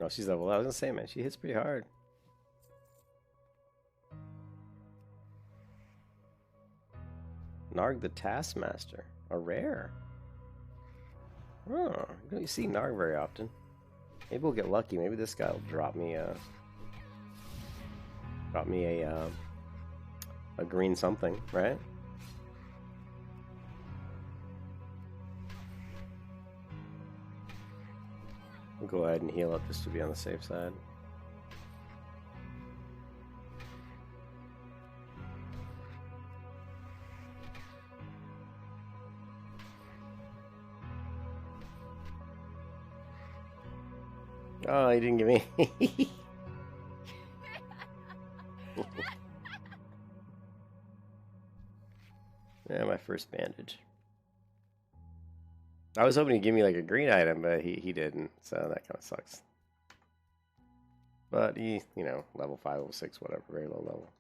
Oh, she's level. I was gonna say, man, she hits pretty hard. Narg the Taskmaster, a rare. Oh, you don't see Narg very often. Maybe we'll get lucky. Maybe this guy will drop me a green something, right? We'll go ahead and heal up just to be on the safe side. Oh, he didn't give me. Yeah, my first bandage. I was hoping he'd give me like a green item, but he didn't, so that kind of sucks. But he, you know, level 5, level 6, whatever, very low level.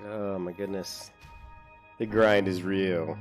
Oh my goodness. The grind is real.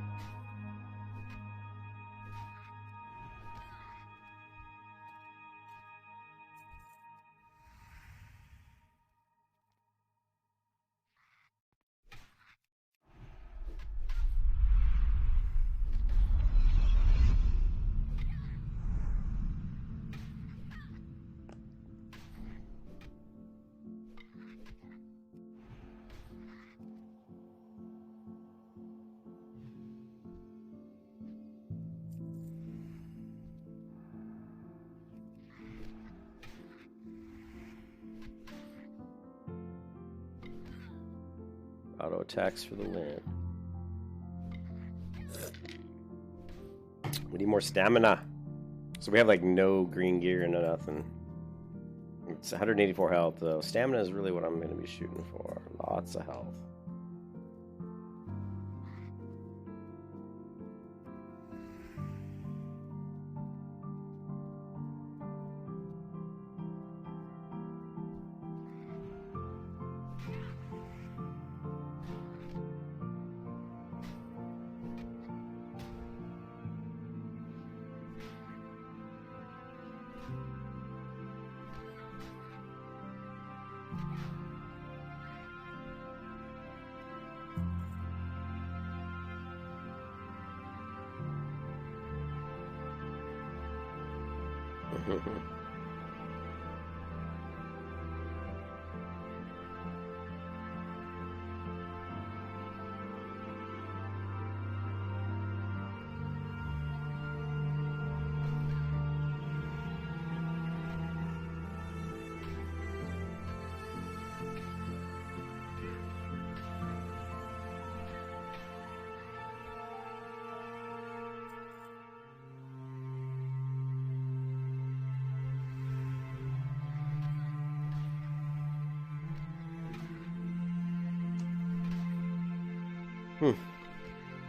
Auto attacks for the win. We need more stamina. So we have like no green gear and no nothing. It's 184 health though. Stamina is really what I'm going to be shooting for. Lots of health.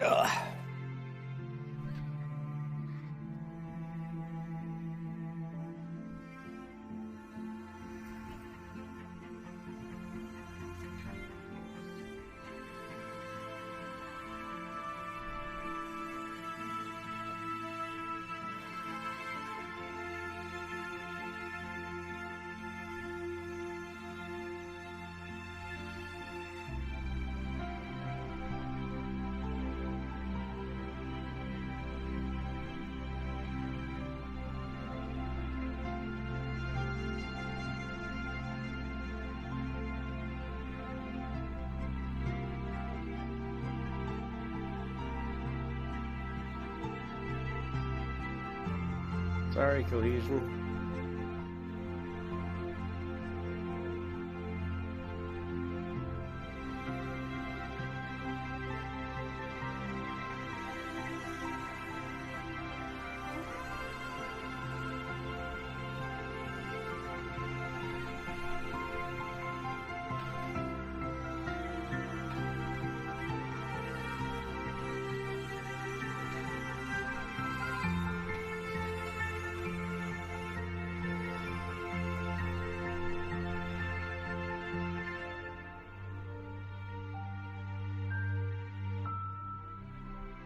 Ugh. Sorry, Cohesion.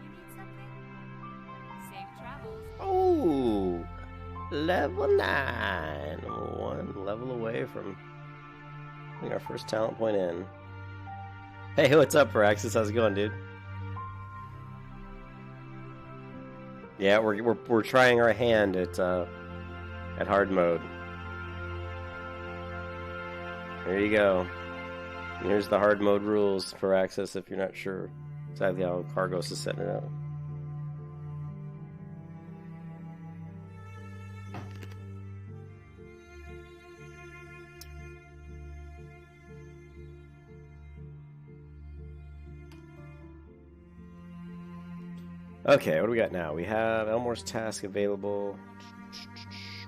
You need something? Safe travels. Oh, level 9. One level away from getting our first talent point in. Hey, what's up, Paraxis? How's it going, dude? Yeah, we're trying our hand at hard mode. There you go. And here's the hard mode rules for access if you're not sure exactly how Kargoz is setting it up. Okay, what do we got now? We have Elmore's task available.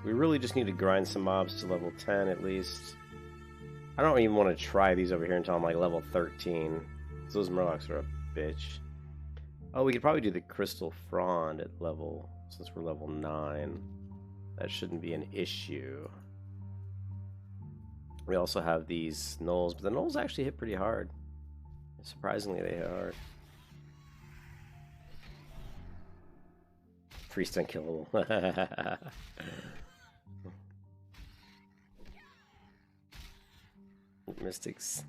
We really just need to grind some mobs to level 10 at least. I don't even want to try these over here until I'm like level 13. Those Murlocs are a bitch. Oh, we could probably do the Crystal Frond at level, since we're level 9. That shouldn't be an issue. We also have these Gnolls, but the Gnolls actually hit pretty hard. Surprisingly, they hit hard. Priest unkillable. Mystics.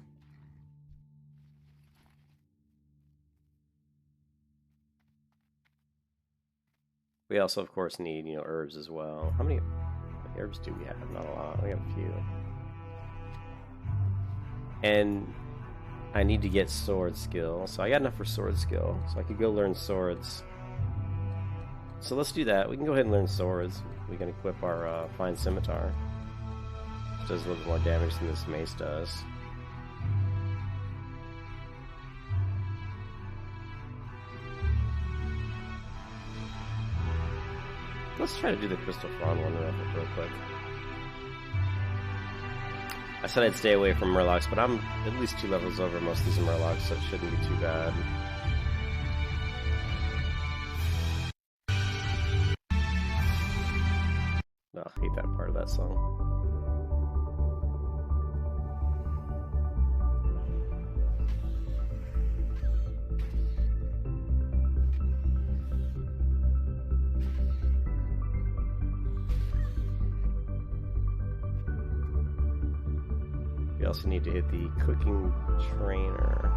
We also, of course, need, herbs as well. How many herbs do we have? Not a lot. We have a few. And I need to get sword skill. So I got enough for sword skill. So I could go learn swords. So let's do that. We can go ahead and learn swords. We can equip our fine scimitar. It does a little more damage than this mace does. Let's try to do the Crystal Frond one real quick. I said I'd stay away from Murlocs, but I'm at least 2 levels over most of these Murlocs, so it shouldn't be too bad. Oh, I hate that part of that song. We also need to hit the cooking trainer.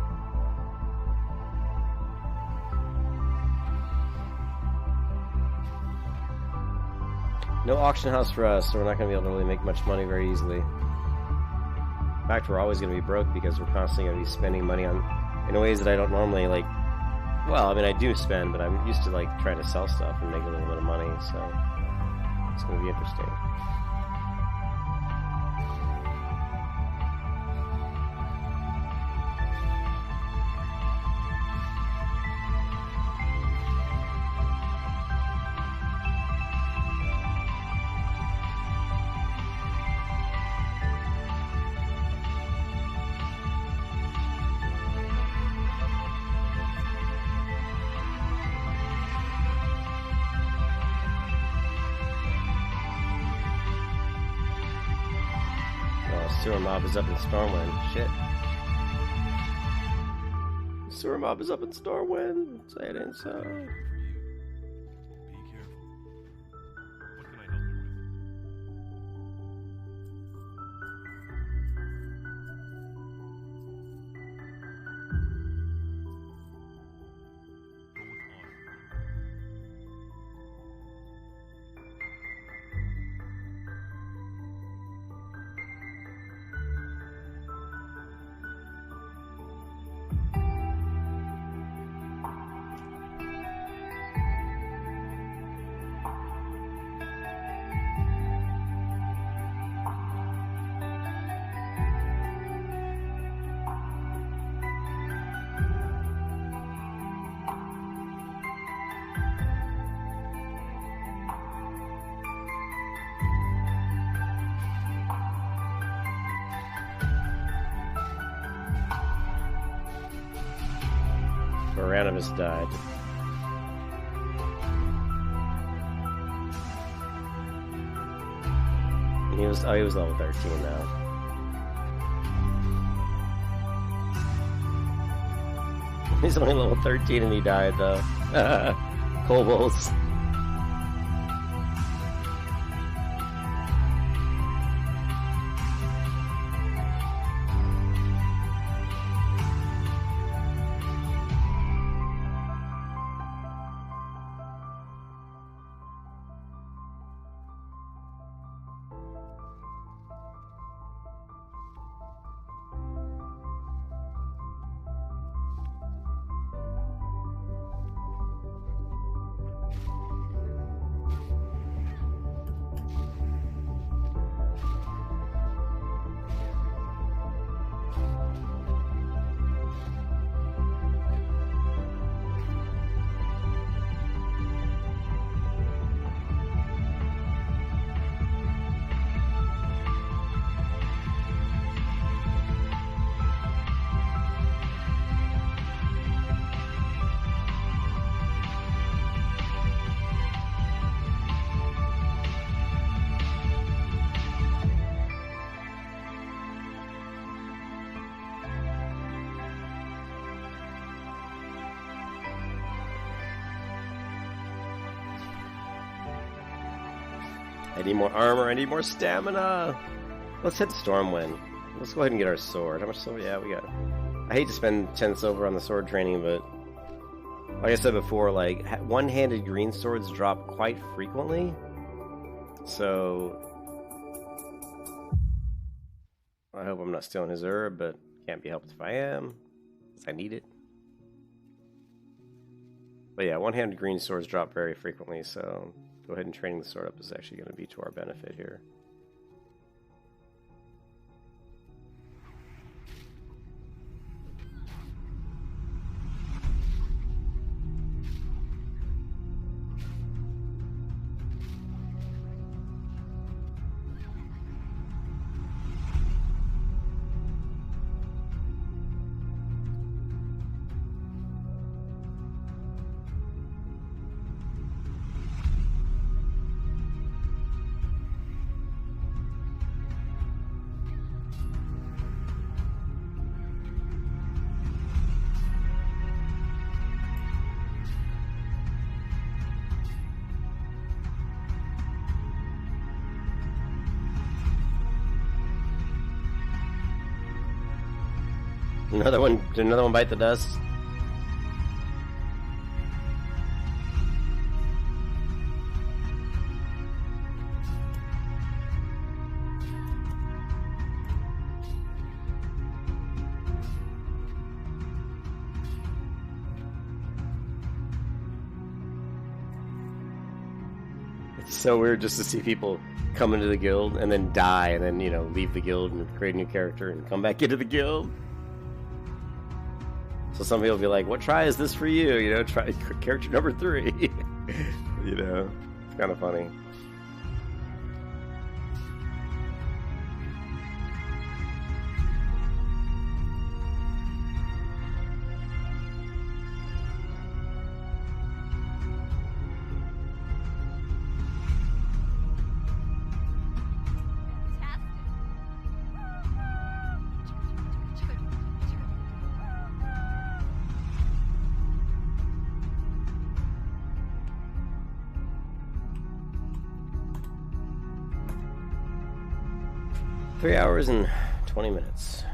No auction house for us, so we're not going to be able to really make much money very easily. In fact, we're always going to be broke because we're constantly going to be spending money on in ways that I don't normally like. Well, I mean, I do spend, but I'm used to like trying to sell stuff and make a little bit of money, so it's going to be interesting. Sewer mob is up in Stormwind. Shit. Sewer mob is up in Stormwind. Say it ain't so. Be careful. What can I help you with? Go with honor. Tyrannomus died. He was level 13 now. He's only level 13 and he died though. Kobolds. I need more armor, I need more stamina! Let's hit Stormwind. Let's go ahead and get our sword. How much silver? Yeah, we got... I hate to spend 10 silver on the sword training, but... Like I said before, like, one-handed green swords drop quite frequently. So... I hope I'm not stealing his herb, but can't be helped if I am. Because I need it. But yeah, one-handed green swords drop very frequently, so... Go ahead and training the sword up is actually going to be to our benefit here. Did another one bite the dust? It's so weird just to see people come into the guild and then die and then, you know, leave the guild and create a new character and come back into the guild. So some people will be like, what try is this for you? You know, try character number 3. You know, it's kind of funny. Three hours and 20 minutes.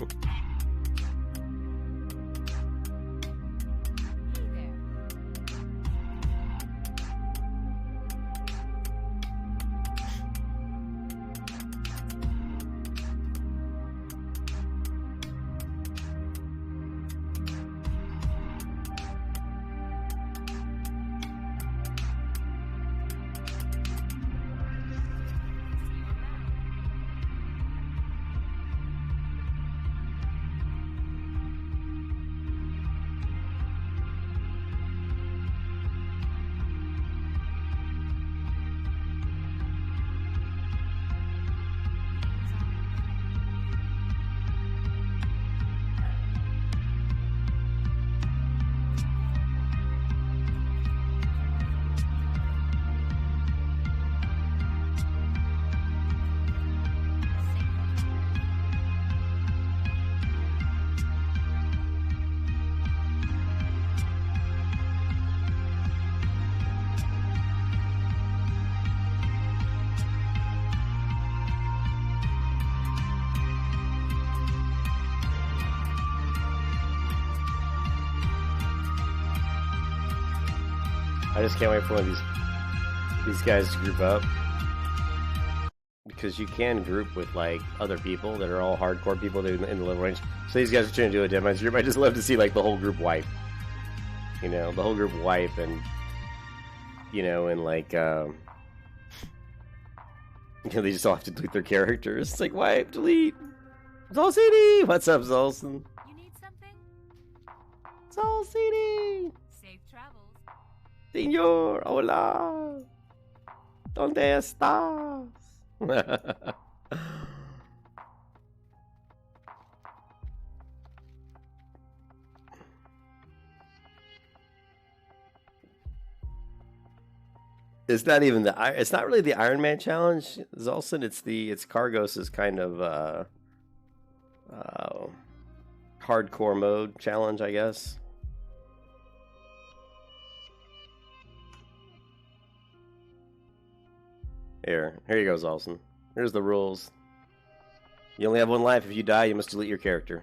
there. I just can't wait for one of these guys to group up, because you can group with like other people that are all hardcore people that are in the level range. So these guys are trying to do a deadmines group. I just love to see like the whole group wipe. You know, the whole group wipe, and you know, and like you know, they just all have to delete their characters. It's like wipe, delete. Zol CD! What's up, Zolson? You need something? Zol CD! Safe travels. Señor, hola. ¿Dónde estás? It's not even it's not really the Iron Man challenge, Zolson. It's Kargos' kind of hardcore mode challenge, I guess. Here you go, Zolson. Here's the rules. You only have one life. If you die, you must delete your character.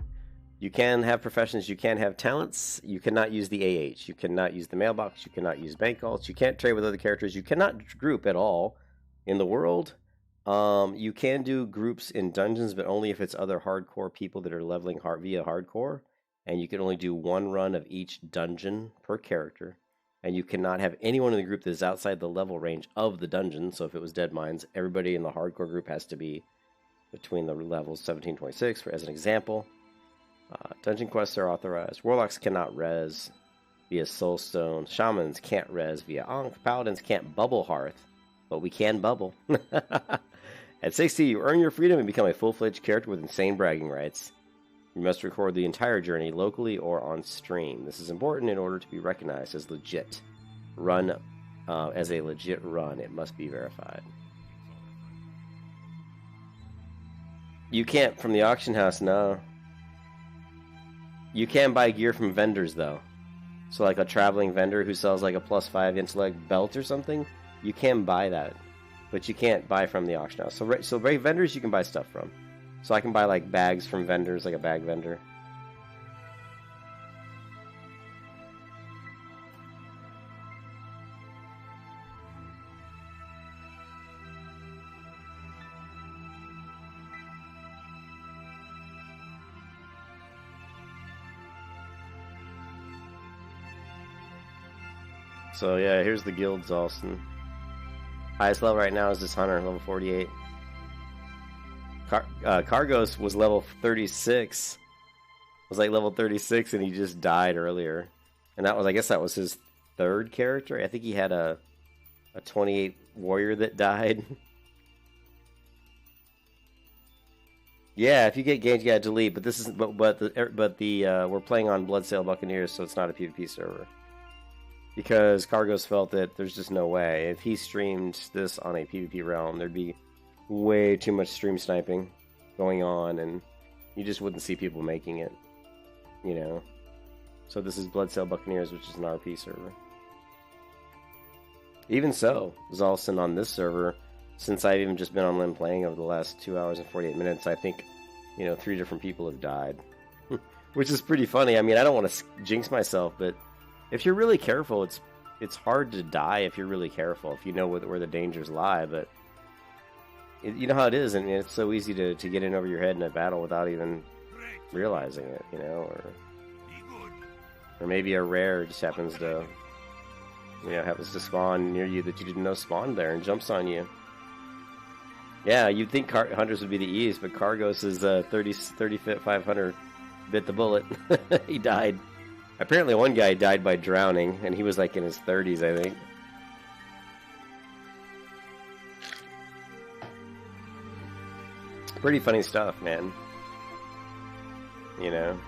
You can have professions. You can have talents. You cannot use the AH. You cannot use the mailbox. You cannot use bank vaults. You can't trade with other characters. You cannot group at all in the world. You can do groups in dungeons, but only if it's other hardcore people that are leveling via hardcore. And you can only do one run of each dungeon per character. And you cannot have anyone in the group that is outside the level range of the dungeon. So if it was Dead Mines, everybody in the hardcore group has to be between the levels 17 26, as an example. Dungeon quests are authorized. Warlocks cannot res via Soulstone. Shamans can't res via Ankh. Paladins can't bubble Hearth, but we can bubble. At 60, you earn your freedom and become a full-fledged character with insane bragging rights. You must record the entire journey locally or on stream. This is important in order to be recognized as legit. Run as a legit run. It must be verified. You can't from the auction house, no. You can buy gear from vendors, though. So like a traveling vendor who sells like a +5 intellect belt or something, you can buy that. But you can't buy from the auction house. So vendors you can buy stuff from. So I can buy like bags from vendors, like a bag vendor. So yeah, here's the guilds, Austin. Highest level right now is this hunter, level 48. Kargoz was level 36. Was like level 36, and he just died earlier. And that was, I guess, that was his third character. I think he had a 28 warrior that died. Yeah, if you get games, you gotta delete. But this is but we're playing on Bloodsail Buccaneers, so it's not a PvP server. Because Kargos felt that there's just no way. If he streamed this on a PvP realm, there'd be way too much stream sniping going on, and you just wouldn't see people making it, you know. So this is Bloodsail Buccaneers, which is an RP server. Even so, Zolson on this server, since I've even just been online playing over the last 2 hours and 48 minutes, I think you know, 3 different people have died, which is pretty funny. I mean, I don't want to jinx myself, but if you're really careful, it's hard to die if you're really careful, if you know where the dangers lie. But you know how it is, and it's so easy to get in over your head in a battle without even realizing it, you know, or maybe a rare just happens to, you know, happens to spawn near you that you didn't know spawned there and jumps on you. Yeah, you'd think hunters would be the ease, but Kargoz is 30 fit 500 bit the bullet. He died. Apparently one guy died by drowning, and he was like in his 30s, I think. Pretty funny stuff, man. You know?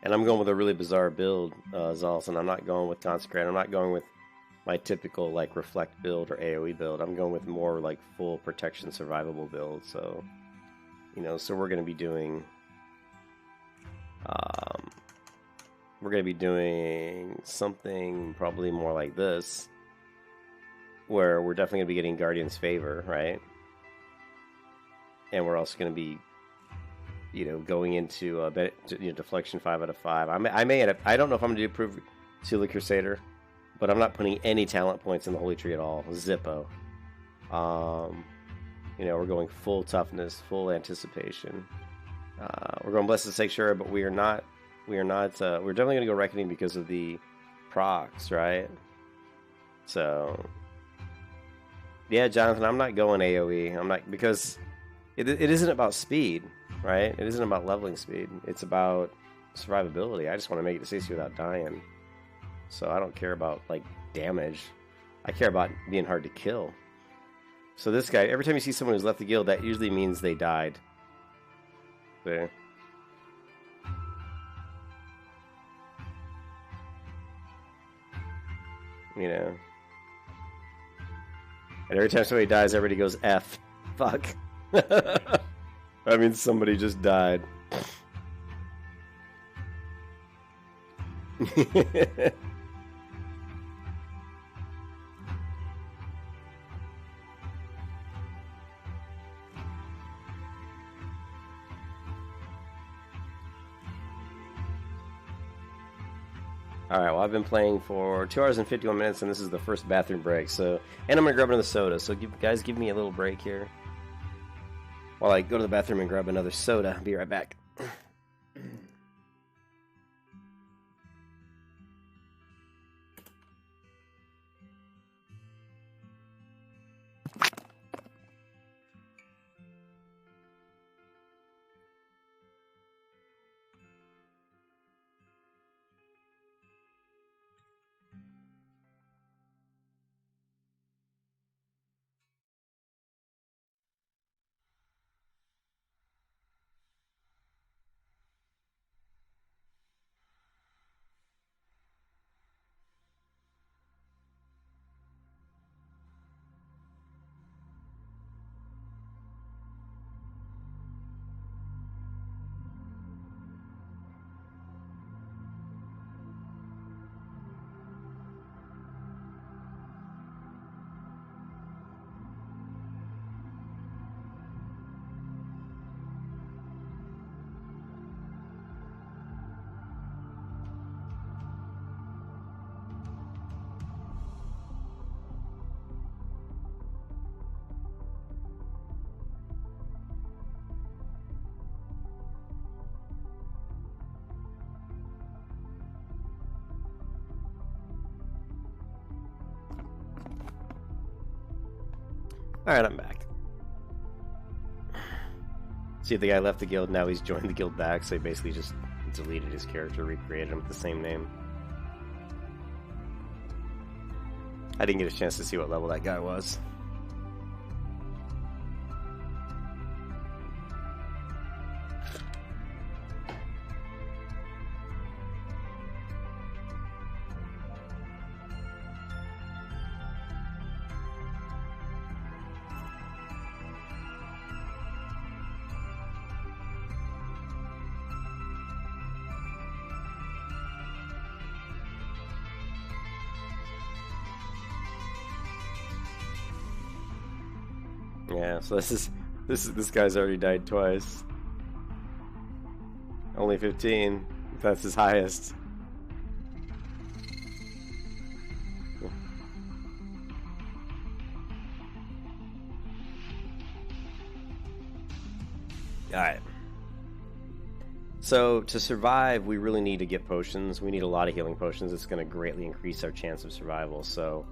And I'm going with a really bizarre build, Zalson. I'm not going with Consecrate. I'm not going with my typical, like, Reflect build or AoE build. I'm going with more, like, full protection survivable build. So, you know, so we're going to be doing... we're going to be doing something probably more like this, where we're definitely going to be getting Guardian's Favor, right? And we're also going to be, you know, going into deflection 5 out of 5. I may end up, I don't know if I'm going to do Proof Sealer Crusader, but I'm not putting any talent points in the Holy Tree at all. Zippo. You know, we're going full toughness, full anticipation. We're going Blessed Sanctuary, but we're definitely going to go Reckoning because of the procs, right? So, yeah, Jonathan, I'm not going AoE. I'm not, because it isn't about speed, right? It isn't about leveling speed. It's about survivability. I just want to make it to 60 without dying. So I don't care about, like, damage. I care about being hard to kill. So this guy, every time you see someone who's left the guild, that usually means they died. There. You know. And every time somebody dies, everybody goes F. Fuck. I mean, somebody just died. Alright, well, I've been playing for 2 hours and 51 minutes, and this is the first bathroom break, so... And I'm gonna grab another soda, so guys, give me a little break here. While I go to the bathroom and grab another soda. I'll be right back. Alright, I'm back. See if the guy left the guild, now he's joined the guild back, so he basically just deleted his character, recreated him with the same name. I didn't get a chance to see what level that guy was. Yeah, so this guy's already died twice. Only 15. That's his highest. Alright. So, to survive, we really need to get potions. We need a lot of healing potions. It's going to greatly increase our chance of survival. So,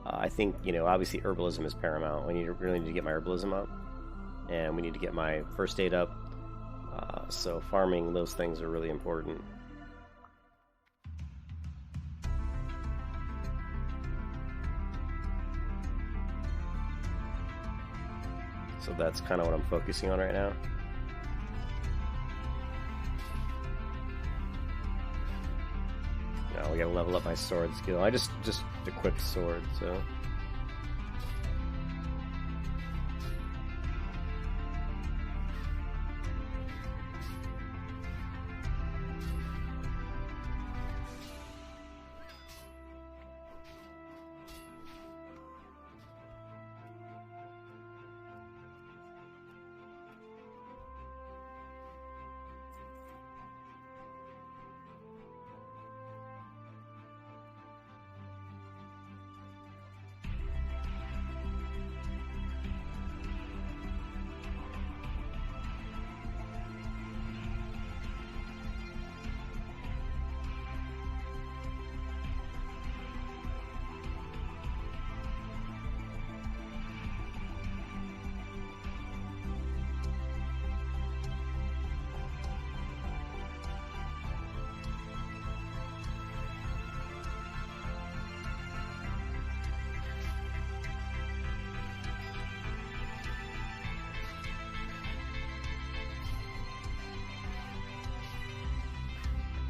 I think, you know, obviously herbalism is paramount. We really need to get my herbalism up. And we need to get my first aid up. So, farming those things are really important. So that's kind of what I'm focusing on right now. Now we gotta level up my sword skill. I just equipped sword, so.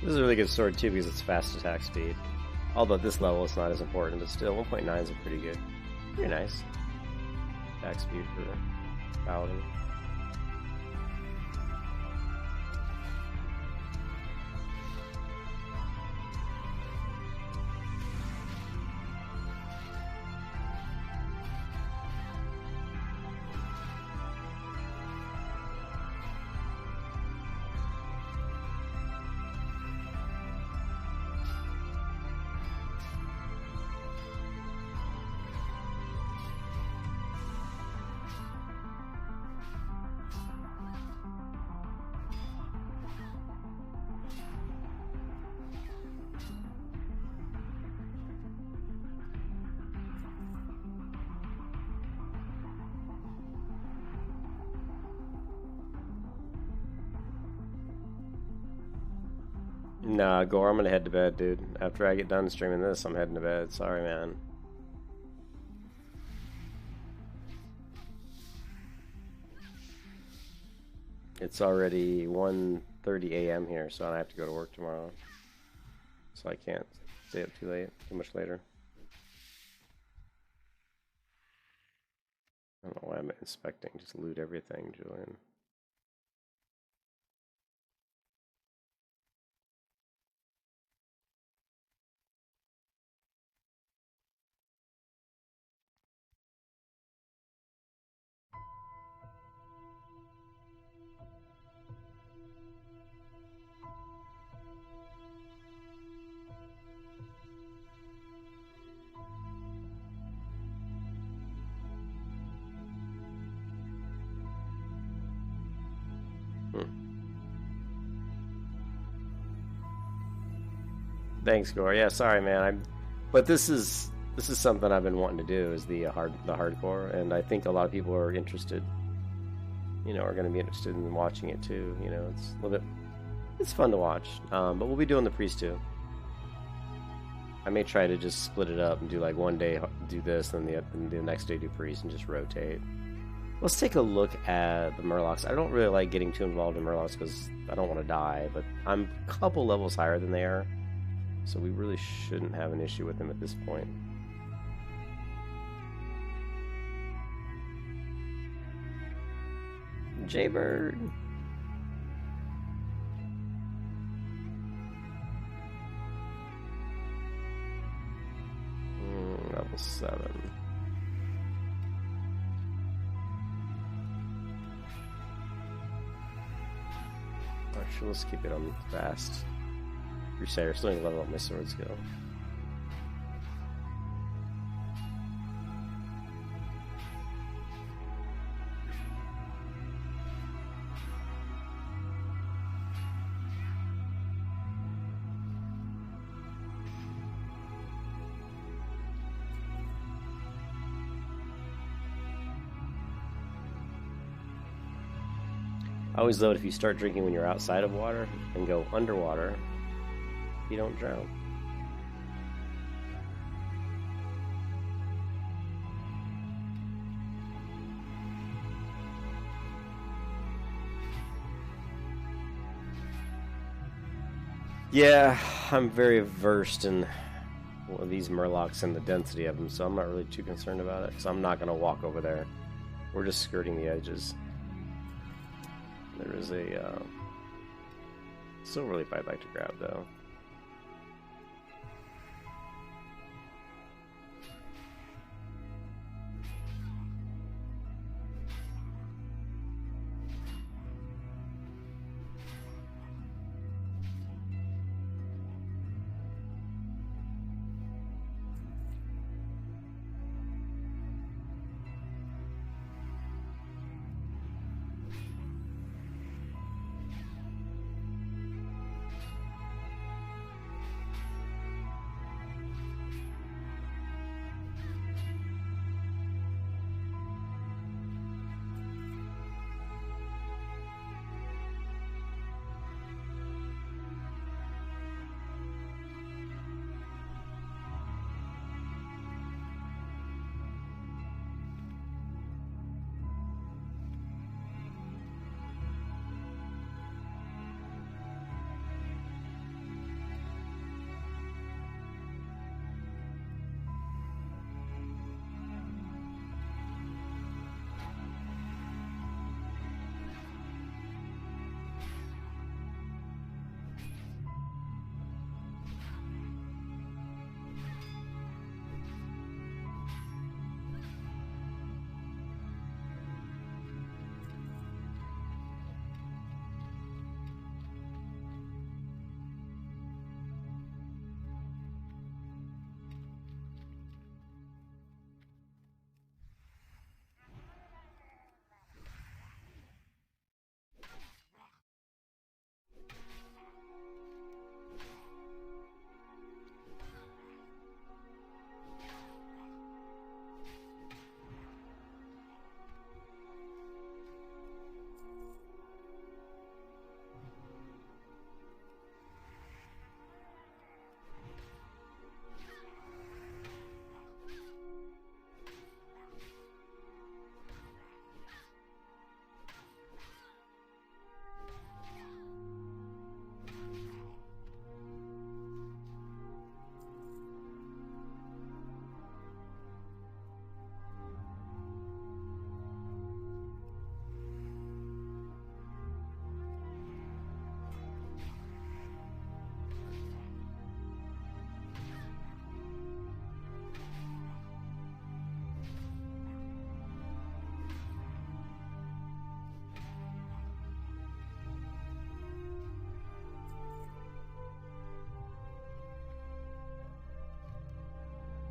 This is a really good sword too because it's fast attack speed. Although at this level it's not as important, but still 1.9 is pretty good. Pretty nice. Attack speed for the Paladin. Nah, Gore, I'm gonna head to bed, dude. After I get done streaming this, I'm heading to bed. Sorry, man. It's already 1:30 a.m. here, so I have to go to work tomorrow. So I can't stay up too much later. I don't know why I'm inspecting. Just loot everything, Julian. Thanks, Gore. Yeah, sorry, man. But this is something I've been wanting to do, is the hardcore, and I think a lot of people are interested. You know, are going to be interested in watching it too. You know, it's a little bit, it's fun to watch. But we'll be doing the priest too. I may try to just split it up and do like one day do this, and the next day do priest, and just rotate. Let's take a look at the Murlocs. I don't really like getting too involved in Murlocs because I don't want to die, but I'm a couple levels higher than they are, so we really shouldn't have an issue with them at this point. Jaybird. Level 7. Actually, let's keep it on fast. Crusader, still need to level up my sword skill. I always love it if you start drinking when you're outside of water and go underwater, you don't drown. Yeah, I'm very versed in these murlocs and the density of them, so I'm not really too concerned about it, because I'm not going to walk over there. We're just skirting the edges. There is a silver leaf I'd like to grab, though.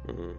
Mm-hmm.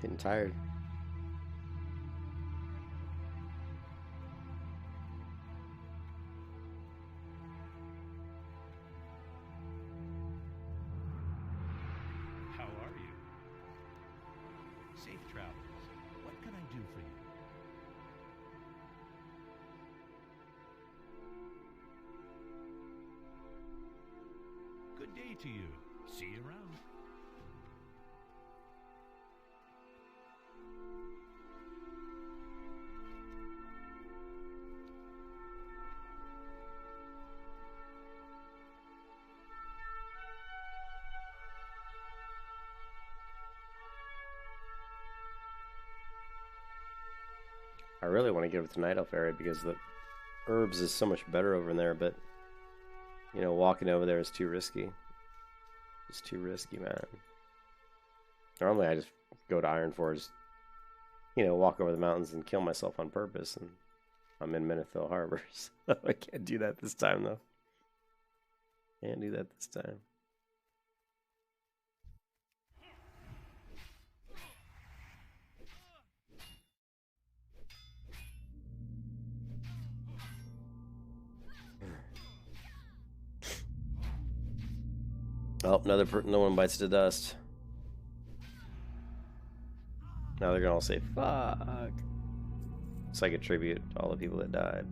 Getting tired. Good day to you. See you around. I really want to get over to Night Elf area because the herbs is so much better over there, but you know, walking over there is too risky. It's too risky, man. Normally I just go to Iron Forge, you know, walk over the mountains and kill myself on purpose, and I'm in Menethil Harbor, so I can't do that this time, though. Can't do that this time. Oh, no one bites the dust. Now they're gonna all say, fuck. It's like a tribute to all the people that died.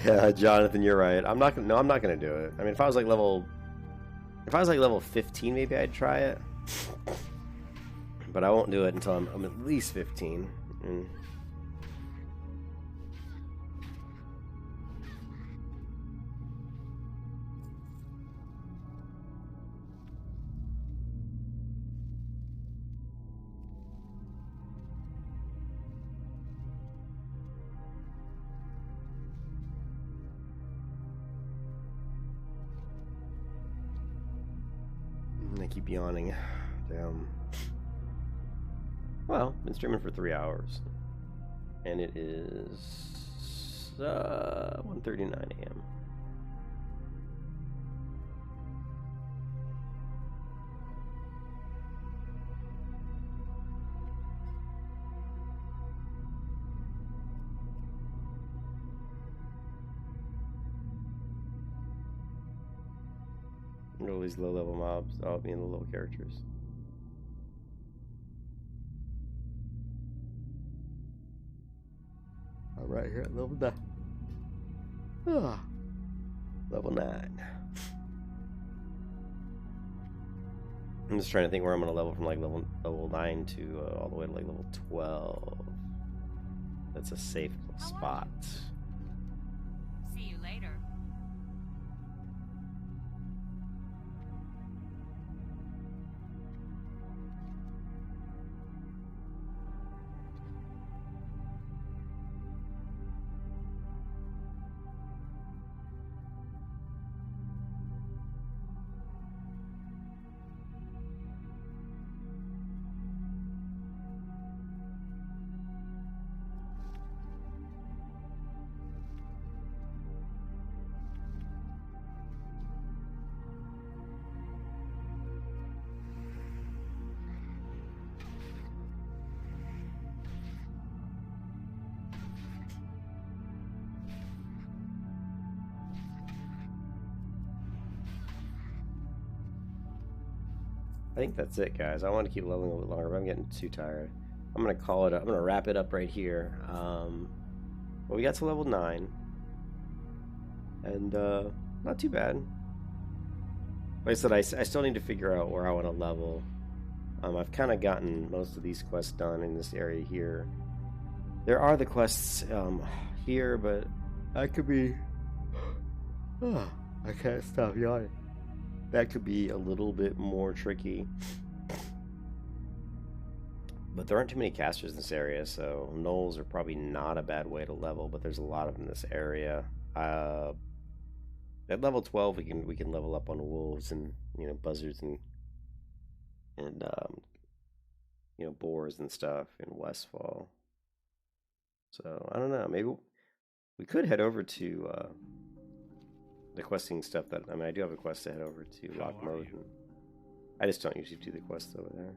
Yeah, Jonathan, you're right. I'm not gonna. No, I'm not gonna do it. I mean, if I was like level 15, maybe I'd try it. But I won't do it until I'm at least 15. And I keep yawning. Damn. Well, been streaming for 3 hours, and it is 1:39 a.m. All these low-level mobs, all being the little characters. I'm right here at level 9. Ah, level 9. I'm just trying to think where I'm going to level from, like level 9 to all the way to like level 12. That's a safe spot. See you later. I think that's it, guys. I want to keep leveling a little longer, but I'm getting too tired. I'm gonna call it up. I'm gonna wrap it up right here. Well, we got to level 9, and not too bad. Like I said, I still need to figure out where I want to level. I've kind of gotten most of these quests done in this area here. There are the quests here, but that could be. Oh, I can't stop yawning. That could be a little bit more tricky. But there aren't too many casters in this area, so gnolls are probably not a bad way to level, but there's a lot of them in this area. At level 12 we can level up on wolves and, you know, buzzards and you know, boars and stuff in Westfall. So I don't know. Maybe we could head over to the questing stuff. That I mean, I do have a quest to head over to How Lock are Mode. you? And I just don't usually do the quests over there.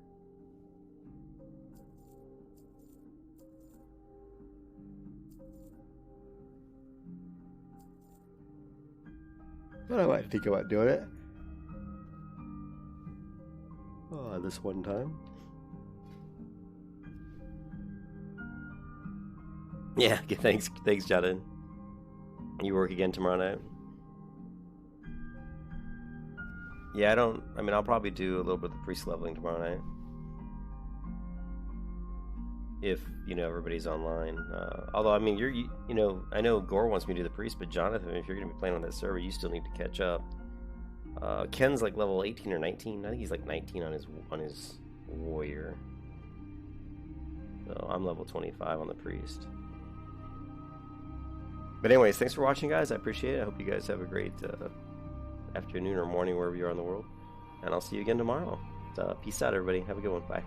But I might think about doing it. Oh, this one time. Yeah, thanks, Jadin. You work again tomorrow night? Yeah, I mean, I'll probably do a little bit of the priest leveling tomorrow night. If, you know, everybody's online. Although, I mean, you know, I know Gore wants me to do the priest, but Jonathan, if you're going to be playing on that server, you still need to catch up. Ken's like level 18 or 19. I think he's like 19 on his warrior. So I'm level 25 on the priest. But anyways, thanks for watching, guys. I appreciate it. I hope you guys have a great afternoon or morning wherever you are in the world. And I'll see you again tomorrow. Peace out, everybody. Have a good one. Bye.